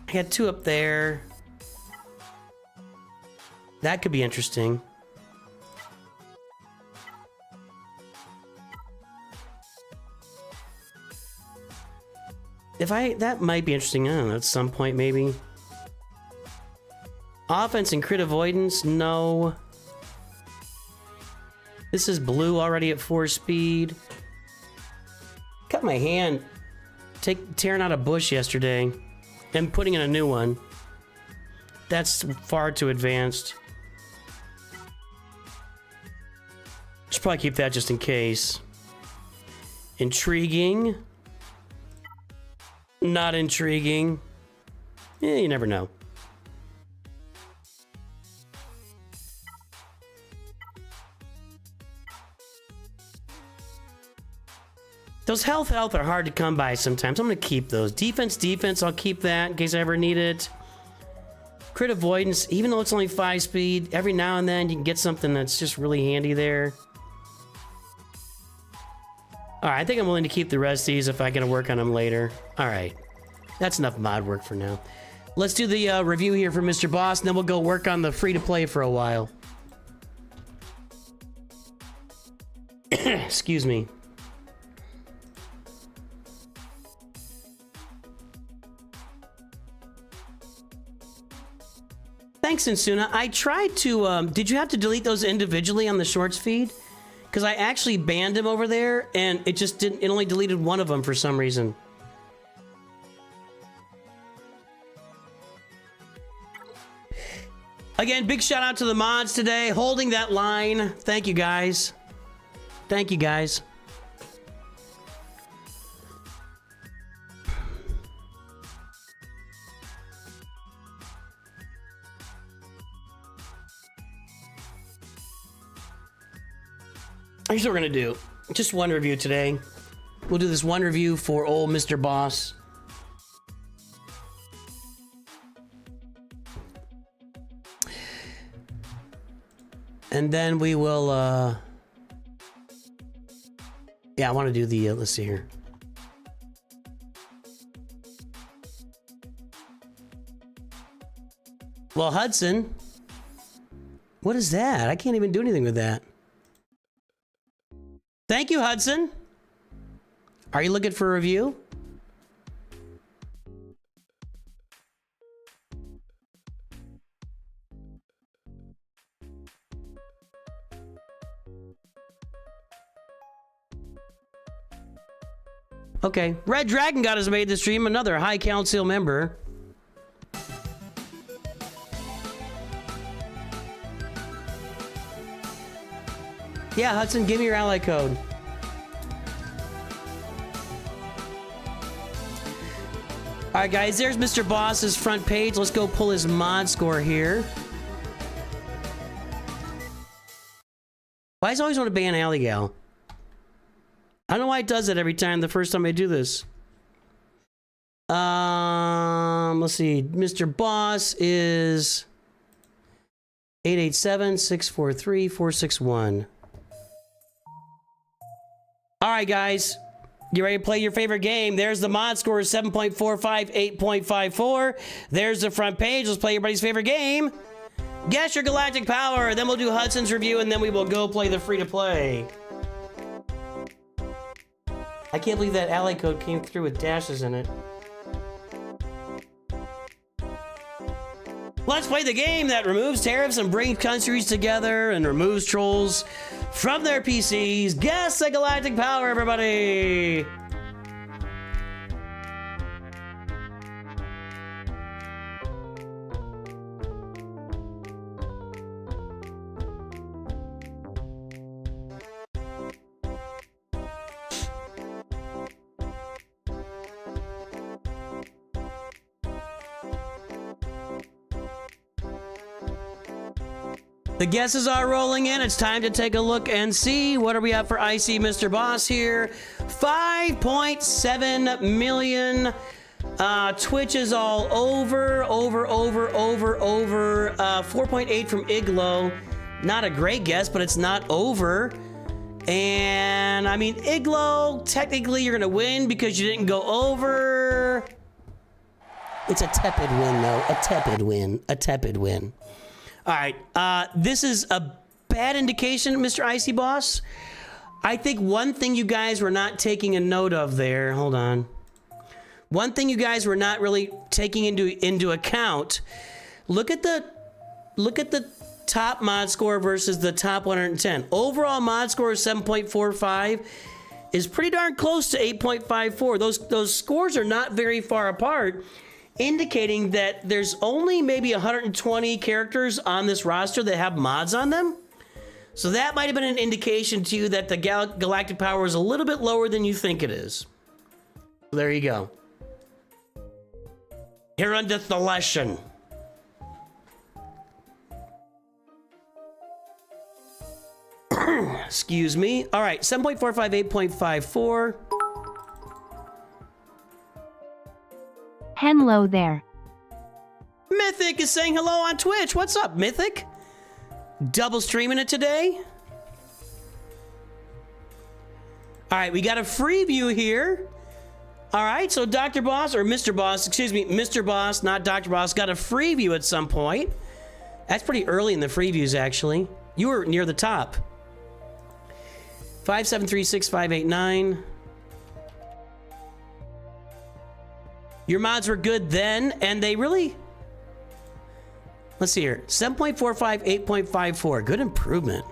I got 2 up there. That could be interesting. That might be interesting. I don't know, at some point maybe. Offense and crit avoidance, no. This is blue already at 4 speed. Cut my hand tearing out a bush yesterday and putting in a new one. That's far too advanced. Should probably keep that just in case. Intriguing. Not intriguing. Yeah, you never know. Those health are hard to come by sometimes. I'm going to keep those. Defense, I'll keep that in case I ever need it. Crit avoidance, even though it's only 5 speed, every now and then you can get something that's just really handy there. Alright, I think I'm willing to keep the rest of these if I can work on them later. Alright, that's enough mod work for now. Let's do the review here for Mr. Boss, and then we'll go work on the free-to-play for a while. Excuse me. Thanks, Insuna. I tried to, did you have to delete those individually on the shorts feed? Because I actually banned him over there, and it just didn't, it only deleted one of them for some reason. Again, big shout out to the mods today, holding that line. Thank you, guys. Thank you, guys. Here's what we're gonna do. Just one review today. We'll do this one review for old Mr. Boss. And then we will, yeah, I want to do the, let's see here. Well, Hudson, what is that? I can't even do anything with that. Thank you, Hudson. Are you looking for a review? Okay. Red Dragon God has made the stream, another High Council member. Yeah, Hudson, give me your ally code. All right, guys, there's Mr. Boss's front page. Let's go pull his mod score here. Why does it always want to ban Alley Gal? I don't know why it does it every time, the first time I do this. Let's see. Mr. Boss is 887-643-461. All right, guys. You ready to play your favorite game? There's the mod score, 7.45, 8.54. There's the front page. Let's play everybody's favorite game. Guess your galactic power. Then we'll do Hudson's review, and then we will go play the free-to-play. I can't believe that ally code came through with dashes in it. Let's play the game that removes tariffs and brings countries together and removes trolls from their PCs. Guess the galactic power, everybody! The guesses are rolling in. It's time to take a look and see. What are we at for IC Mr. Boss here? 5.7 million. Twitch is all over. 4.8 from Iglo. Not a great guess, but it's not over. And I mean, Iglo, technically you're gonna win because you didn't go over. It's a tepid win, though. A tepid win. A tepid win. All right, this is a bad indication, Mr. Icy Boss. I think one thing you guys were not taking a note of there, hold on. One thing you guys were not really taking into account, look at the top mod score versus the top 110. Overall mod score is 7.45, is pretty darn close to 8.54. Those scores are not very far apart, indicating that there's only maybe 120 characters on this roster that have mods on them. So that might have been an indication to you that the galactic power is a little bit lower than you think it is. There you go. Here endeth the lesson. Excuse me. All right, 7.45, 8.54. Hello there. Mythic is saying hello on Twitch. What's up, Mythic? Double streaming it today. All right, we got a free view here. All right, so Dr. Boss, or Mr. Boss, excuse me, Mr. Boss, not Dr. Boss, got a free view at some point. That's pretty early in the free views, actually. You were near the top. 5736589. Your mods were good then, and they really... Let's see here. 7.45, 8.54. Good improvement.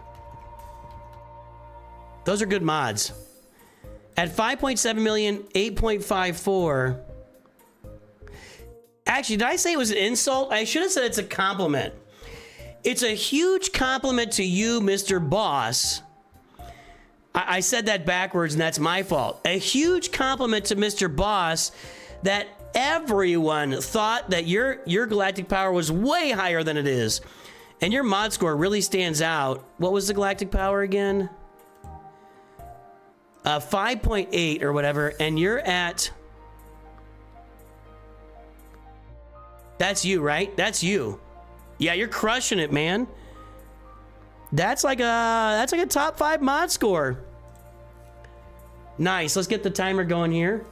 Those are good mods. At 5.7 million, 8.54. Actually, did I say it was an insult? I should have said it's a compliment. It's a huge compliment to you, Mr. Boss. I said that backwards, and that's my fault. A huge compliment to Mr. Boss that everyone thought that your galactic power was way higher than it is. And your mod score really stands out. What was the galactic power again? 5.8 or whatever, and you're at... That's you, right? That's you. Yeah, you're crushing it, man. That's like a top 5 mod score. Nice. Let's get the timer going here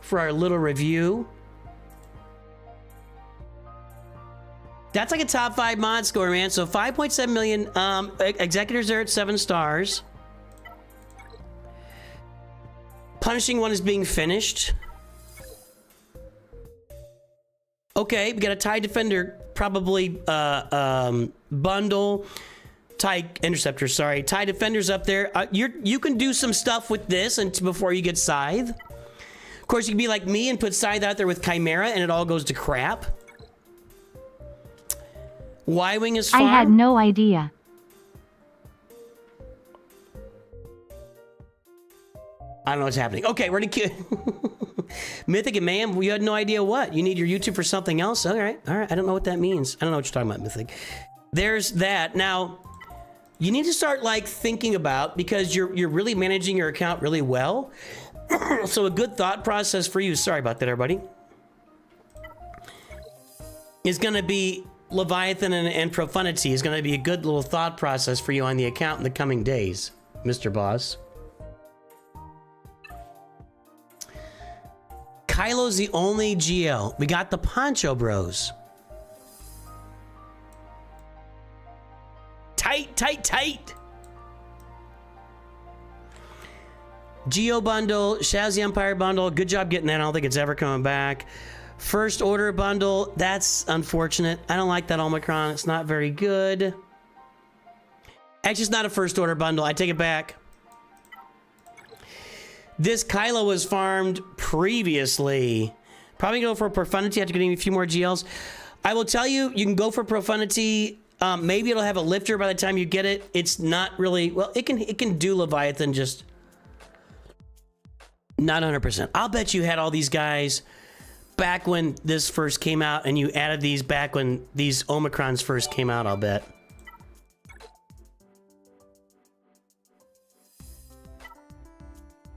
for our little review. That's like a top 5 mod score, man. So 5.7 million. Executors are at 7 stars. Punishing one is being finished. Okay, we got a TIE Defender, probably bundle. TIE Interceptor, sorry. TIE Defender's up there. You can do some stuff with this before you get Scythe. course, you can be like me and put Scythe out there with Chimera and it all goes to crap. Y-Wing is farm. I had no idea. I don't know what's happening. Okay, we're gonna Mythic and Mayhem, you had no idea what? You need your YouTube for something else? All right. I don't know what that means. I don't know what you're talking about, Mythic. There's that. Now, you need to start like thinking about, because you're really managing your account really well. So a good thought process for you, sorry about that, everybody, is gonna be Leviathan and Profundity is gonna be a good little thought process for you on the account in the coming days, Mr. Boss. Kylo's the only GL. We got the Poncho Bros. Tight. Geo bundle, Shaz the Empire bundle. Good job getting that. I don't think it's ever coming back. First Order bundle. That's unfortunate. I don't like that Omicron. It's not very good. Actually, it's not a First Order bundle. I take it back. This Kylo was farmed previously. Probably go for Profundity after getting a few more GLs. I will tell you, you can go for Profundity. Maybe it'll have a lifter by the time you get it. It's not really, well, it can do Leviathan, just not 100%. I'll bet you had all these guys back when this first came out, and you added these back when these Omicrons first came out, I'll bet.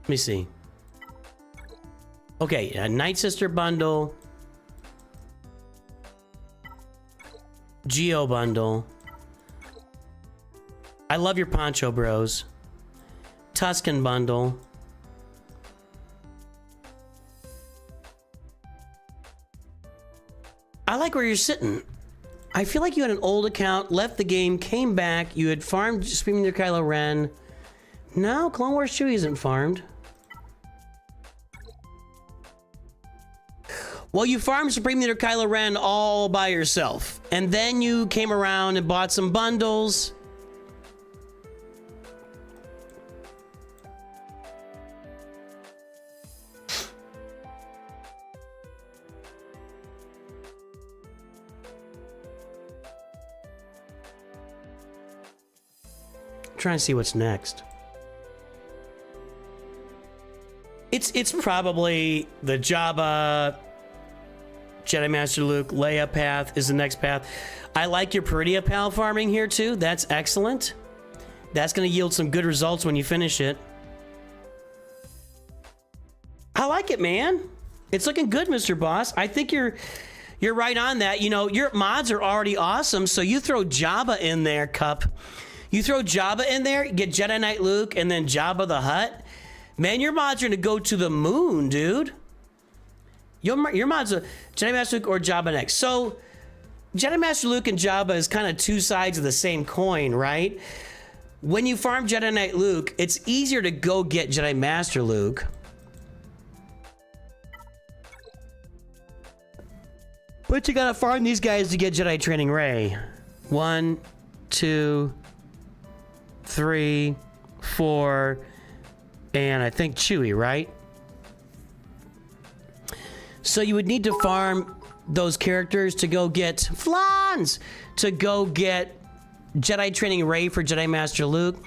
Let me see. Okay, Night Sister bundle. Geo bundle. I love your Poncho Bros. Tuscan bundle. I like where you're sitting. I feel like you had an old account, left the game, came back, you had farmed Screaming Their Kylo Ren. No, Clone Wars Chewie isn't farmed. Well, you farmed Supreme Leader Kylo Ren all by yourself. And then you came around and bought some bundles. I'm trying to see what's next. It's probably the Jabba, Jedi Master Luke, Leia path is the next path. I like your Peridia Pal farming here too. That's excellent. That's going to yield some good results when you finish it. I like it, man. It's looking good, Mr. Boss. I think you're right on that. You know, your mods are already awesome, so you throw Jabba in there, Cup. You throw Jabba in there, get Jedi Knight Luke, and then Jabba the Hutt. Man, your mods are going to go to the moon, dude. Your mods are Jedi Master Luke or Jabba next. So, Jedi Master Luke and Jabba is kind of two sides of the same coin, right? When you farm Jedi Knight Luke, it's easier to go get Jedi Master Luke. But you gotta farm these guys to get Jedi Training Rey. 1, 2, 3, 4, and I think Chewie, right? So you would need to farm those characters to go get Flans, to go get Jedi Training Rey for Jedi Master Luke.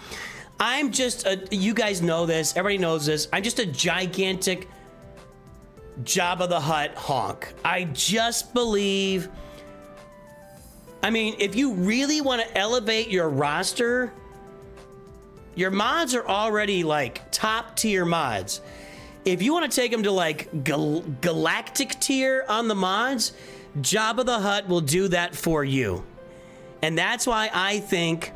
I'm just you guys know this, everybody knows this. I'm just a gigantic Jabba the Hutt honk. I just believe, I mean, if you really want to elevate your roster, your mods are already like top tier mods. If you want to take them to like galactic tier on the mods, Jabba the Hutt will do that for you. And that's why I think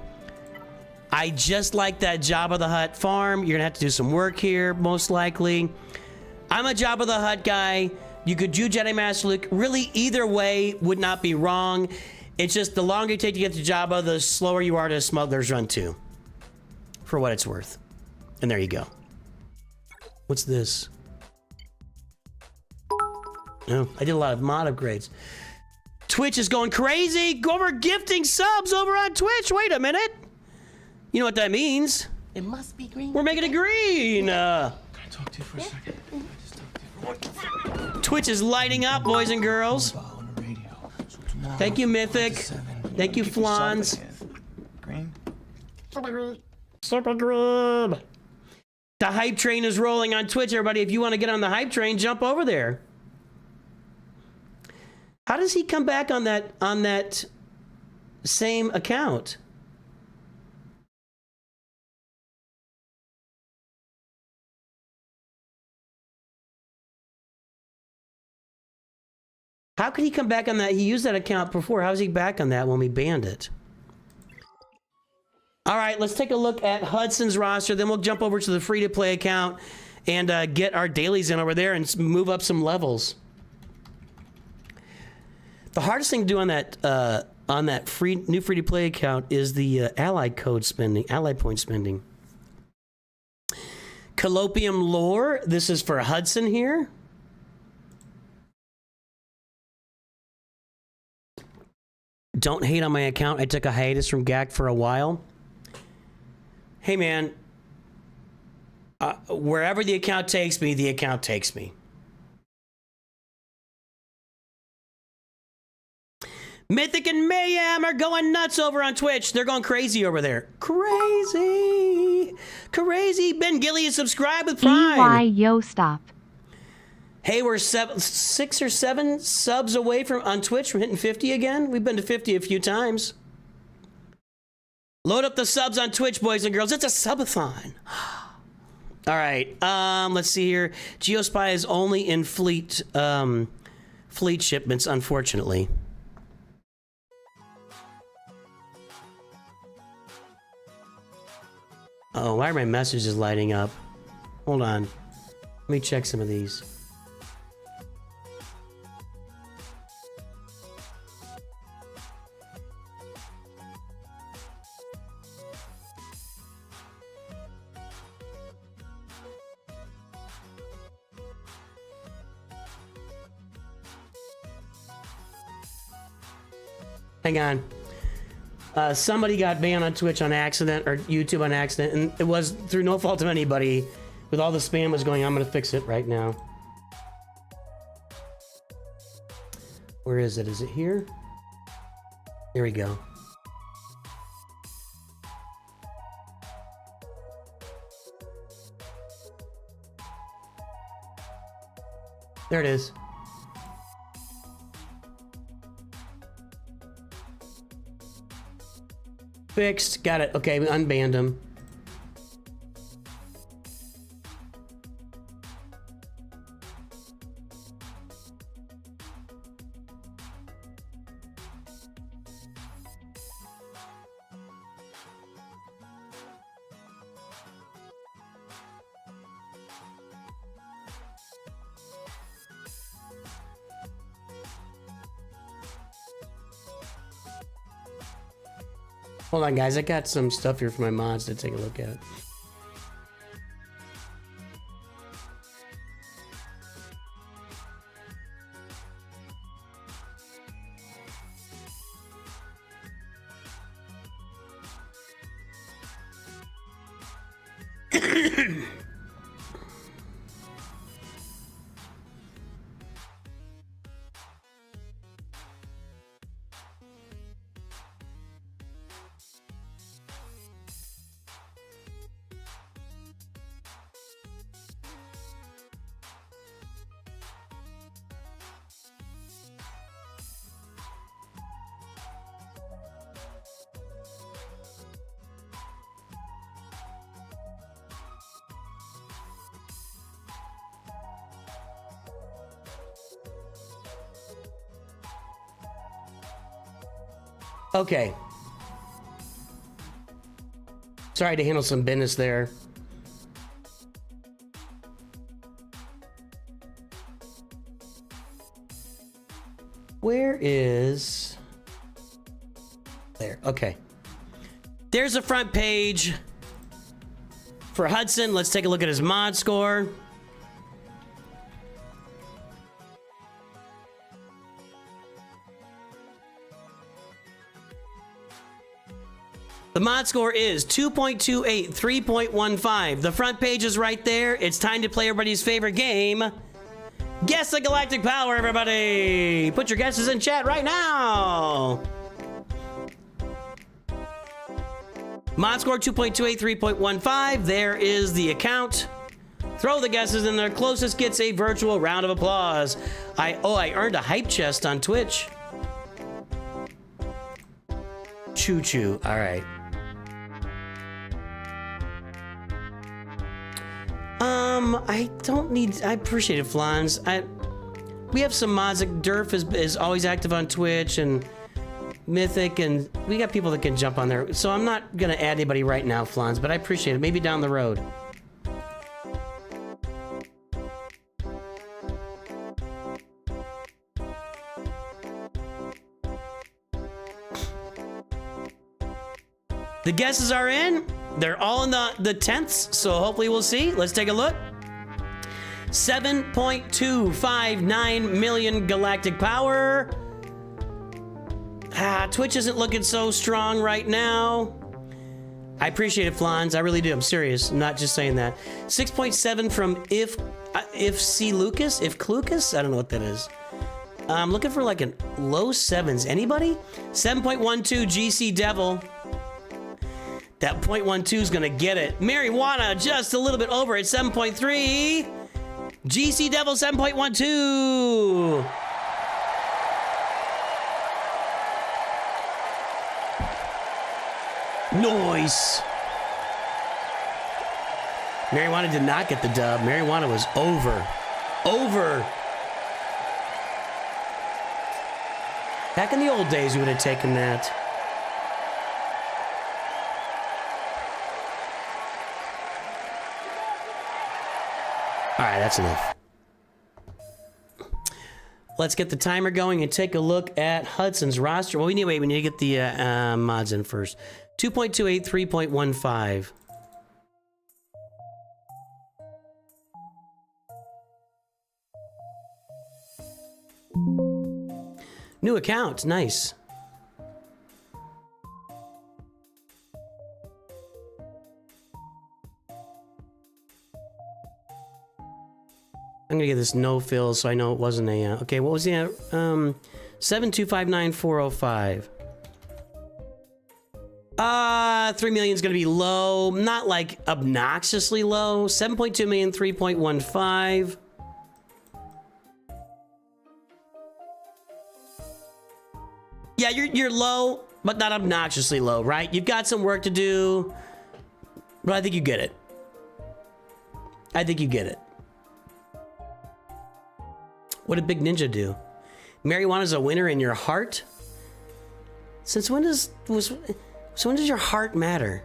I just like that Jabba the Hutt farm. You're gonna have to do some work here, most likely. I'm a Jabba the Hutt guy. You could do Jedi Master Luke. Really, either way would not be wrong. It's just the longer you take to get to Jabba, the slower you are to Smuggler's Run 2. For what it's worth. And there you go. What's this? Oh, I did a lot of mod upgrades. Twitch is going crazy. Go over gifting subs over on Twitch. Wait a minute. You know what that means? It must be green. We're making it green. Can I talk to you for a second? Twitch is lighting up, boys and girls. Thank you, Mythic. Thank you, Flans. Super good. The hype train is rolling on Twitch, everybody. If you want to get on the hype train, jump over there. How does he come back on that same account? How could he come back on that? He used that account before. How is he back on that when we banned it? All right, let's take a look at Hudson's roster. Then we'll jump over to the free-to-play account and get our dailies in over there and move up some levels. The hardest thing to do on that new free-to-play account is the ally code spending, ally point spending. Collopium lore. This is for Hudson here. Don't hate on my account. I took a hiatus from GAC for a while. Hey, man. Wherever the account takes me, the account takes me. Mythic and Mayhem are going nuts over on Twitch. They're going crazy over there. Crazy. Crazy. Ben Gilly is subscribed with Prime. Yo, stop. Hey, we're 6 or 7 subs away on Twitch from hitting 50 again. We've been to 50 a few times. Load up the subs on Twitch, boys and girls. It's a subathon. All right. Let's see here. Geospy is only in fleet shipments, unfortunately. Oh, why are my messages lighting up? Hold on. Let me check some of these. Hang on. Somebody got banned on Twitch on accident, or YouTube on accident, and it was through no fault of anybody. With all the spam was going on, I'm gonna fix it right now. Where is it? Is it here? There we go. There it is. Fixed. Got it. Okay, we unbanned him. Hold on, guys. I got some stuff here for my mods to take a look at. Okay. Sorry to handle some business there. Where is... There, okay. There's the front page for Hudson. Let's take a look at his mod score. The mod score is 2.28, 3.15. The front page is right there. It's time to play everybody's favorite game, Guess the galactic power, everybody! Put your guesses in chat right now! Mod score 2.283.15. There is the account. Throw the guesses in there. Closest gets a virtual round of applause. I earned a hype chest on Twitch. Choo-choo. All right. I don't need... I appreciate it, Flans. We have some mods. Like Durf is always active on Twitch, and Mythic, and we got people that can jump on there. So I'm not going to add anybody right now, Flans, but I appreciate it. Maybe down the road. The guesses are in. They're all in the tenths, so hopefully we'll see. Let's take a look. 7.259 million galactic power. Twitch isn't looking so strong right now. I appreciate it, Flans. I really do. I'm serious. I'm not just saying that. 6.7 from if C Lucas, if Clucas. I don't know what that is. I'm looking for like a low sevens. Anybody? 7.12 GC Devil. That 0.12 is gonna get it. Marijuana just a little bit over at 7.3. GC Devil 7.12. Nice. Marijuana did not get the dub. Marijuana was over. Over. Back in the old days, we would have taken that. All right, that's enough. Let's get the timer going and take a look at Hudson's roster. Well, we need to get the mods in first. 2.283.15. New account, nice. I'm gonna get this no fill so I know it wasn't a okay, what was the 7259405. 3 million is gonna be low, not like obnoxiously low. 7.2 million, 3.15. Yeah, you're low, but not obnoxiously low, right? You've got some work to do, but I think you get it. I think you get it. What did Big Ninja do? Marijuana's a winner in your heart? Since when does your heart matter?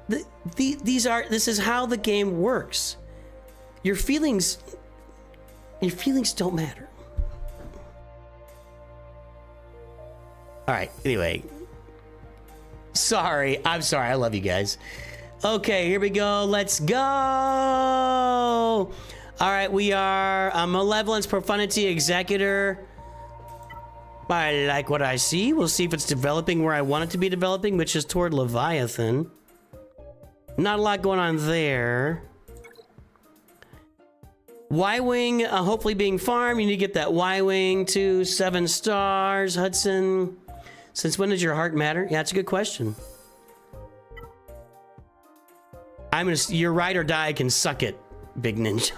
This is how the game works. Your feelings don't matter. All right, anyway. I'm sorry, I love you guys. Okay, here we go, let's go. All right, we are a Malevolence Profanity Executor. I like what I see. We'll see if it's developing where I want it to be developing, which is toward Leviathan. Not a lot going on there. Y-Wing, hopefully being farmed. You need to get that Y-Wing to 7 stars, Hudson. Since when does your heart matter? Yeah, that's a good question. You're right or die, I can suck it, Big Ninja.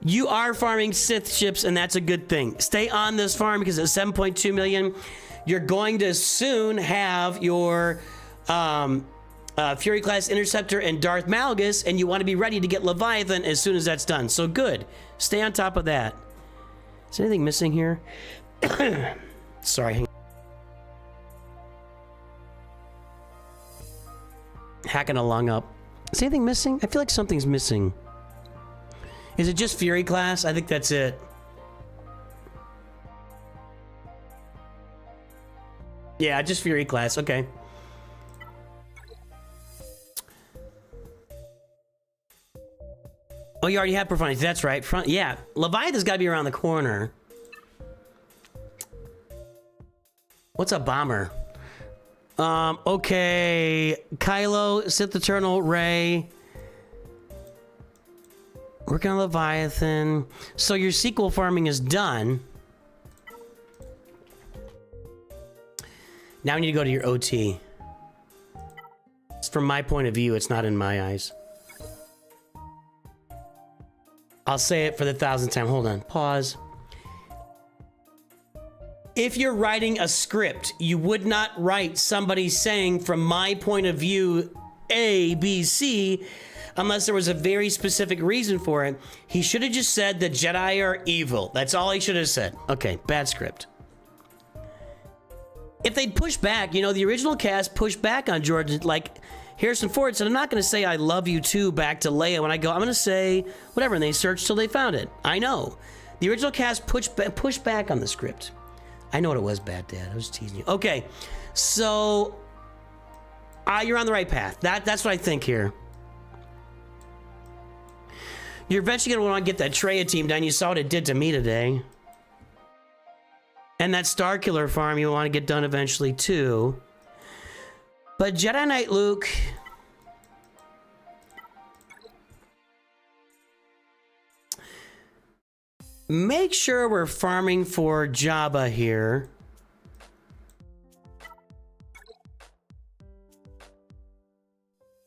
You are farming Sith ships, and that's a good thing. Stay on this farm because at 7.2 million, you're going to soon have your Fury Class Interceptor and Darth Malgus, and you want to be ready to get Leviathan as soon as that's done. So good. Stay on top of that. Is anything missing here? Sorry. Hacking along up. Is anything missing? I feel like something's missing. Is it just Fury Class? I think that's it. Yeah, just Fury Class. Okay. Oh, you already have Profanity. That's right. Yeah, Leviathan's got to be around the corner. What's a bomber? Okay. Kylo, Sith Eternal, Rey. Working on Leviathan. So your sequel farming is done. Now we need to go to your OT. From my point of view, it's not in my eyes. I'll say it for the 1,000th time. Hold on. Pause. If you're writing a script, you would not write somebody saying, from my point of view, A, B, C, unless there was a very specific reason for it. He should have just said the Jedi are evil. That's all he should have said. Okay, bad script. If they'd push back, you know, the original cast pushed back on George, like Harrison Ford said, I'm not going to say I love you too back to Leia when I go, I'm going to say whatever, and they searched till they found it. I know. The original cast pushed back on the script. I know what it was, Bad Dad. I was teasing you. Okay, so you're on the right path. That's what I think here. You're eventually going to want to get that Treya team done. You saw what it did to me today. And that Starkiller farm you want to get done eventually too. But Jedi Knight Luke... Make sure we're farming for Jabba here.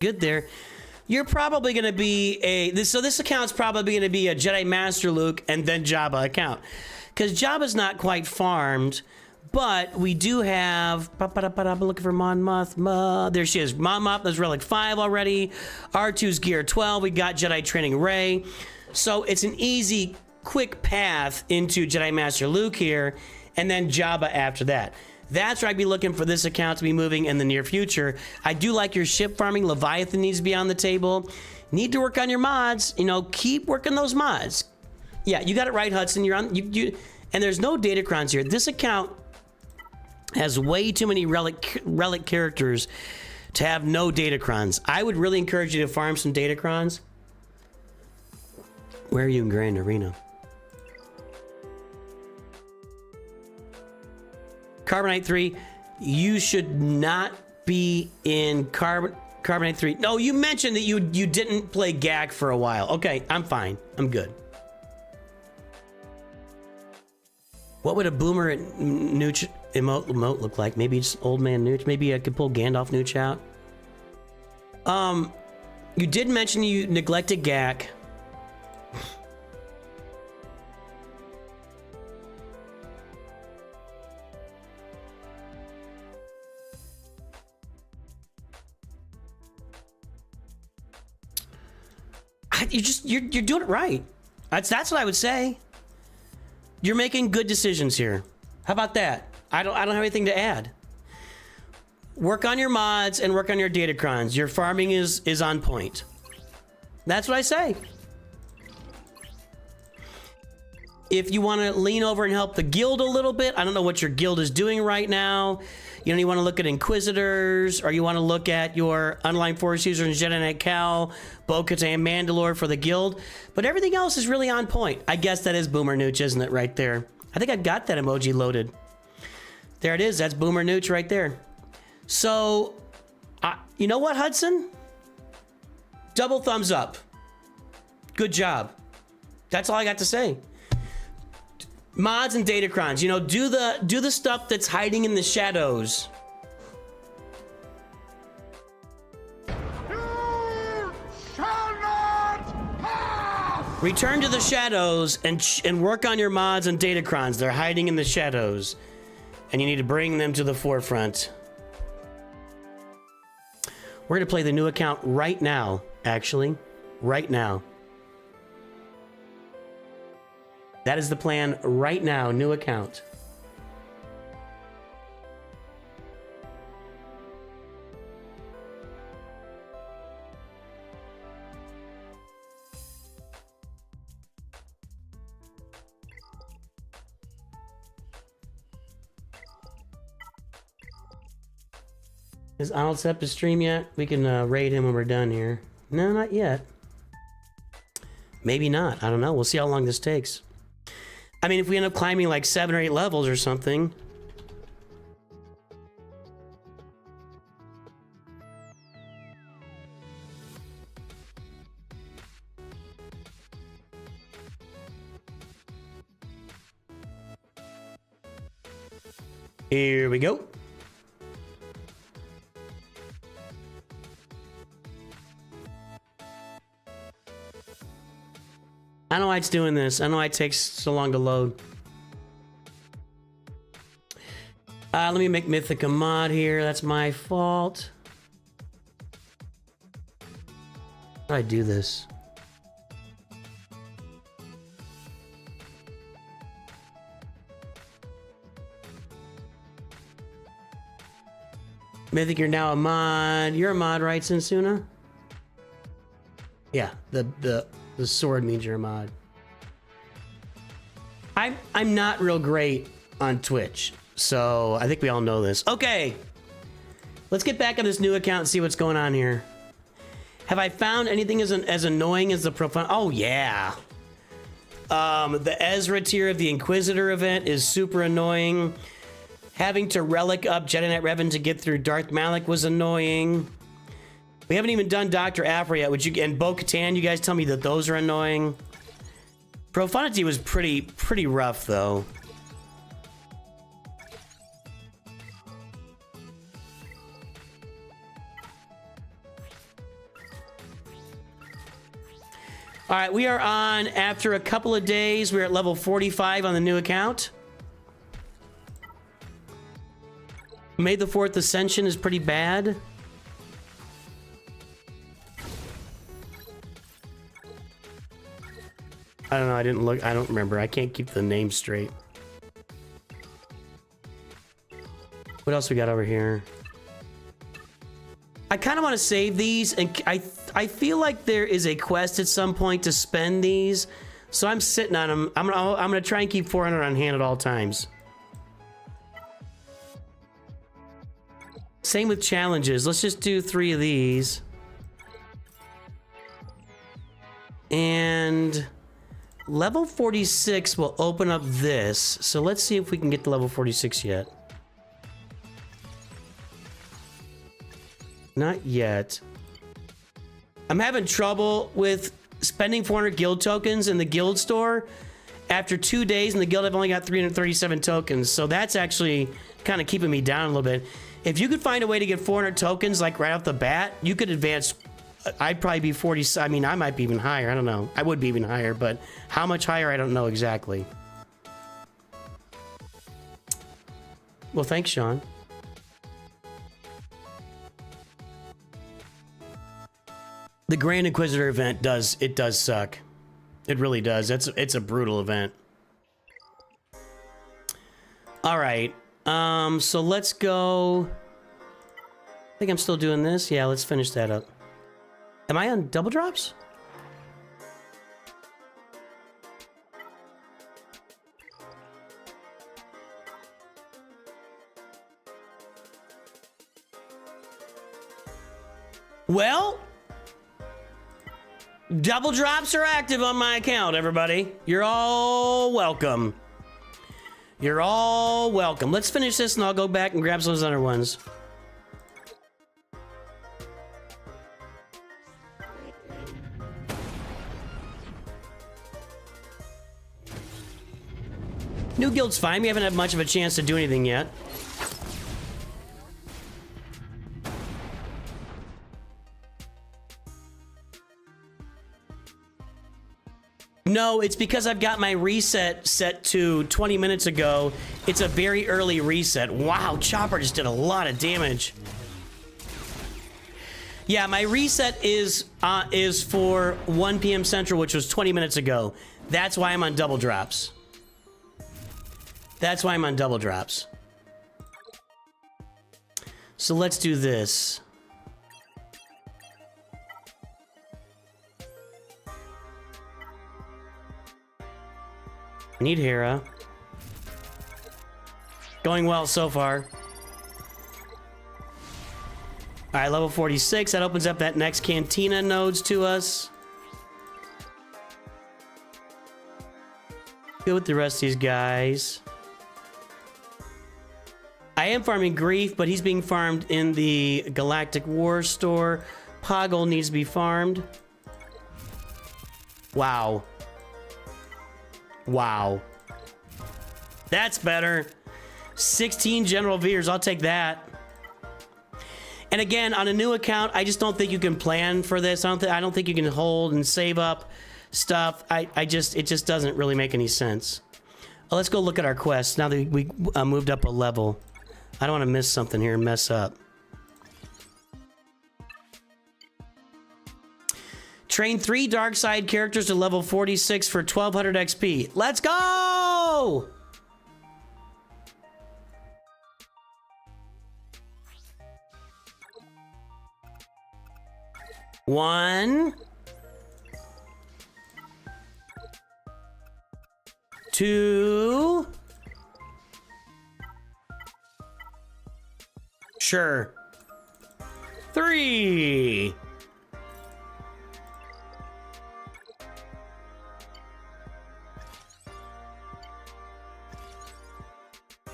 Good there. You're probably going to be this account's probably going to be a Jedi Master Luke and then Jabba account. Because Jabba's not quite farmed, but we do have... I'm looking for Mon Mothma. There she is. Mon Mothma's Relic 5 already. R2's Gear 12. We got Jedi Training Rey. So it's an easy, quick path into Jedi Master Luke here, and then Jabba after that. That's where I'd be looking for this account to be moving in the near future. I do like your ship farming. Leviathan needs to be on the table. Need to work on your mods. You know, keep working those mods. Yeah, you got it right, Hudson. You're on. And there's no datacrons here. This account has way too many relic characters to have no datacrons. I would really encourage you to farm some datacrons. Where are you in Grand Arena? Carbonite 3, you should not be in Carbonite 3. No, you mentioned that you didn't play GAC for a while. Okay, I'm fine. I'm good. What would a boomer Nooch emote look like? Maybe it's old man Nooch. Maybe I could pull Gandalf Nooch out. You did mention you neglected GAC. You're doing it right. That's what I would say. You're making good decisions here. How about that? I don't have anything to add. Work on your mods and work on your datacrons. Your farming is on point. That's what I say. If you want to lean over and help the guild a little bit, I don't know what your guild is doing right now. You know, you want to look at Inquisitors, or you want to look at your Online Force users, Jedi Knight Cal, Bo-Katan, Mandalore for the guild. But everything else is really on point. I guess that is Boomer Nooch, isn't it, right there? I think I've got that emoji loaded. There it is. That's Boomer Nooch right there. So, you know what, Hudson? Double thumbs up. Good job. That's all I got to say. Mods and datacrons, you know, do the stuff that's hiding in the shadows. You shall not pass! Return to the shadows and work on your mods and datacrons. They're hiding in the shadows, and you need to bring them to the forefront. We're gonna play the new account right now, actually, right now. That is the plan right now, new account. Is Arnold set up to stream yet? We can raid him when we're done here. No, not yet. Maybe not. I don't know. We'll see how long this takes. I mean, if we end up climbing like 7 or 8 levels or something. Here we go. I don't know why it's doing this. I don't know why it takes so long to load. Let me make Mythic a mod here. That's my fault. How do I do this? Mythic, you're now a mod. You're a mod, right, Sensuna? Yeah, the sword means you're a mod. I'm not real great on Twitch, so I think we all know this. Okay, let's get back on this new account and see what's going on here. Have I found anything as annoying as the profile? Oh yeah. The Ezra tier of the Inquisitor event is super annoying. Having to relic up Jedi Knight Revan to get through Darth Malak was annoying. We haven't even done Dr. Aphra yet. And Bo-Katan, you guys tell me that those are annoying. Profundity was pretty rough though. All right, we are on, after a couple of days, we're at level 45 on the new account. May the 4th Ascension is pretty bad. I don't know, I didn't look, I don't remember. I can't keep the name straight. What else we got over here? I kind of want to save these, and I feel like there is a quest at some point to spend these, so I'm sitting on them. I'm gonna try and keep 400 on hand at all times. Same with challenges. Let's just do 3 of these. And level 46 will open up this. So let's see if we can get to level 46 yet. Not yet. I'm having trouble with spending 400 guild tokens in the guild store. After 2 days in the guild, I've only got 337 tokens. So that's actually kind of keeping me down a little bit. If you could find a way to get 400 tokens, like right off the bat, you could advance. I'd probably be 40. I mean, I might be even higher. I don't know. I would be even higher, but how much higher, I don't know exactly. Well, thanks, Sean. The Grand Inquisitor event does suck. It really does. It's a brutal event. All right. So let's go. I think I'm still doing this. Yeah, let's finish that up. Am I on double drops? Well, double drops are active on my account, everybody. You're all welcome. You're all welcome. Let's finish this and I'll go back and grab some of those other ones. New guild's fine. We haven't had much of a chance to do anything yet. No, it's because I've got my reset set to 20 minutes ago. It's a very early reset. Wow, Chopper just did a lot of damage. Yeah, my reset is for 1 p.m. Central, which was 20 minutes ago. That's why I'm on double drops. That's why I'm on double drops. So let's do this. I need Hera. Going well so far. All right, level 46. That opens up that next Cantina nodes to us. Good with the rest of these guys. I am farming Grief, but he's being farmed in the Galactic War store. Poggle needs to be farmed. Wow. Wow. That's better. 16 General Veers. I'll take that. And again, on a new account, I just don't think you can plan for this. I don't think you can hold and save up stuff. It just doesn't really make any sense. Well, let's go look at our quests now that we moved up a level. I don't want to miss something here and mess up. Train 3 dark side characters to level 46 for 1200 XP. Let's go! One, two, sure, three.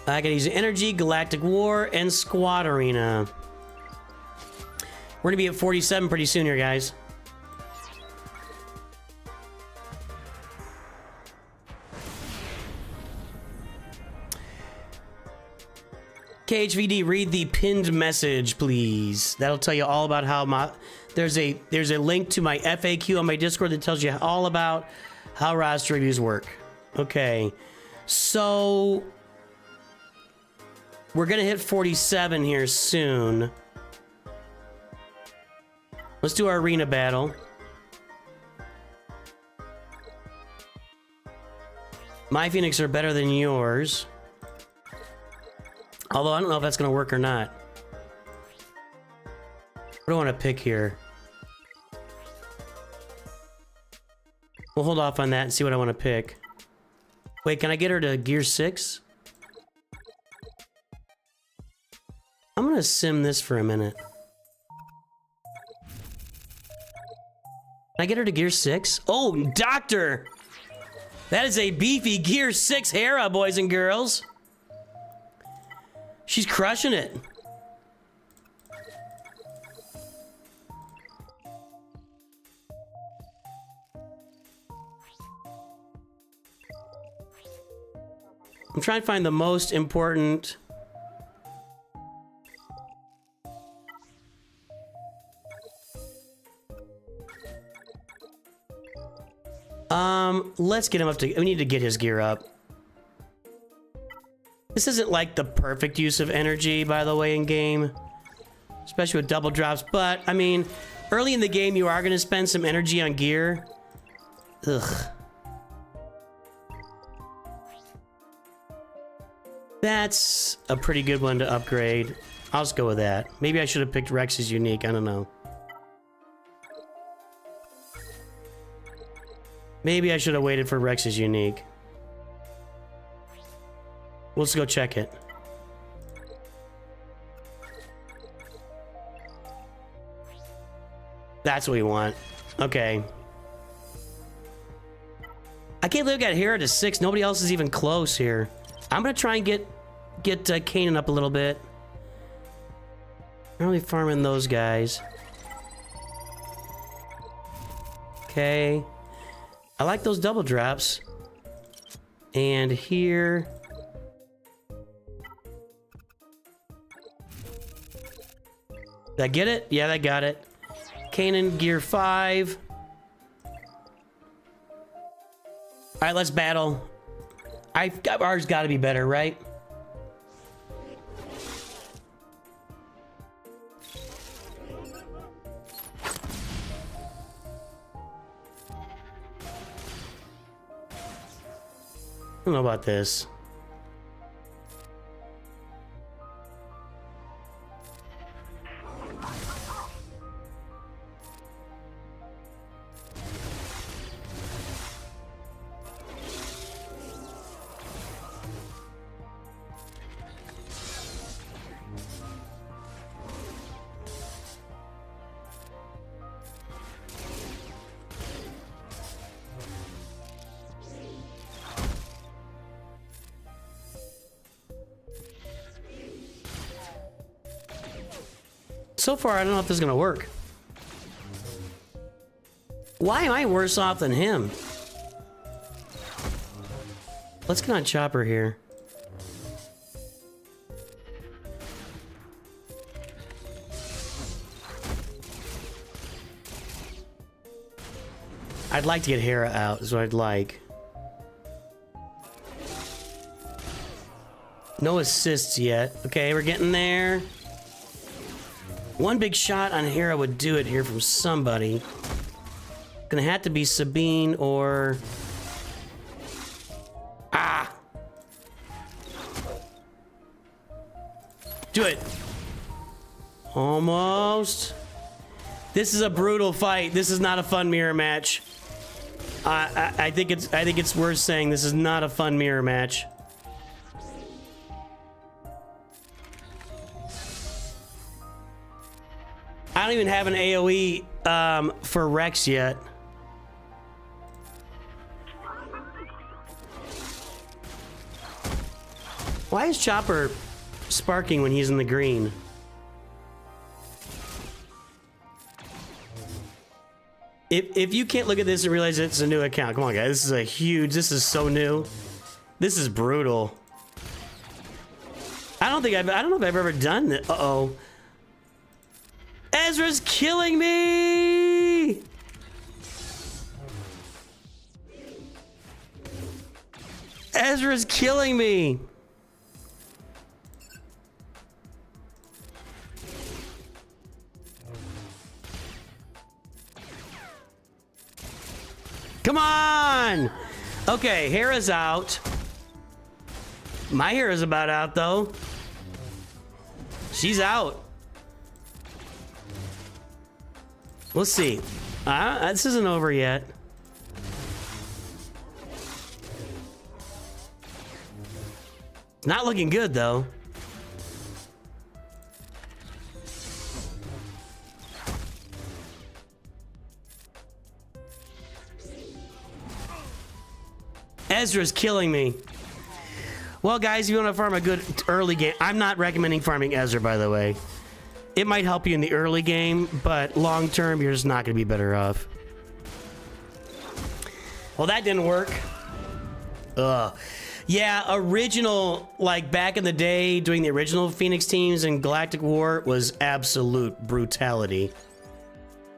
I gotta use Energy, Galactic War, and Squad Arena. We're gonna be at 47 pretty soon here, guys. KHVD, read the pinned message, please. That'll tell you all about how there's a link to my FAQ on my Discord that tells you all about how roster reviews work. Okay, so we're gonna hit 47 here soon. Let's do our arena battle. My Phoenix are better than yours. Although I don't know if that's gonna work or not. What do I want to pick here? We'll hold off on that and see what I want to pick. Wait, can I get her to gear 6? I'm gonna sim this for a minute. Can I get her to gear 6? Oh, Doctor! That is a beefy gear 6 Hera, boys and girls. She's crushing it. I'm trying to find the most important. Let's get him up to, we need to get his gear up. This isn't like the perfect use of energy, by the way, in game, especially with double drops, but I mean, early in the game, you are going to spend some energy on gear. Ugh. That's a pretty good one to upgrade. I'll just go with that. Maybe I should have picked Rex's unique. I don't know. Maybe I should have waited for Rex's unique. We'll just go check it. That's what we want. Okay. I can't believe I got Hera to 6. Nobody else is even close here. I'm gonna try and get Kanan up a little bit. I'm only farming those guys. Okay. I like those double drops. And here. Did I get it? Yeah, I got it. Kanan, gear 5. Alright, let's battle. Ours gotta be better, right? I don't know about this. So far, I don't know if this is gonna work. Why am I worse off than him? Let's get on Chopper here. I'd like to get Hera out, is what I'd like. No assists yet. Okay, we're getting there. One big shot on Hera would do it here from somebody. Gonna have to be Sabine or... Ah! Do it! Almost. This is a brutal fight. This is not a fun mirror match. I think it's worth saying this is not a fun mirror match. I don't even have an AoE for Rex yet. Why is Chopper sparking when he's in the green? If you can't look at this and realize it's a new account, come on guys, this is so new. This is brutal. I don't know if I've ever done this. Uh-oh. Ezra's killing me! Ezra's killing me! Come on! Okay, Hera's out. My Hera's about out, though. She's out. We'll see. This isn't over yet. Not looking good, though. Ezra's killing me. Well, guys, if you want to farm a good early game, I'm not recommending farming Ezra, by the way. It might help you in the early game, but long term, you're just not going to be better off. Well, that didn't work. Ugh. Yeah, original, like back in the day, doing the original Phoenix teams in Galactic War was absolute brutality.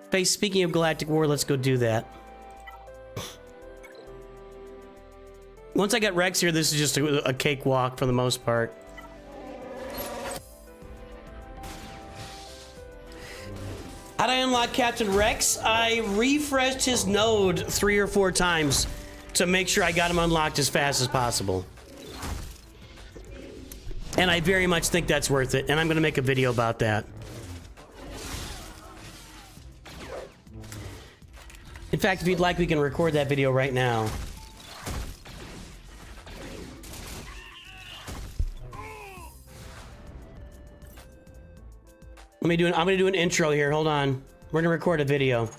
Okay, speaking of Galactic War, let's go do that. Once I get Rex here, this is just a cakewalk for the most part. How'd I unlock Captain Rex? I refreshed his node 3 or 4 times to make sure I got him unlocked as fast as possible. And I very much think that's worth it, and I'm gonna make a video about that. In fact, if you'd like, we can record that video right now. I'm gonna do an intro here. Hold on. We're gonna record a video.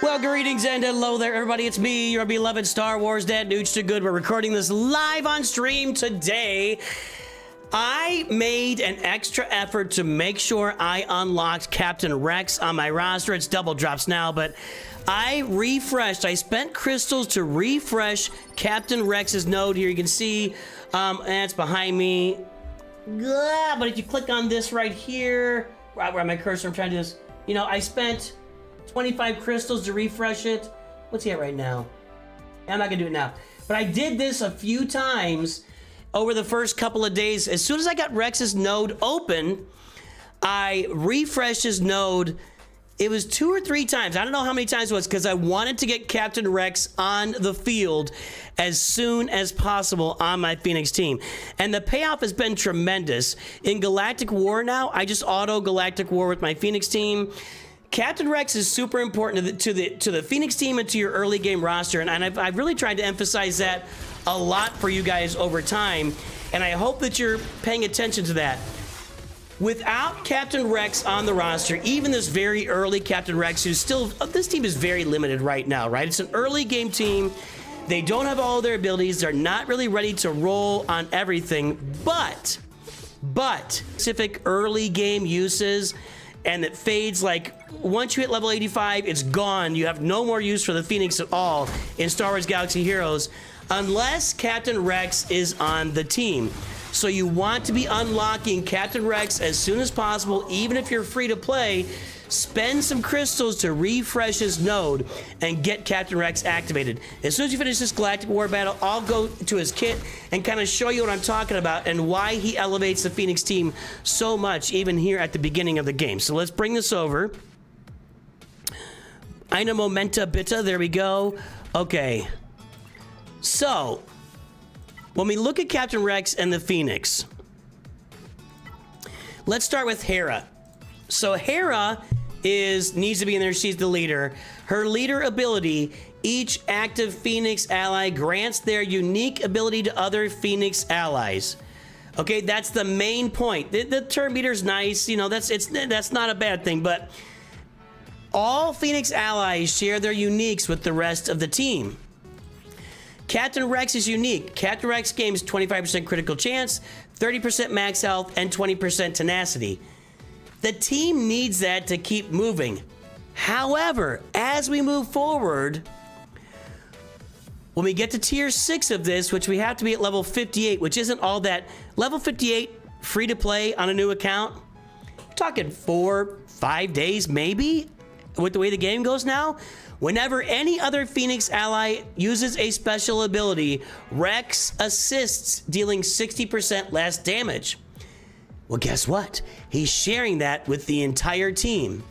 Well, greetings and hello there, everybody. It's me, your beloved Star Wars dad, Nooch2Gud. We're recording this live on stream today. I made an extra effort to make sure I unlocked Captain Rex on my roster. It's double drops now, but I refreshed. I spent crystals to refresh Captain Rex's node here. You can see, and it's behind me. But if you click on this right here, where my cursor, I'm trying to do this. You know, I spent 25 crystals to refresh it. What's he at right now? I'm not gonna do it now. But I did this a few times over the first couple of days. As soon as I got Rex's node open, I refreshed his node. It was 2 or 3 times. I don't know how many times it was, because I wanted to get Captain Rex on the field as soon as possible on my Phoenix team. And the payoff has been tremendous. In Galactic War now, I just auto Galactic War with my Phoenix team. Captain Rex is super important to the Phoenix team and to your early game roster, and I've really tried to emphasize that a lot for you guys over time, and I hope that you're paying attention to that. Without Captain Rex on the roster, even this very early Captain Rex, who's still, this team is very limited right now, right? It's an early game team. They don't have all their abilities. They're not really ready to roll on everything, but specific early game uses, and it fades like once you hit level 85, it's gone. You have no more use for the Phoenix at all in Star Wars Galaxy Heroes unless Captain Rex is on the team. So you want to be unlocking Captain Rex as soon as possible, even if you're free to play. Spend some crystals to refresh his node and get Captain Rex activated. As soon as you finish this Galactic War battle, I'll go to his kit and kind of show you what I'm talking about and why he elevates the Phoenix team so much, even here at the beginning of the game. So let's bring this over. Eine Momenta bitte, there we go. Okay. So, when we look at Captain Rex and the Phoenix, let's start with Hera. So Hera needs to be in there. She's the leader. Her leader ability, each active Phoenix ally grants their unique ability to other Phoenix allies. Okay, that's the main point. The turn meter's nice, you know, that's not a bad thing, but all Phoenix allies share their uniques with the rest of the team. Captain Rex is unique. Captain Rex gains 25% critical chance, 30% max health, and 20% tenacity. The team needs that to keep moving. However, as we move forward, when we get to tier 6 of this, which we have to be at level 58, which isn't all that, level 58, free to play on a new account, we're talking 4-5 days maybe, with the way the game goes now. Whenever any other Phoenix ally uses a special ability, Rex assists, dealing 60% less damage. Well, guess what? He's sharing that with the entire team.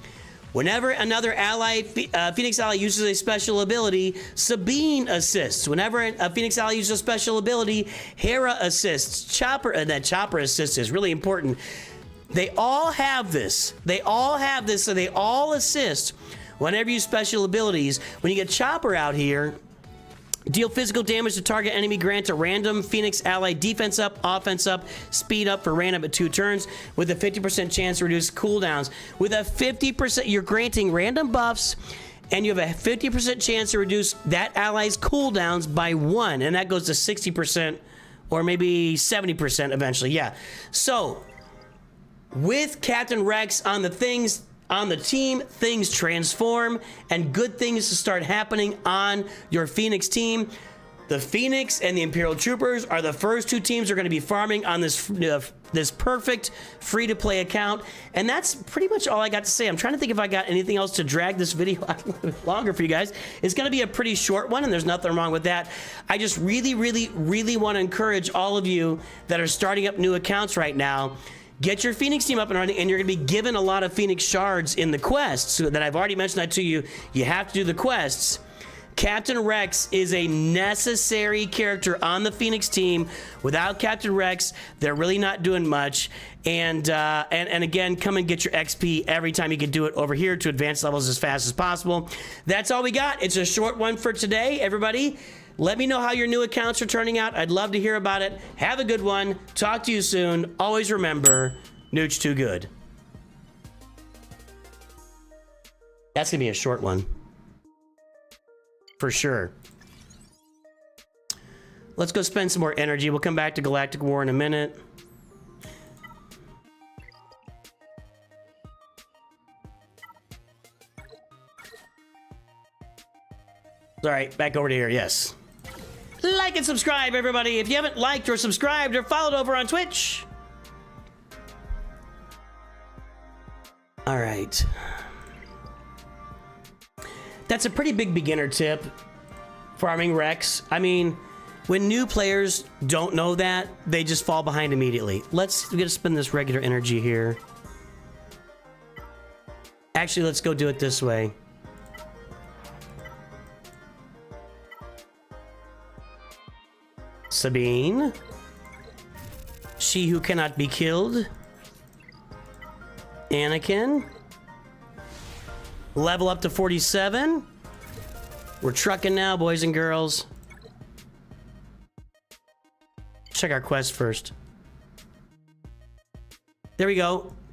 Whenever another ally, Phoenix ally uses a special ability, Sabine assists. Whenever a Phoenix ally uses a special ability, Hera assists. Chopper, and that Chopper assist is really important. They all have this. They all have this, so they all assist. Whenever you use special abilities, when you get Chopper out here, deal physical damage to target enemy, grant a random Phoenix ally defense up, offense up, speed up for random at 2 turns with a 50% chance to reduce cooldowns. With a 50%, you're granting random buffs, and you have a 50% chance to reduce that ally's cooldowns by 1, and that goes to 60% or maybe 70% eventually. Yeah. So, with Captain Rex on the team, things transform and good things start happening on your Phoenix team. The Phoenix and the Imperial Troopers are the first 2 teams that are going to be farming on this perfect free-to-play account. And that's pretty much all I got to say. I'm trying to think if I got anything else to drag this video out a little bit longer for you guys. It's going to be a pretty short one, and there's nothing wrong with that. I just really want to encourage all of you that are starting up new accounts right now. Get your Phoenix team up and running, and you're going to be given a lot of Phoenix shards in the quests that I've already mentioned that to you. You have to do the quests. Captain Rex is a necessary character on the Phoenix team. Without Captain Rex, they're really not doing much. And again, come and get your XP every time you can do it over here to advanced levels as fast as possible. That's all we got. It's a short one for today, everybody. Let me know how your new accounts are turning out. I'd love to hear about it. Have a good one. Talk to you soon. Always remember, Nooch2Gud. That's going to be a short one. For sure. Let's go spend some more energy. We'll come back to Galactic War in a minute. All right, back over to here, yes. Like and subscribe, everybody, if you haven't liked or subscribed or followed over on Twitch. All right. That's a pretty big beginner tip, farming Rex. I mean, when new players don't know that, they just fall behind immediately. We're gonna spend this regular energy here. Actually, let's go do it this way. Sabine, she who cannot be killed. Anakin, level up to 47. We're trucking now, boys and girls. Check our quest first. There we go.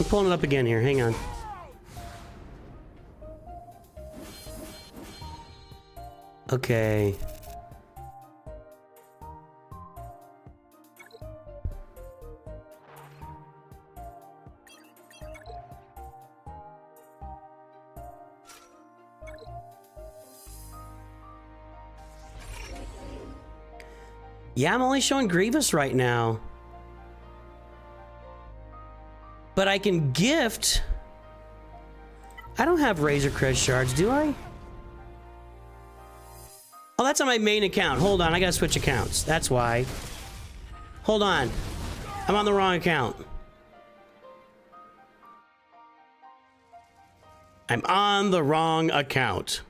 I'm pulling it up again here. Hang on. Okay. Yeah, I'm only showing Grievous right now. But I can gift... I don't have Razor Crest shards, do I? Oh, that's on my main account. Hold on, I gotta switch accounts. That's why. Hold on. I'm on the wrong account. I'm on the wrong account.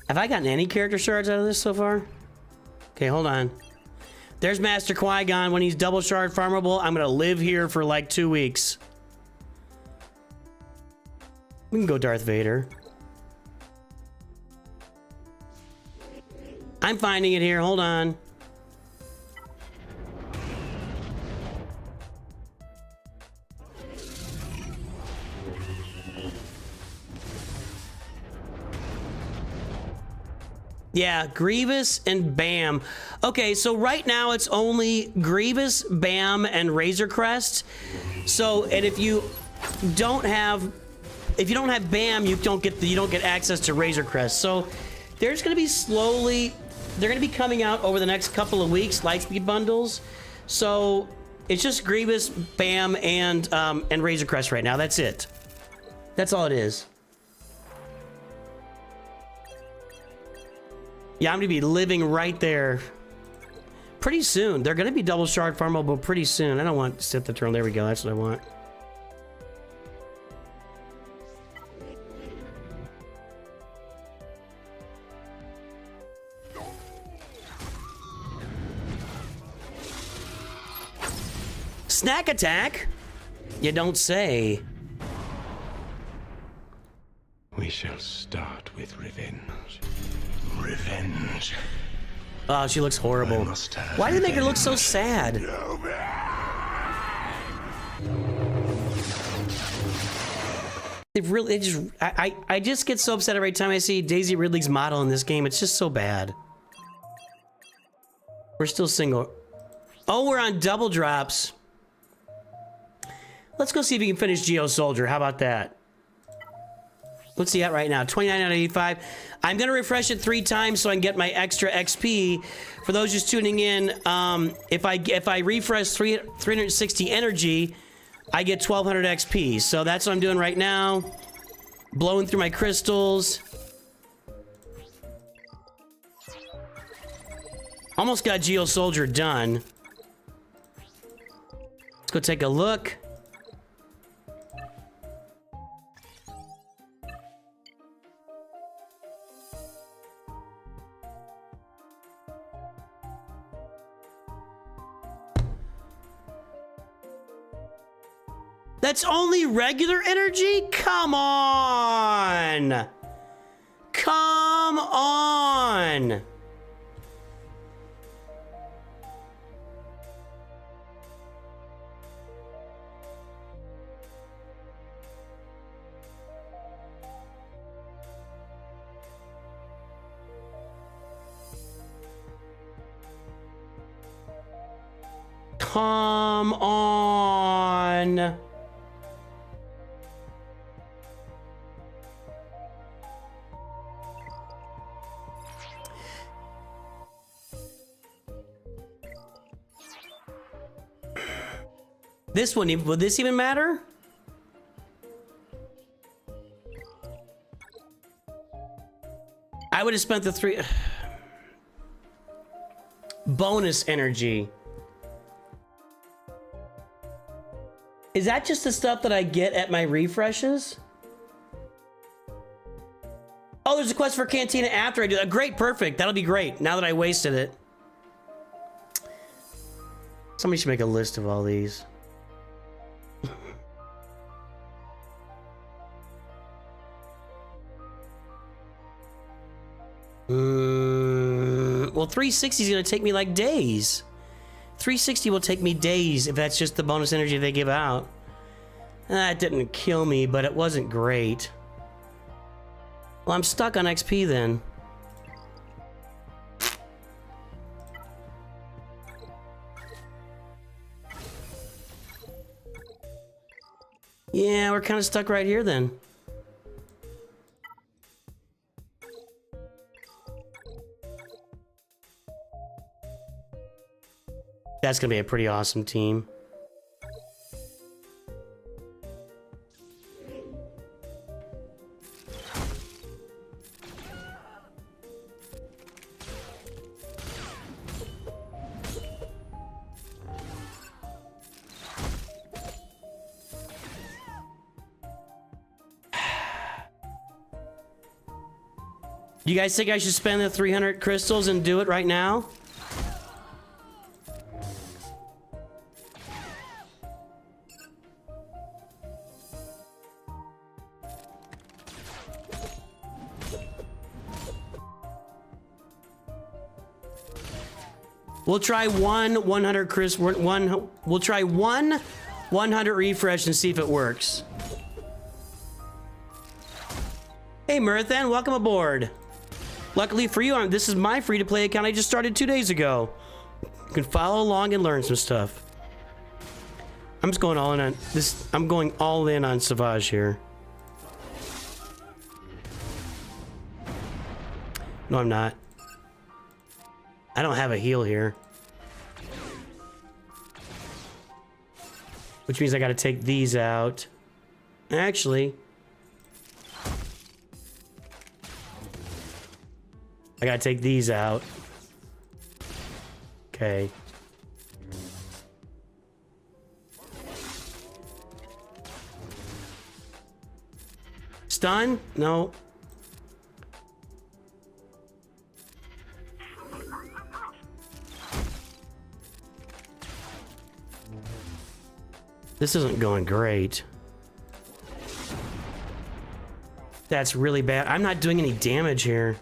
Have I gotten any character shards out of this so far? Okay, hold on. There's Master Qui-Gon. When he's double shard farmable, I'm gonna live here for like 2 weeks. We can go Darth Vader. I'm finding it here. Hold on. Yeah, Grievous and Bam. Okay, so right now it's only Grievous, Bam, and Razor Crest. So, and if you don't have Bam, you don't get access to Razor Crest. So, there's going to be they're going to be coming out over the next couple of weeks, Lightspeed bundles. So, it's just Grievous, Bam, and Razor Crest right now. That's it. That's all it is. Yeah, I'm gonna be living right there pretty soon. They're gonna be double shard farmable pretty soon. I don't want to sit the throne. There we go. That's what I want. Snack attack? You don't say. We shall start with revenge. Revenge. Oh, she looks horrible. Why did they make her look so sad? I just get so upset every time I see Daisy Ridley's model in this game. It's just so bad. We're still single. Oh, we're on double drops. Let's go see if we can finish Geo Soldier. How about that? What's he at right now? 29 out of 85. I'm going to refresh it 3 times so I can get my extra XP. For those just tuning in, if I refresh 360 energy, I get 1200 XP. So that's what I'm doing right now. Blowing through my crystals. Almost got Geo Soldier done. Let's go take a look. That's only regular energy? Come on! Come on! Come on! This one, would this even matter? I would have spent the 3... bonus energy. Is that just the stuff that I get at my refreshes? Oh, there's a quest for Cantina after I do that. Great, perfect. That'll be great, now that I wasted it. Somebody should make a list of all these. Well, 360 is going to take me like days. 360 will take me days if that's just the bonus energy they give out. That didn't kill me, but it wasn't great. Well, I'm stuck on XP then. Yeah, we're kind of stuck right here then. That's gonna be a pretty awesome team. You guys think I should spend the 300 crystals and do it right now? We'll try one 100 we'll try one 100 refresh and see if it works. Hey Murthan, welcome aboard. Luckily for you, this is my free-to-play account I just started 2 days ago. You can follow along and learn some stuff. I'm just going all in on this. I'm going all in on Savage here. No, I'm not. I don't have a heal here. Which means I gotta take these out. Actually, I gotta take these out. Okay. Stun? No. This isn't going great. That's really bad. I'm not doing any damage here.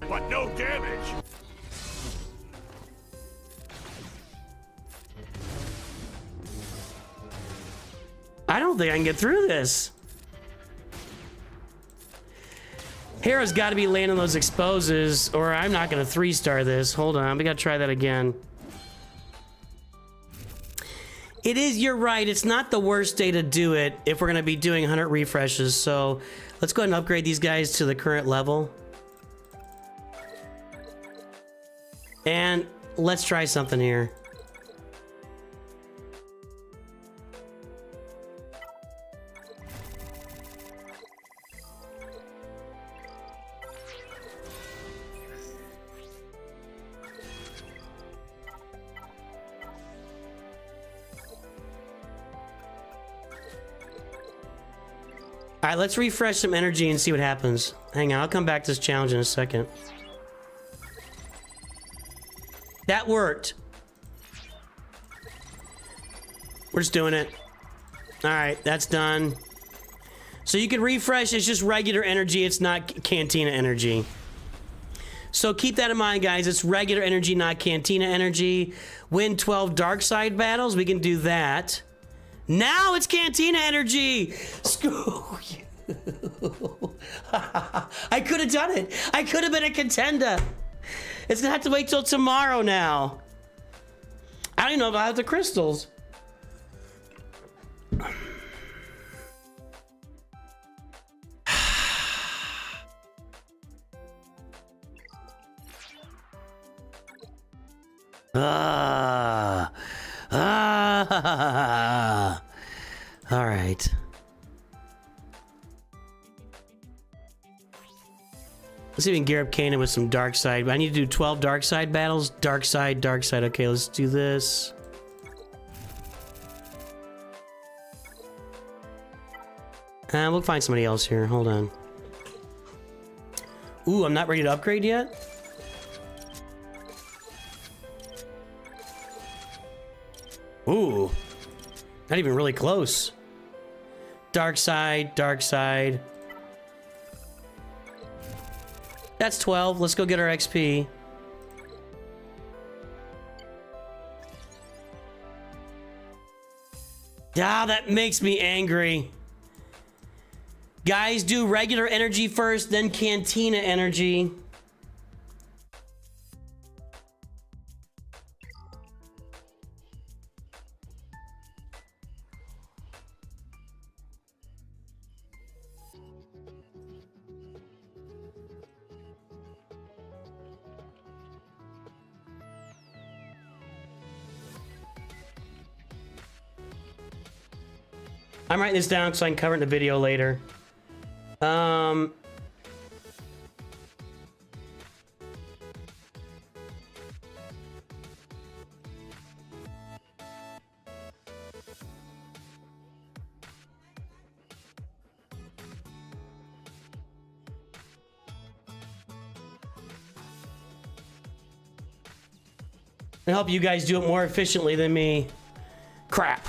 But no damage! I don't think I can get through this. Hera's got to be landing those exposes, or I'm not going to 3-star this. Hold on, we got to try that again. It is, you're right, it's not the worst day to do it if we're going to be doing 100 refreshes, so let's go ahead and upgrade these guys to the current level. And let's try something here. All right, let's refresh some energy and see what happens. Hang on, I'll come back to this challenge in a second. That worked. We're just doing it. All right, that's done. So you can refresh, it's just regular energy, it's not Cantina energy. So keep that in mind, guys. It's regular energy, not Cantina energy. Win 12 dark side battles, we can do that. Now it's Cantina energy! Screw you. I could have done it. I could have been a contender. It's gonna have to wait till tomorrow now. I don't even know if I have the crystals. All right. Let's see if we can gear up Kanan with some dark side. I need to do 12 dark side battles. Dark side, dark side. Okay, let's do this. We'll find somebody else here. Hold on. Ooh, I'm not ready to upgrade yet. Ooh. Not even really close. Dark side, dark side. That's 12. Let's go get our XP. Ah, that makes me angry. Guys, do regular energy first, then Cantina energy. I'm writing this down so I can cover it in the video later. I help you guys do it more efficiently than me. Crap.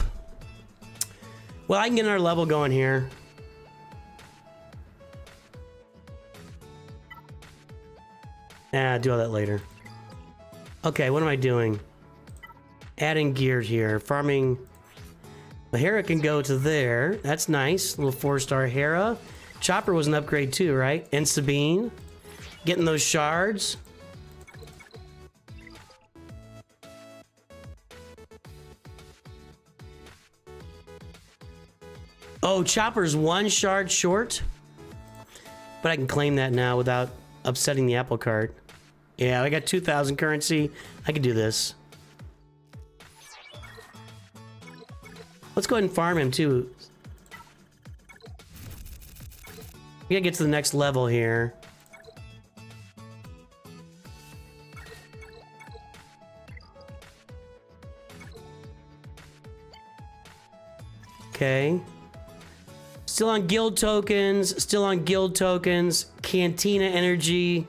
Well, I can get another level going here. Do all that later. Okay, what am I doing? Adding gear here. Farming. The Hera can go to there. That's nice. Little 4-star Hera. Chopper was an upgrade too, right? And Sabine. Getting those shards. Oh, Chopper's 1 shard short. But I can claim that now without upsetting the apple cart. Yeah, I got 2,000 currency. I can do this. Let's go ahead and farm him too. We gotta get to the next level here. Okay. Still on guild tokens. Still on guild tokens. Cantina energy.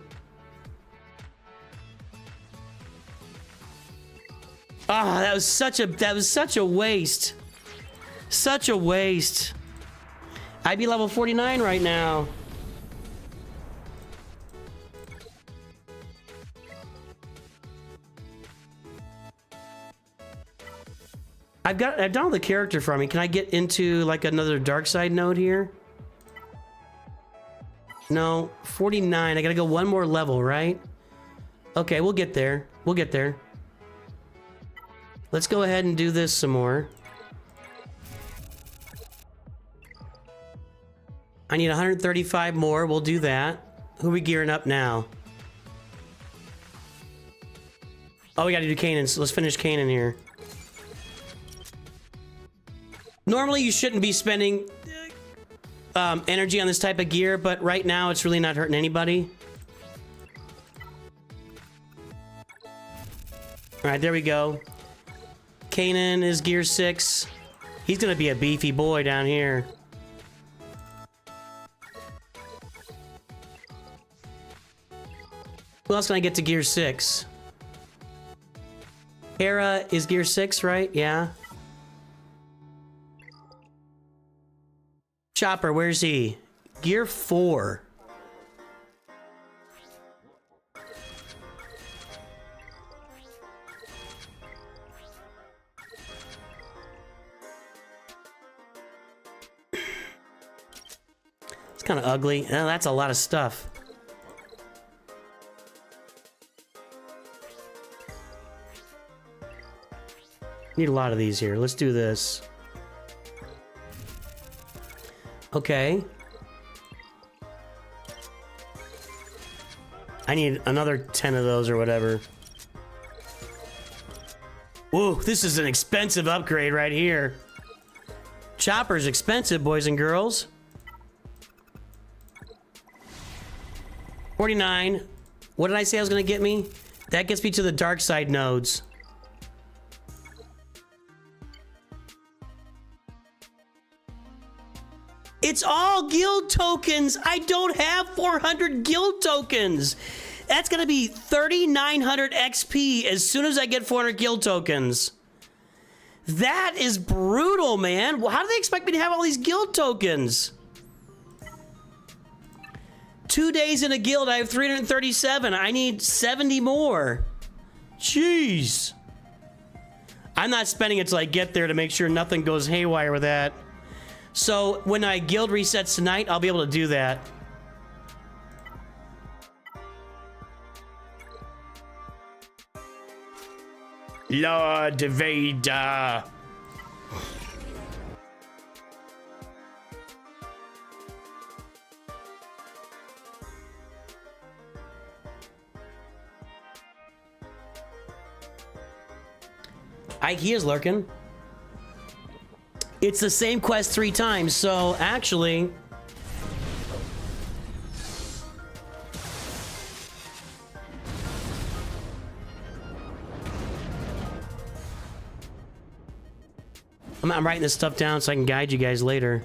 Ah, that was such a waste. Such a waste. I'd be level 49 right now. I've done all the character from me. Can I get into like another dark side node here? No, 49. I gotta go one more level, right? Okay, we'll get there. We'll get there. Let's go ahead and do this some more. I need 135 more. We'll do that. Who are we gearing up now? Oh, we gotta do Kanan. So let's finish Kanan here. Normally, you shouldn't be spending energy on this type of gear, but right now, it's really not hurting anybody. All right, there we go. Kanan is gear 6. He's gonna be a beefy boy down here. Who else can I get to gear 6? Hera is gear 6, right? Yeah. Chopper, where's he? Gear 4. It's kind of ugly. Oh, that's a lot of stuff. Need a lot of these here. Let's do this. Okay. I need another 10 of those or whatever. Whoa, this is an expensive upgrade right here. Chopper's expensive, boys and girls. 49. What did I say I was gonna get me? That gets me to the dark side nodes. It's all guild tokens. I don't have 400 guild tokens. That's going to be 3,900 XP as soon as I get 400 guild tokens. That is brutal, man. How do they expect me to have all these guild tokens? 2 days in a guild, I have 337. I need 70 more. Jeez. I'm not spending it till I get there to make sure nothing goes haywire with that. So when I guild resets tonight, I'll be able to do that. Lord Vader. He is lurking. It's the same quest 3 times, so actually... I'm writing this stuff down so I can guide you guys later.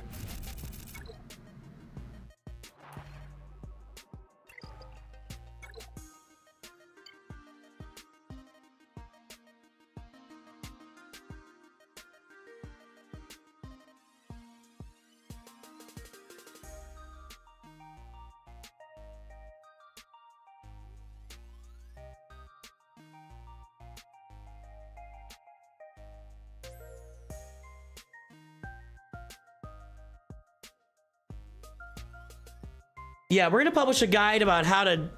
Yeah, we're gonna publish a guide about how to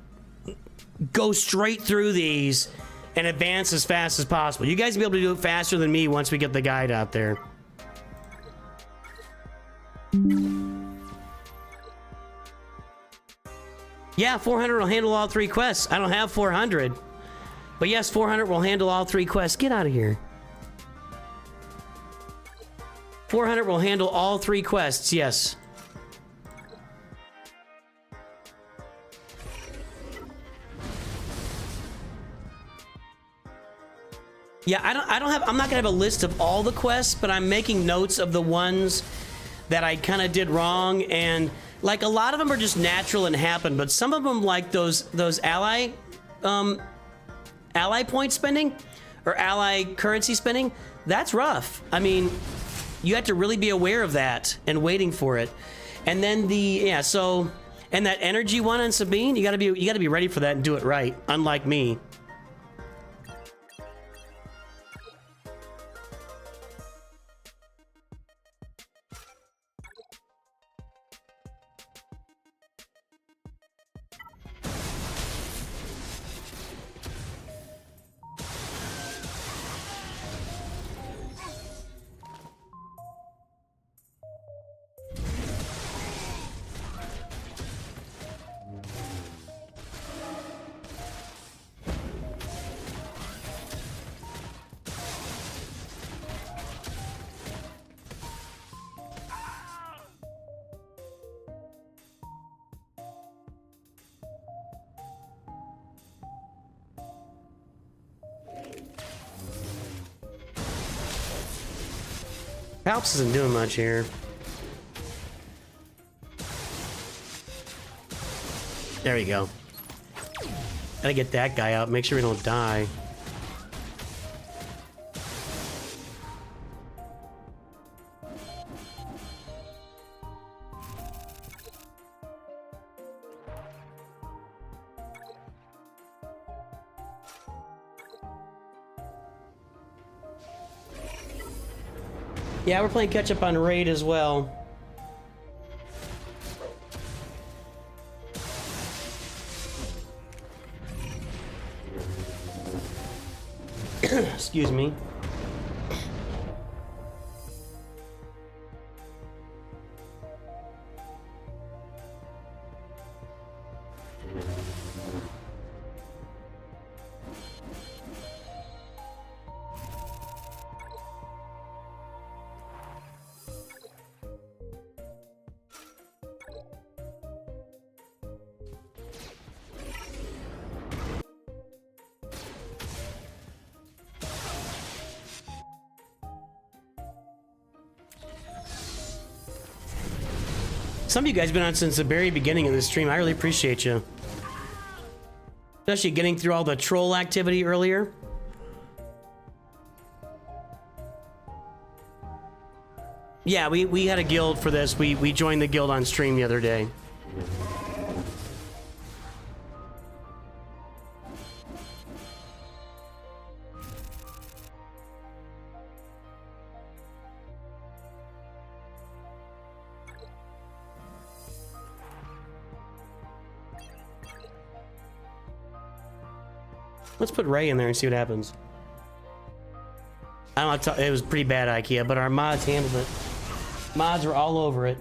go straight through these and advance as fast as possible. You guys will be able to do it faster than me once we get the guide out there. Yeah, 400 will handle all 3 quests. I don't have 400. But yes, 400 will handle all 3 quests. Get out of here. 400 will handle all 3 quests, yes. Yeah, I'm not gonna have a list of all the quests, but I'm making notes of the ones that I kind of did wrong, and like a lot of them are just natural and happen, but some of them, like those ally point spending or ally currency spending, that's rough. I mean, you have to really be aware of that and waiting for it. And then and that energy one on Sabine, you gotta be ready for that and do it right, unlike me. Palps isn't doing much here. There we go. Gotta get that guy out, make sure we don't die. Yeah, we're playing catch up on Raid as well. Excuse me. Some of you guys have been on since the very beginning of this stream. I really appreciate you. Especially getting through all the troll activity earlier. Yeah, we had a guild for this. We joined the guild on stream the other day. Let's put Ray in there and see what happens. I don't know, it was pretty bad IKEA, but our mods handled it. Mods were all over it.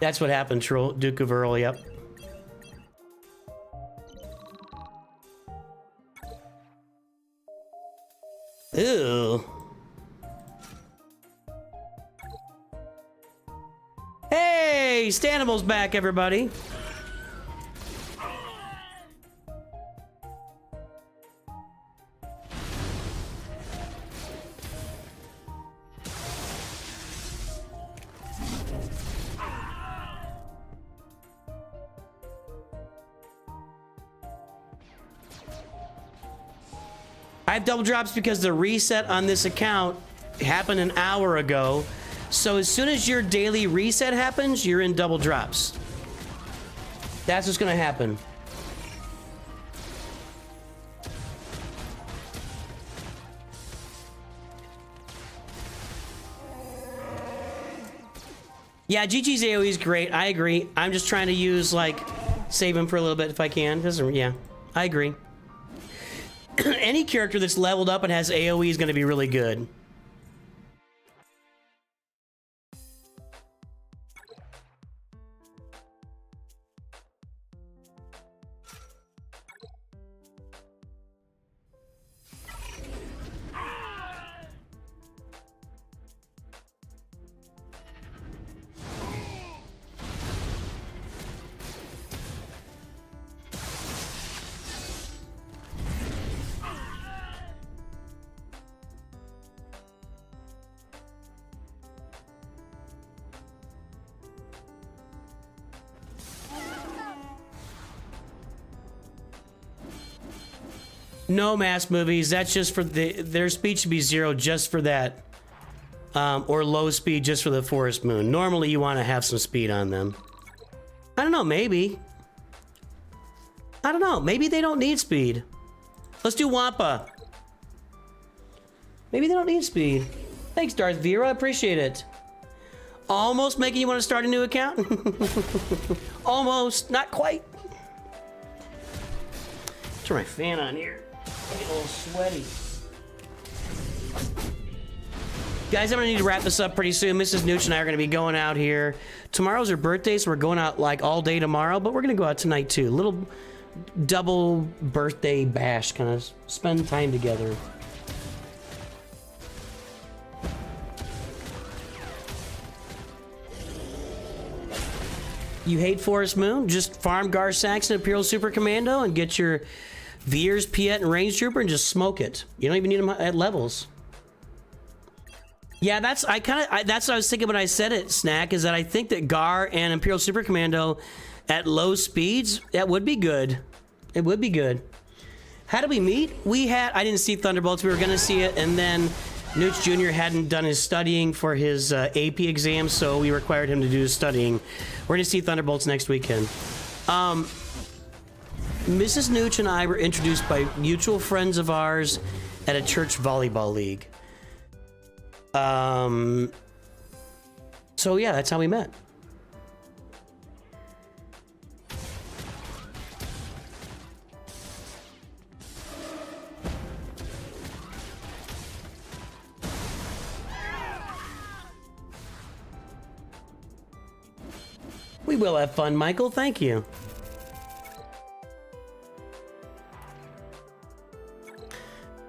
That's what happened, Duke of Earl, yep. Ew. Hey, Stanimal's back, everybody. I have double drops because the reset on this account happened an hour ago. So as soon as your daily reset happens, you're in double drops. That's what's gonna happen. Yeah, GG's AoE is great. I agree. I'm just trying to use, like, save him for a little bit if I can. Yeah, I agree. Any character that's leveled up and has AoE is going to be really good. No mass movies. That's just for their speed should be 0 just for that. Or low speed just for the Forest Moon. Normally you want to have some speed on them. I don't know, maybe. I don't know. Maybe they don't need speed. Let's do Wampa. Maybe they don't need speed. Thanks, Darth Vader. I appreciate it. Almost making you want to start a new account? Almost. Not quite. Turn my fan on here. I get a little sweaty. Guys, I'm gonna need to wrap this up pretty soon. Mrs. Nooch and I are gonna be going out here. Tomorrow's her birthday, so we're going out like all day tomorrow, but we're gonna go out tonight too. Little double birthday bash, kind of spend time together. You hate Forest Moon? Just farm Gar Saxon Imperial Super Commando and get your Veers, Piet, and Range Trooper and just smoke it. You don't even need them at levels. Yeah, that's what I was thinking when I said it, Snack, is that I think that Gar and Imperial Super Commando at low speeds, that would be good. It would be good. How did we meet? I didn't see Thunderbolts. We were going to see it, and then Nooch Jr. hadn't done his studying for his AP exam, so we required him to do his studying. We're going to see Thunderbolts next weekend. Mrs. Nooch and I were introduced by mutual friends of ours at a church volleyball league. So yeah, that's how we met. We will have fun, Michael. Thank you.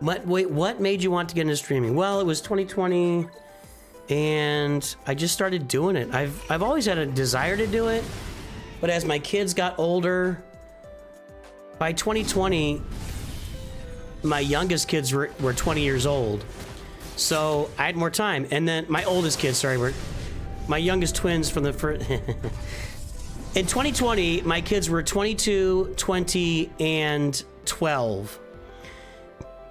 Wait, what made you want to get into streaming? Well, it was 2020, and I just started doing it. I've always had a desire to do it, But as my kids got older, by 2020, my youngest kids were 20 years old. So I had more time. And then my oldest kids, sorry, were my youngest twins from the first. In 2020, my kids were 22, 20, and 12.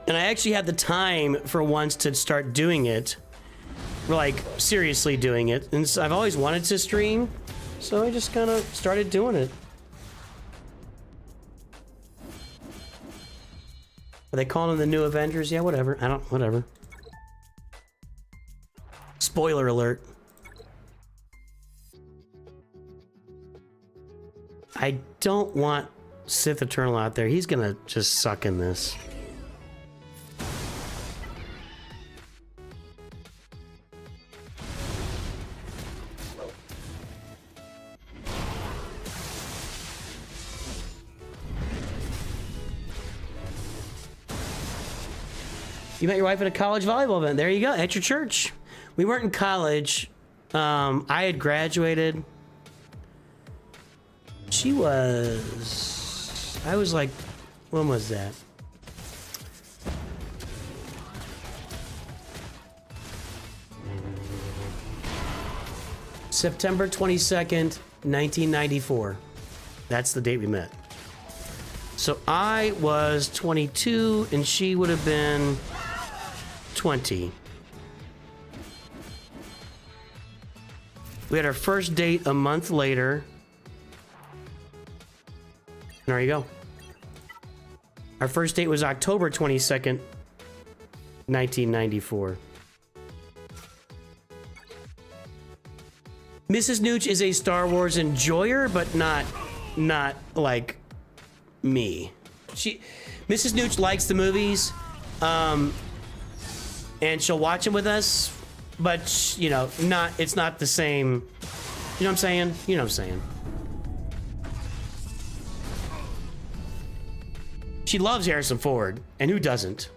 And I actually had the time for once to start doing it. Like, seriously doing it. And so I've always wanted to stream, so I just kind of started doing it. Are they calling them the new Avengers? Yeah, whatever. Whatever. Spoiler alert. I don't want Sith Eternal out there. He's gonna just suck in this. You met your wife at a college volleyball event. There you go, at your church. We weren't in college. I had graduated. She was... I was like... When was that? September 22nd, 1994. That's the date we met. So I was 22 and she would have been 20. We had our first date a month later. There you go. Our first date was October 22nd, 1994. Mrs. Nooch is a Star Wars enjoyer, but not like me. Mrs. Nooch likes the movies, and she'll watch them with us, but you know, it's not the same. You know what I'm saying? You know what I'm saying. She loves Harrison Ford, and who doesn't?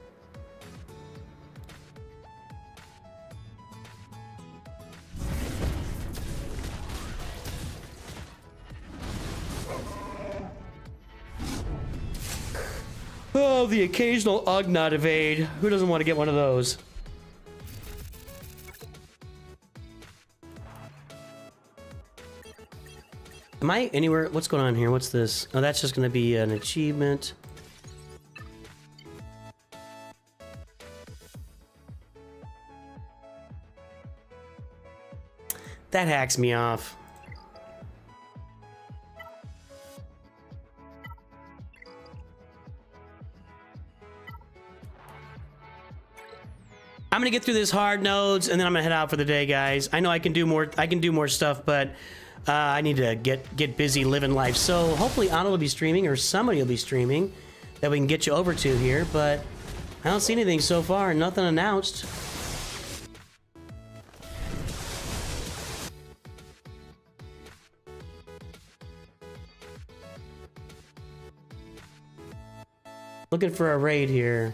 Oh, the occasional Ugnaught evade. Who doesn't want to get one of those? Am I anywhere? What's going on here? What's this? Oh, that's just going to be an achievement. That hacks me off. I'm gonna get through this hard nodes and then I'm gonna head out for the day, guys. I know I can do more stuff, but I need to get busy living life. So hopefully Anna will be streaming or somebody will be streaming that we can get you over to here, but I don't see anything so far, nothing announced. Looking for a raid here.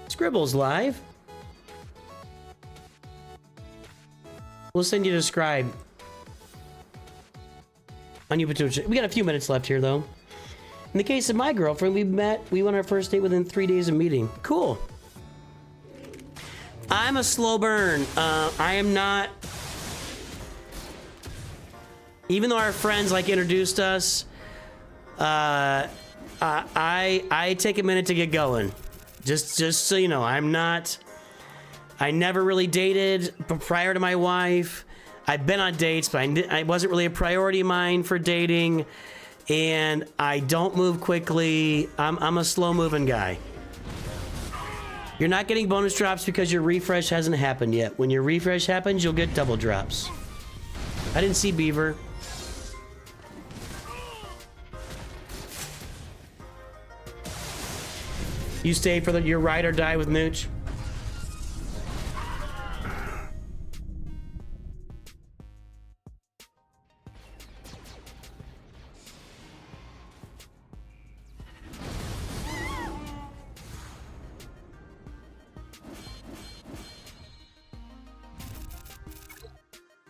Scribble's live. We'll send you to subscribe on YouTube. We got a few minutes left here, though. In the case of my girlfriend, we went our first date within 3 days of meeting. Cool. I'm a slow burn. I am not. Even though our friends like introduced us, I take a minute to get going. Just so you know, I never really dated prior to my wife. I've been on dates, but I wasn't really a priority of mine for dating. And I don't move quickly. I'm a slow moving guy. You're not getting bonus drops because your refresh hasn't happened yet. When your refresh happens, you'll get double drops. I didn't see Beaver. You stay for your ride or die with Nooch?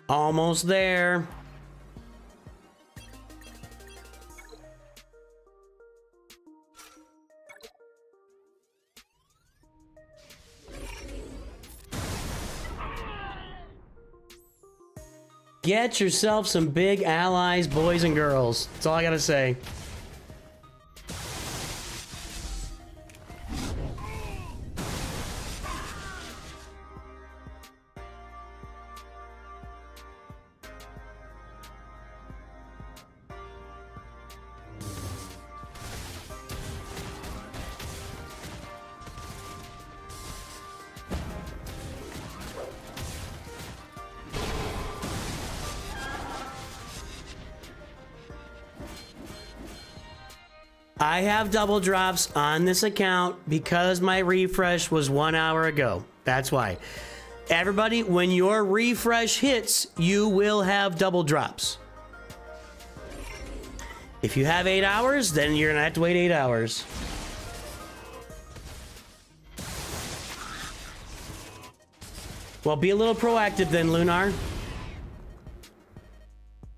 Almost there. Get yourself some big allies, boys and girls. That's all I gotta say. I have double drops on this account because my refresh was 1 hour ago. That's why. Everybody, when your refresh hits, you will have double drops. If you have 8 hours, then you're gonna have to wait 8 hours. Well, be a little proactive then, Lunar.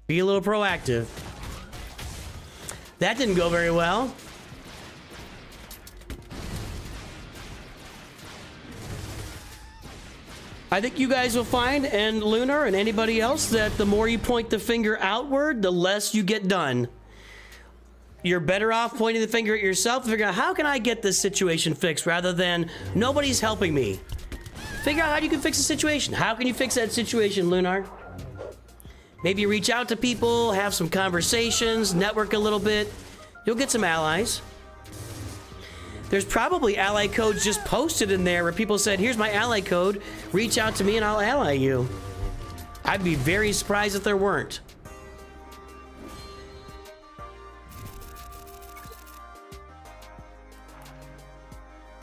Be a little proactive. That didn't go very well. I think you guys will find, and Lunar and anybody else, that the more you point the finger outward, the less you get done. You're better off pointing the finger at yourself and figure out, how can I get this situation fixed, rather than nobody's helping me. Figure out how you can fix the situation. How can you fix that situation, Lunar? Maybe reach out to people, have some conversations, network a little bit. You'll get some allies. There's probably ally codes just posted in there where people said, here's my ally code, reach out to me and I'll ally you. I'd be very surprised if there weren't.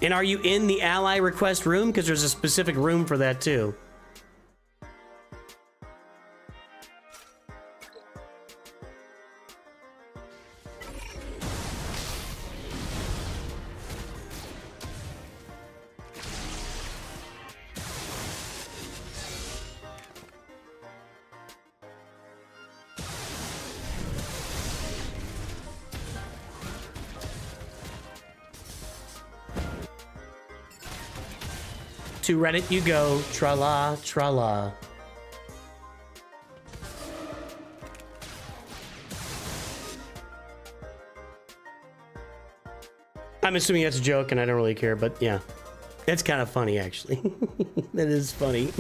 And are you in the ally request room? Because there's a specific room for that too. To Reddit you go, tra-la, tra-la. I'm assuming that's a joke and I don't really care, but yeah. It's kind of funny, actually. That is funny.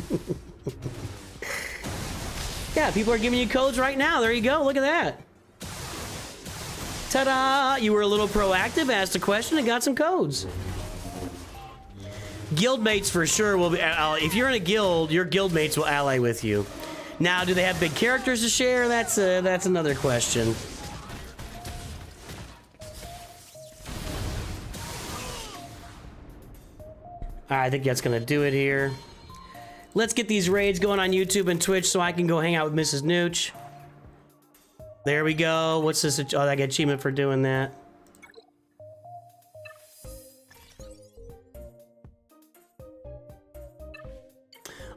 Yeah, people are giving you codes right now. There you go. Look at that. Ta-da! You were a little proactive, asked a question, and got some codes. Guildmates for sure will be. If you're in a guild, your guildmates will ally with you. Now, do they have big characters to share? That's another question. I think that's gonna do it here. Let's get these raids going on YouTube and Twitch so I can go hang out with Mrs. Nooch. There we go. What's this? Oh, I got achievement for doing that.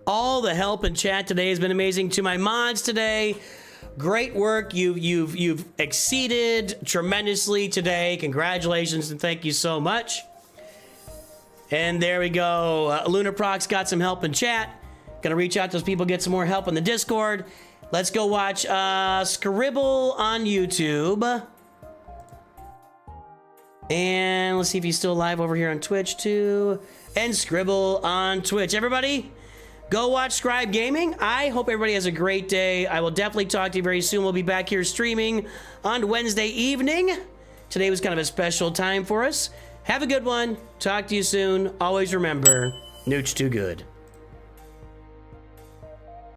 All the help in chat today has been amazing. To my mods today, great work. You've exceeded tremendously today. Congratulations and thank you so much. And there we go. Lunaprox got some help in chat. Gonna reach out to those people, get some more help in the Discord. Let's go watch Scribble on YouTube. And let's see if he's still live over here on Twitch too. And Scribble on Twitch. Everybody, go watch Scribe Gaming. I hope everybody has a great day. I will definitely talk to you very soon. We'll be back here streaming on Wednesday evening. Today was kind of a special time for us. Have a good one. Talk to you soon. Always remember, Nooch2Gud.